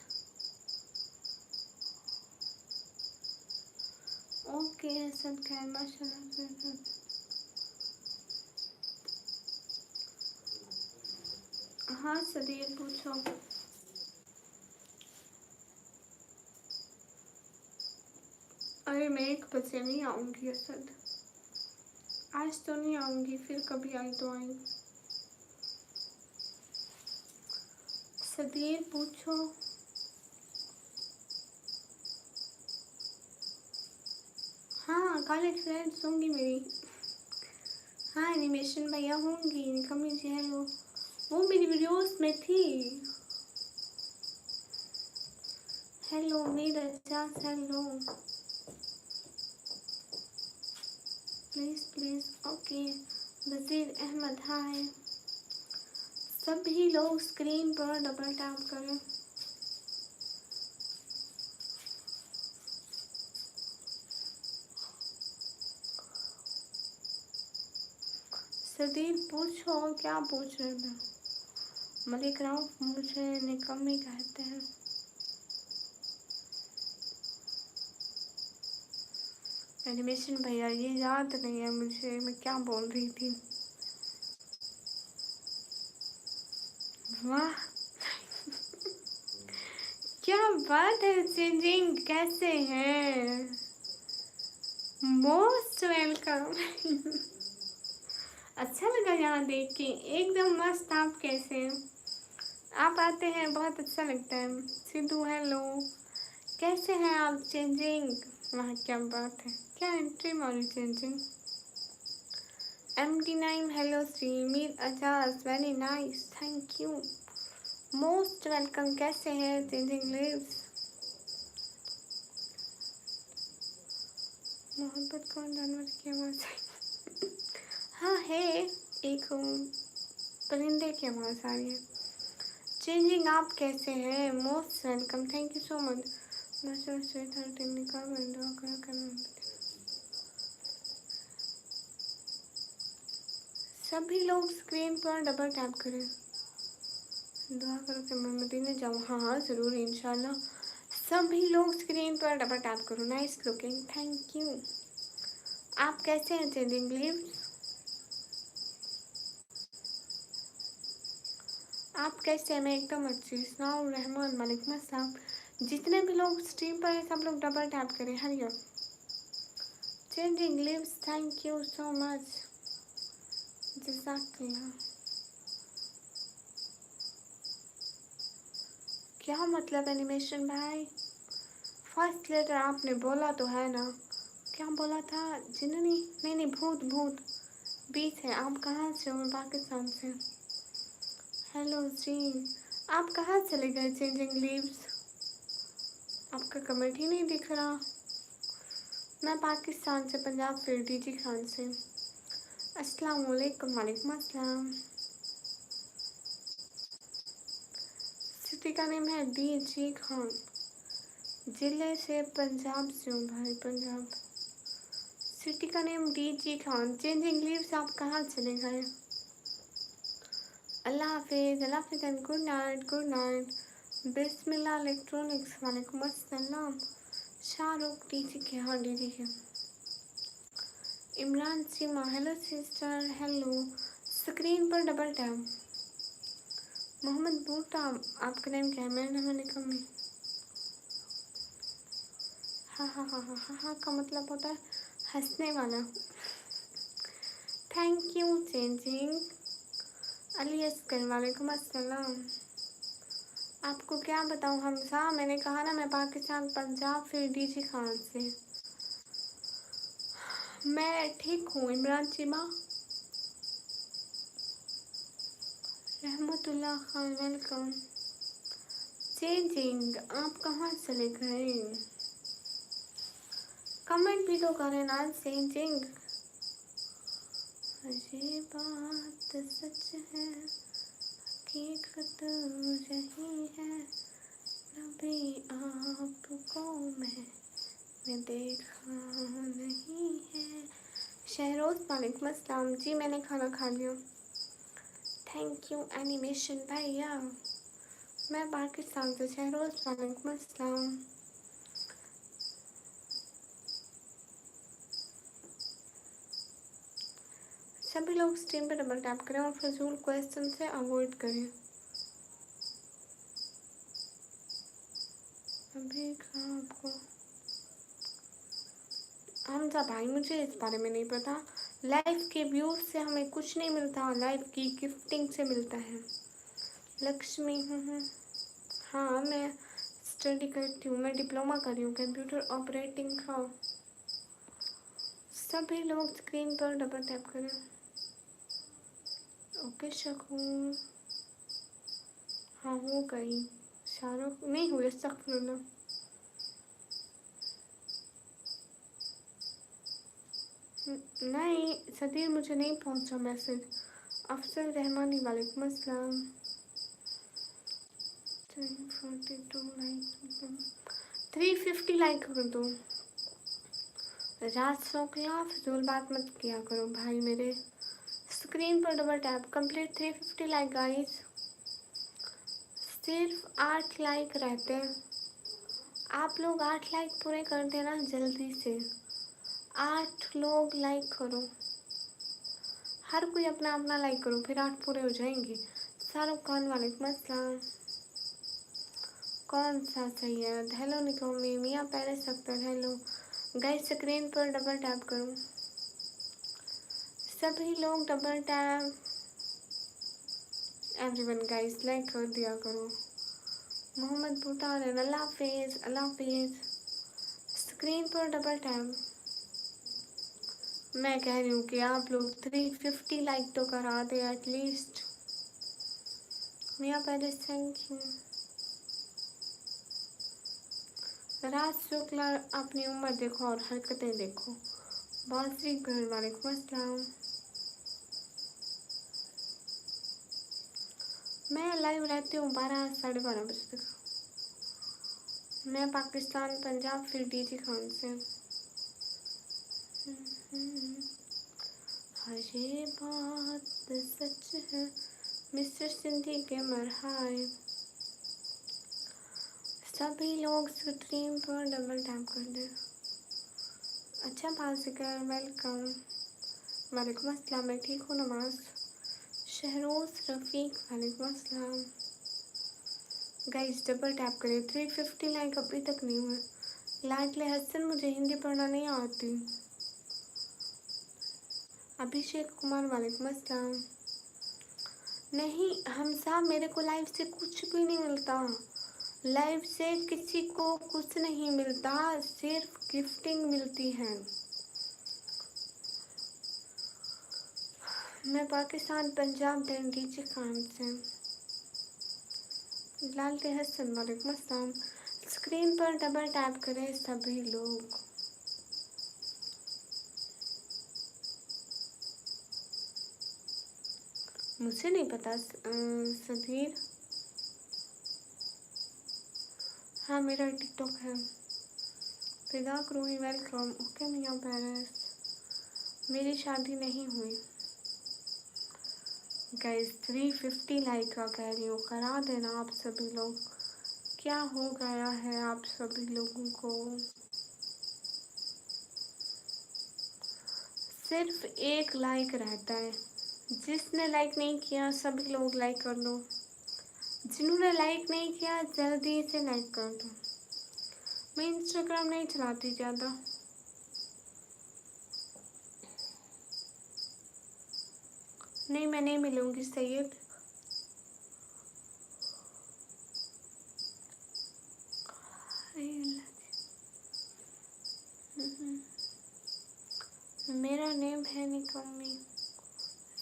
ओके सब खैर माशाल्लाह। हाँ सदीर पूछो। अरे मैं 1 बजे नहीं आऊँगी असद, आज तो नहीं आऊँगी, फिर कभी आई तो आई। सदीर पूछो। हाँ कॉलेज फ्रेंड्स होंगी मेरी। हाँ एनिमेशन भैया होंगी, निकम्मी जी हेलो, वो मेरी वीडियोस में थी। हेलो मेरा chance hello, please please okay. वजीर अहमद हाय। सभी लोग स्क्रीन पर डबल टैप करें। सदीर पूछो क्या पूछ रहे थे। मलिक राउफ मुझे निकम्मी कहते हैं। एनिमेशन भैया ये याद नहीं है मुझे मैं क्या बोल रही थी। वाह क्या बात है चेंजिंग, कैसे हैं? Most welcome. अच्छा लगा यहाँ देख के, एकदम मस्त। आप कैसे हैं? आप आते हैं बहुत अच्छा लगता है। सिद्धू हेलो, कैसे हैं आप चेंजिंग? वाह क्या बात है, क्या एंट्री मारी changing. MD9 hello Shri Mir Ajaz very nice thank you most welcome. कैसे हैं चेंजिंग लिव्स? मोहब्बत कौन जानवर की आवाज़ है? हाँ है, एक परिंदे की आवाज़ आ रही है। चेंजिंग आप कैसे हैं? Most welcome thank you so much. बस सभी लोग स्क्रीन पर डबल टैप करें। दुआ करो कि मैं मदीने जाऊँ। हाँ हाँ ज़रूर इंशाल्लाह। सभी लोग स्क्रीन पर डबल टैप करो। Nice looking thank you. आप कैसे हैं चेंजिंग लिव्स? आप कैसे हैं? मैं एकदम अच्छी। इस्लाम रहमान वालेकुम अस्सलाम। जितने भी लोग स्ट्रीम पर हैं सब लोग डबल टैप करें। Hurry up changing lives thank you so much जज़ाकल्लाह। क्या मतलब एनिमेशन भाई? फर्स्ट लेटर आपने बोला तो है ना? क्या बोला था? जिन्होंने नहीं नहीं भूत भूत बीच है। आप कहाँ से हो? मैं पाकिस्तान से। हेलो जी, आप कहाँ चले गए चेंजिंग लीव्स? आपका कमेंट ही नहीं दिख रहा। मैं पाकिस्तान से, पंजाब से, डीजी खान से। अस्सलाम वालेकुम। वालेकुम अस्सलाम। सिटी का नेम है डीजी खान। ज़िले से पंजाब से हूँ भाई, पंजाब। सिटी का name DG Khan. Changing leaves आप कहाँ चले गए? अल्लाह हाफिज़, अल्लाह हाफिज़ and good night, good night. Bismillah electronics वालेकुम अस्सलाम। शाहरुख डीजी के, हाँ डीजी के। इमरान सीमा हेलो सिस्टर हेलो। स्क्रीन पर डबल टैप। मोहम्मद बूटा आपका नेम क्या है? मेरा नाम है निकम्मी। हाँ हाँ हाँ हाँ हाँ हाँ का मतलब होता है हंसने वाला। Thank you changing. Ali Oscar वालेकुम अस्सलाम। आपको क्या बताऊँ हमसा, मैंने कहा ना मैं पाकिस्तान पंजाब फिर डीजी खान से। मैं ठीक हूँ इमरान चीमा। रहमतुल्लाह खान वेलकम। चेंजिंग आप कहाँ चले गए? कमेंट भी तो करें ना चेंजिंग। ये बात सच है, हकीकत यही है, नबी आपको मैं देखा नहीं है। शहरोज वालेकुम अस्सलाम जी, मैंने खाना खा लिया। थैंक यू एनिमेशन भैया। मैं पाकिस्तान से। शहरोज वालेकुम अस्सलाम। सभी लोग स्ट्रीम पर डबल टैप करें और फजूल क्वेश्चन से अवॉइड करें। अभी कहाँ आपको हमजा भाई, मुझे इस बारे में नहीं पता। लाइफ के व्यूज से हमें कुछ नहीं मिलता, लाइफ की गिफ्टिंग से मिलता है। लक्ष्मी हाँ मैं स्टडी करती हूँ, मैं डिप्लोमा कर रही हूँ कंप्यूटर ऑपरेटिंग का। सभी लोग स्क्रीन पर डबल टैप करें। ओके शकूर, हाँ हो गई। शाहरुख नहीं हुई, अस्तगफिरुल्लाह। नहीं सदीर, मुझे नहीं पहुंचा मैसेज। अफजल रहमानी वालेकुम अस्सलाम। 342 लाइक, 350 लाइक कर दो। रात सो के फिजूल बात मत किया करो भाई मेरे। स्क्रीन पर double tap, complete 350 like guys. सिर्फ 8 लाइक रहते हैं, आप लोग 8 लाइक पूरे कर देना जल्दी से। 8 लोग लाइक करो, हर कोई अपना अपना लाइक करो, फिर 8 पूरे हो जाएंगे। शाहरुख खान वालेकुम अस्सलाम। कौन सा सही है? हेलो निकोमी, मियाँ Paris Akhtar, hello guys. Screen पर डबल टैप करो, सभी लोग double tap. Everyone guys like कर दिया करो। मोहम्मद भूटान, अल्लाह हाफिज़, अल्लाह हाफिज़। स्क्रीन पर डबल टैप। मैं कह रही हूँ कि आप लोग 350 लाइक तो करा दे एटलीस्ट। मियाँ पहले थैंक यू। राज शुक्ला, अपनी उम्र देखो और हरकतें देखो। बासरी घर, वालेकुम अस्सलाम। मैं लाइव रहती हूँ 12 साढ़े 12 बजे तक। मैं पाकिस्तान, पंजाब, फिर डीजी खान से। हर ये बात सच है, मिस्टर सिंधी के मरहाए। सभी लोग स्क्रीन पर डबल टैप कर दे। अच्छा बाजिकर, वेलकम। वालेकुम अस्सलाम, मैं ठीक हूँ नमाज। शहरोज रफ़ीक, वालेकुम अस्सलाम। गाइस डबल टैप करें, 350 लाइक अभी तक नहीं हुए। लाडले हसन, मुझे हिंदी पढ़ना नहीं आती। अभिषेक कुमार, वालेकुम अस्सलाम। नहीं हमसा, मेरे को लाइव से कुछ भी नहीं मिलता। लाइव से किसी को कुछ नहीं मिलता, सिर्फ गिफ्टिंग मिलती है। मैं पाकिस्तान, पंजाब, दैन डीजी खान से। लाडले हसन, वालेकुम अस्सलाम। स्क्रीन पर डबल टैप करें सभी लोग। मुझे नहीं पता सदीर। हाँ मेरा टिकटॉक है। फिदा रूही, वेलकम। ओके मियाँ पैरिस, मेरी शादी नहीं हुई। गाइस 350 लाइक का कह रही हूँ, करा देना आप सभी लोग। क्या हो गया है आप सभी लोगों को? सिर्फ एक लाइक रहता है। जिसने लाइक नहीं किया सभी लोग लाइक कर दो। जिन्होंने लाइक नहीं किया जल्दी से लाइक कर दो। मैं इंस्टाग्राम नहीं चलाती ज़्यादा। नहीं मैं नहीं मिलूँगी सैयद। मेरा नेम है निकम्मी,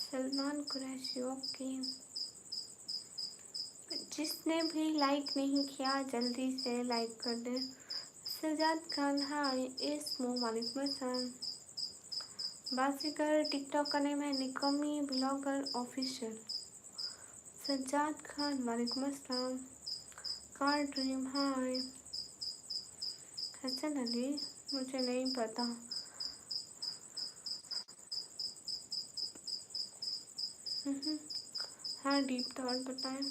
सलमान कुरैशी। ओके, जिसने भी लाइक नहीं किया जल्दी से लाइक कर दे। सजाद खान, हाय इसमो, वालेकुम अस्सलाम। बासिकर, टिकटॉक का नेम है निकम्मी ब्लॉगर ऑफिशियल। सजाद खान, वालेकुम अस्सलाम। कार ड्रीम, हाय। हसन अली, मुझे नहीं पता। हाँ डीप थॉट बताएं।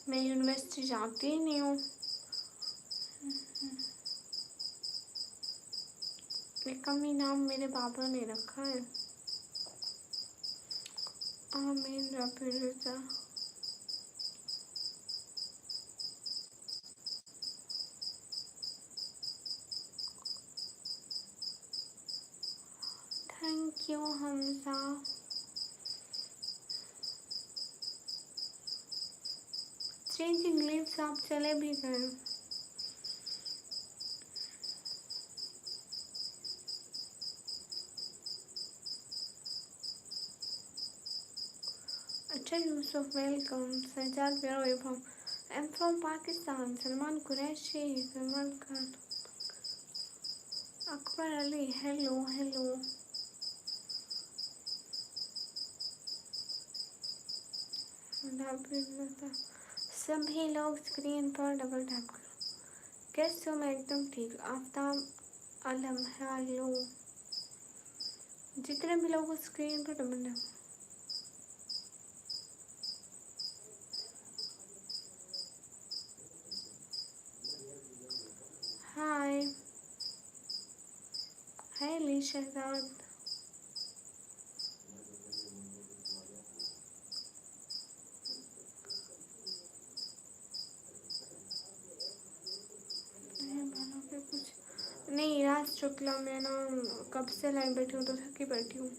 मैं यूनिवर्सिटी जाती ही नहीं हूँ। निकम्मी नाम मेरे पापा ने रखा है। आमीन रब्बिल रिज़ा। Thank you Hamza. Changing lips आप चले भी गए। अच्छा Yusuf welcome. Sajjad where are you from? I am from Pakistan. Salman Qureshi, Salman Khan, Akbar Ali, hello hello. सभी लोग स्क्रीन पर डबल टैप करो। कैसे हो? मैं एकदम ठीक। आफ्ताब आलम, हेलो। जितने भी लोग स्क्रीन पर डबल टैप। हाय हाय अली शहजाद। कुछ नहीं, राज शुक्ला। मैं ना कब से लाइव बैठी हूँ तो थकी बैठी हूँ।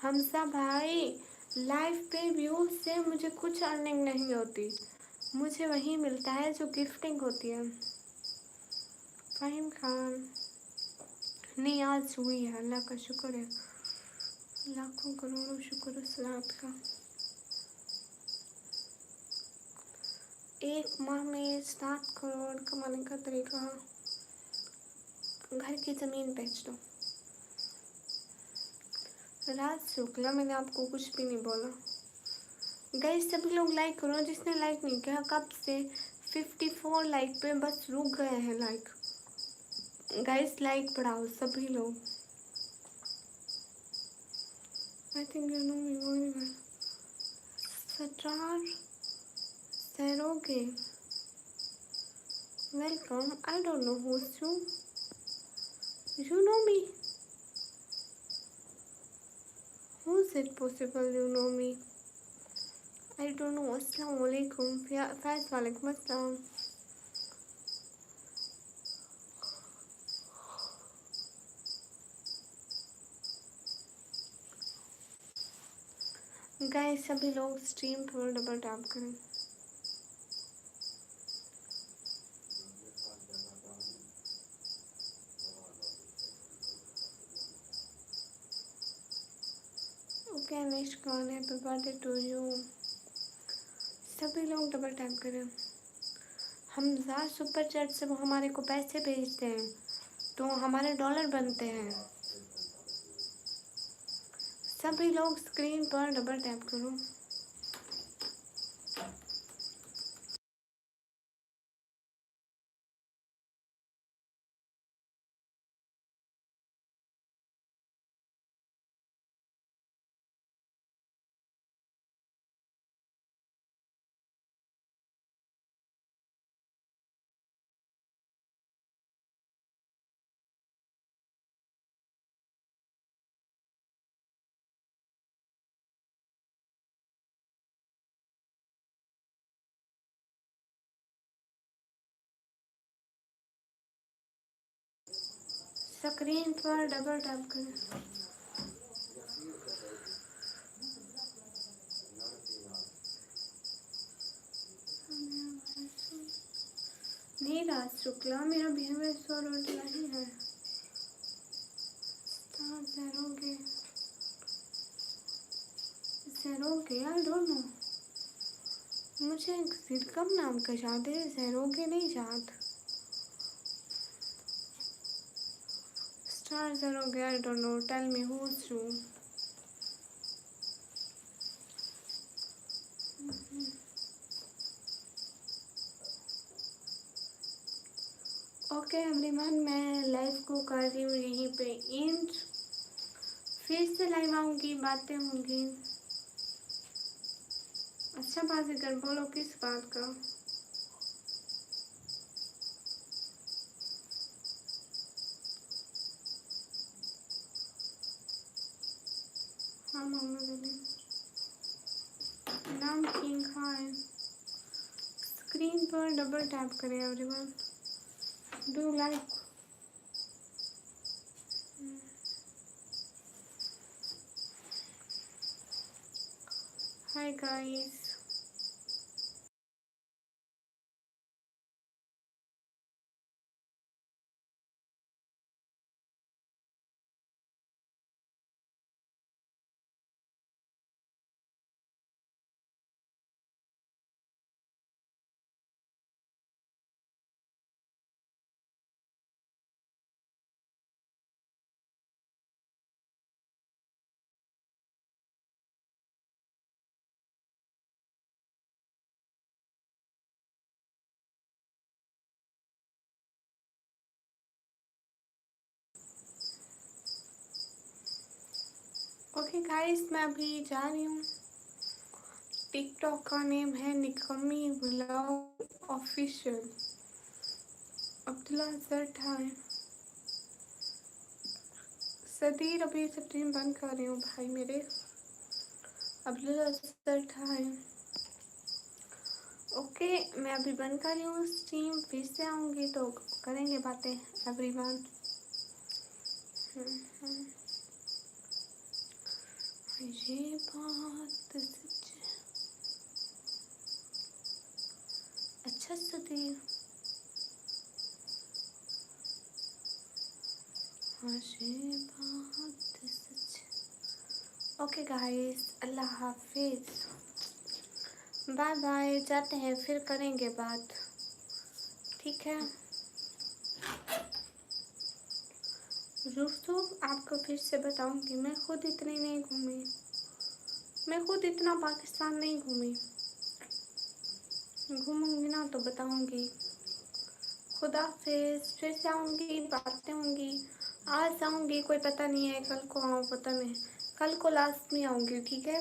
हमसा भाई, लाइव पे व्यूज से मुझे कुछ अर्निंग नहीं होती, मुझे वही मिलता है जो गिफ्टिंग होती है। फ़हीम खान, नहीं आज हुई है, अल्लाह का शुक्र है, लाखों करोड़ों शुक्र उस रात का। एक माह में 7 करोड़ कमाने का तरीका, घर की ज़मीन बेच दो। राज शुक्ला, मैंने आपको कुछ भी नहीं बोला। गाइस सभी लोग लाइक करो, जिसने लाइक नहीं किया कब से 54 लाइक पे बस रुक गए हैं लाइक। गाइस लाइक बढ़ाओ सभी लोग। I think you know me very well. Star सरोगे, welcome. I don't know who is you, you know me, how is it possible you know me? I don't know. अस्सलाम वालेकुम फैज़, वालेकुम अस्सलाम। गाइस सभी लोग स्ट्रीम पर डबल टैप करें। ओके नेक्स्ट कौन है? Happy birthday to you. सभी लोग डबल टैप करें। हमजा सुपर चैट से वो हमारे को पैसे भेजते हैं तो हमारे डॉलर बनते हैं। सभी लोग स्क्रीन पर डबल टैप करो। स्क्रीन पर डबल टैप करें। नहीं राज शुक्ला, मेरा बिहेवियर सो रोड नहीं है। ज़रोगे ज़रोगे, आई डोंट नो, मुझे सिरकम नाम का याद है, ज़रोगे नहीं याद। स्टार ज़रोगे, I don't know, tell me who is you. Okay everyone, मैं लाइव को कर रही हूँ यहीं पे एंड, फिर से लाइव आऊँगी, बातें होंगी। अच्छा बाजीगर, बोलो किस बात का? हाँ मोहम्मद अली, नाम किंग हाय। स्क्रीन पर डबल टैप करें everyone, do like. Hi guys. Okay guys, मैं अभी जा रही हूँ। टिकटॉक का नेम है निकम्मी व्लॉग ऑफिशियल। अब्दुल्ला सेट है सदीर, अभी स्ट्रीम बंद कर रही हूँ भाई मेरे। अब्दुल्ला सेट है। ओके, मैं अभी बंद कर रही हूँ स्ट्रीम, फिर से आऊँगी तो करेंगे बातें एवरीवन। ये बात सच। अच्छा सदीर, हाँ ये बात सच। ओके गाइस, अल्लाह हाफिज, बाय बाय, जाते हैं, फिर करेंगे बात, ठीक है। दोस्तों आपको फिर से बताऊंगी, मैं खुद इतनी नहीं घूमी, मैं खुद इतना पाकिस्तान नहीं घूमी। घूमूंगी ना तो बताऊंगी। खुदा फिर से आऊँगी, बातें होंगी। आज आऊँगी, कोई पता नहीं है, कल को आऊँ पता नहीं, कल को लास्ट में आऊँगी, ठीक है।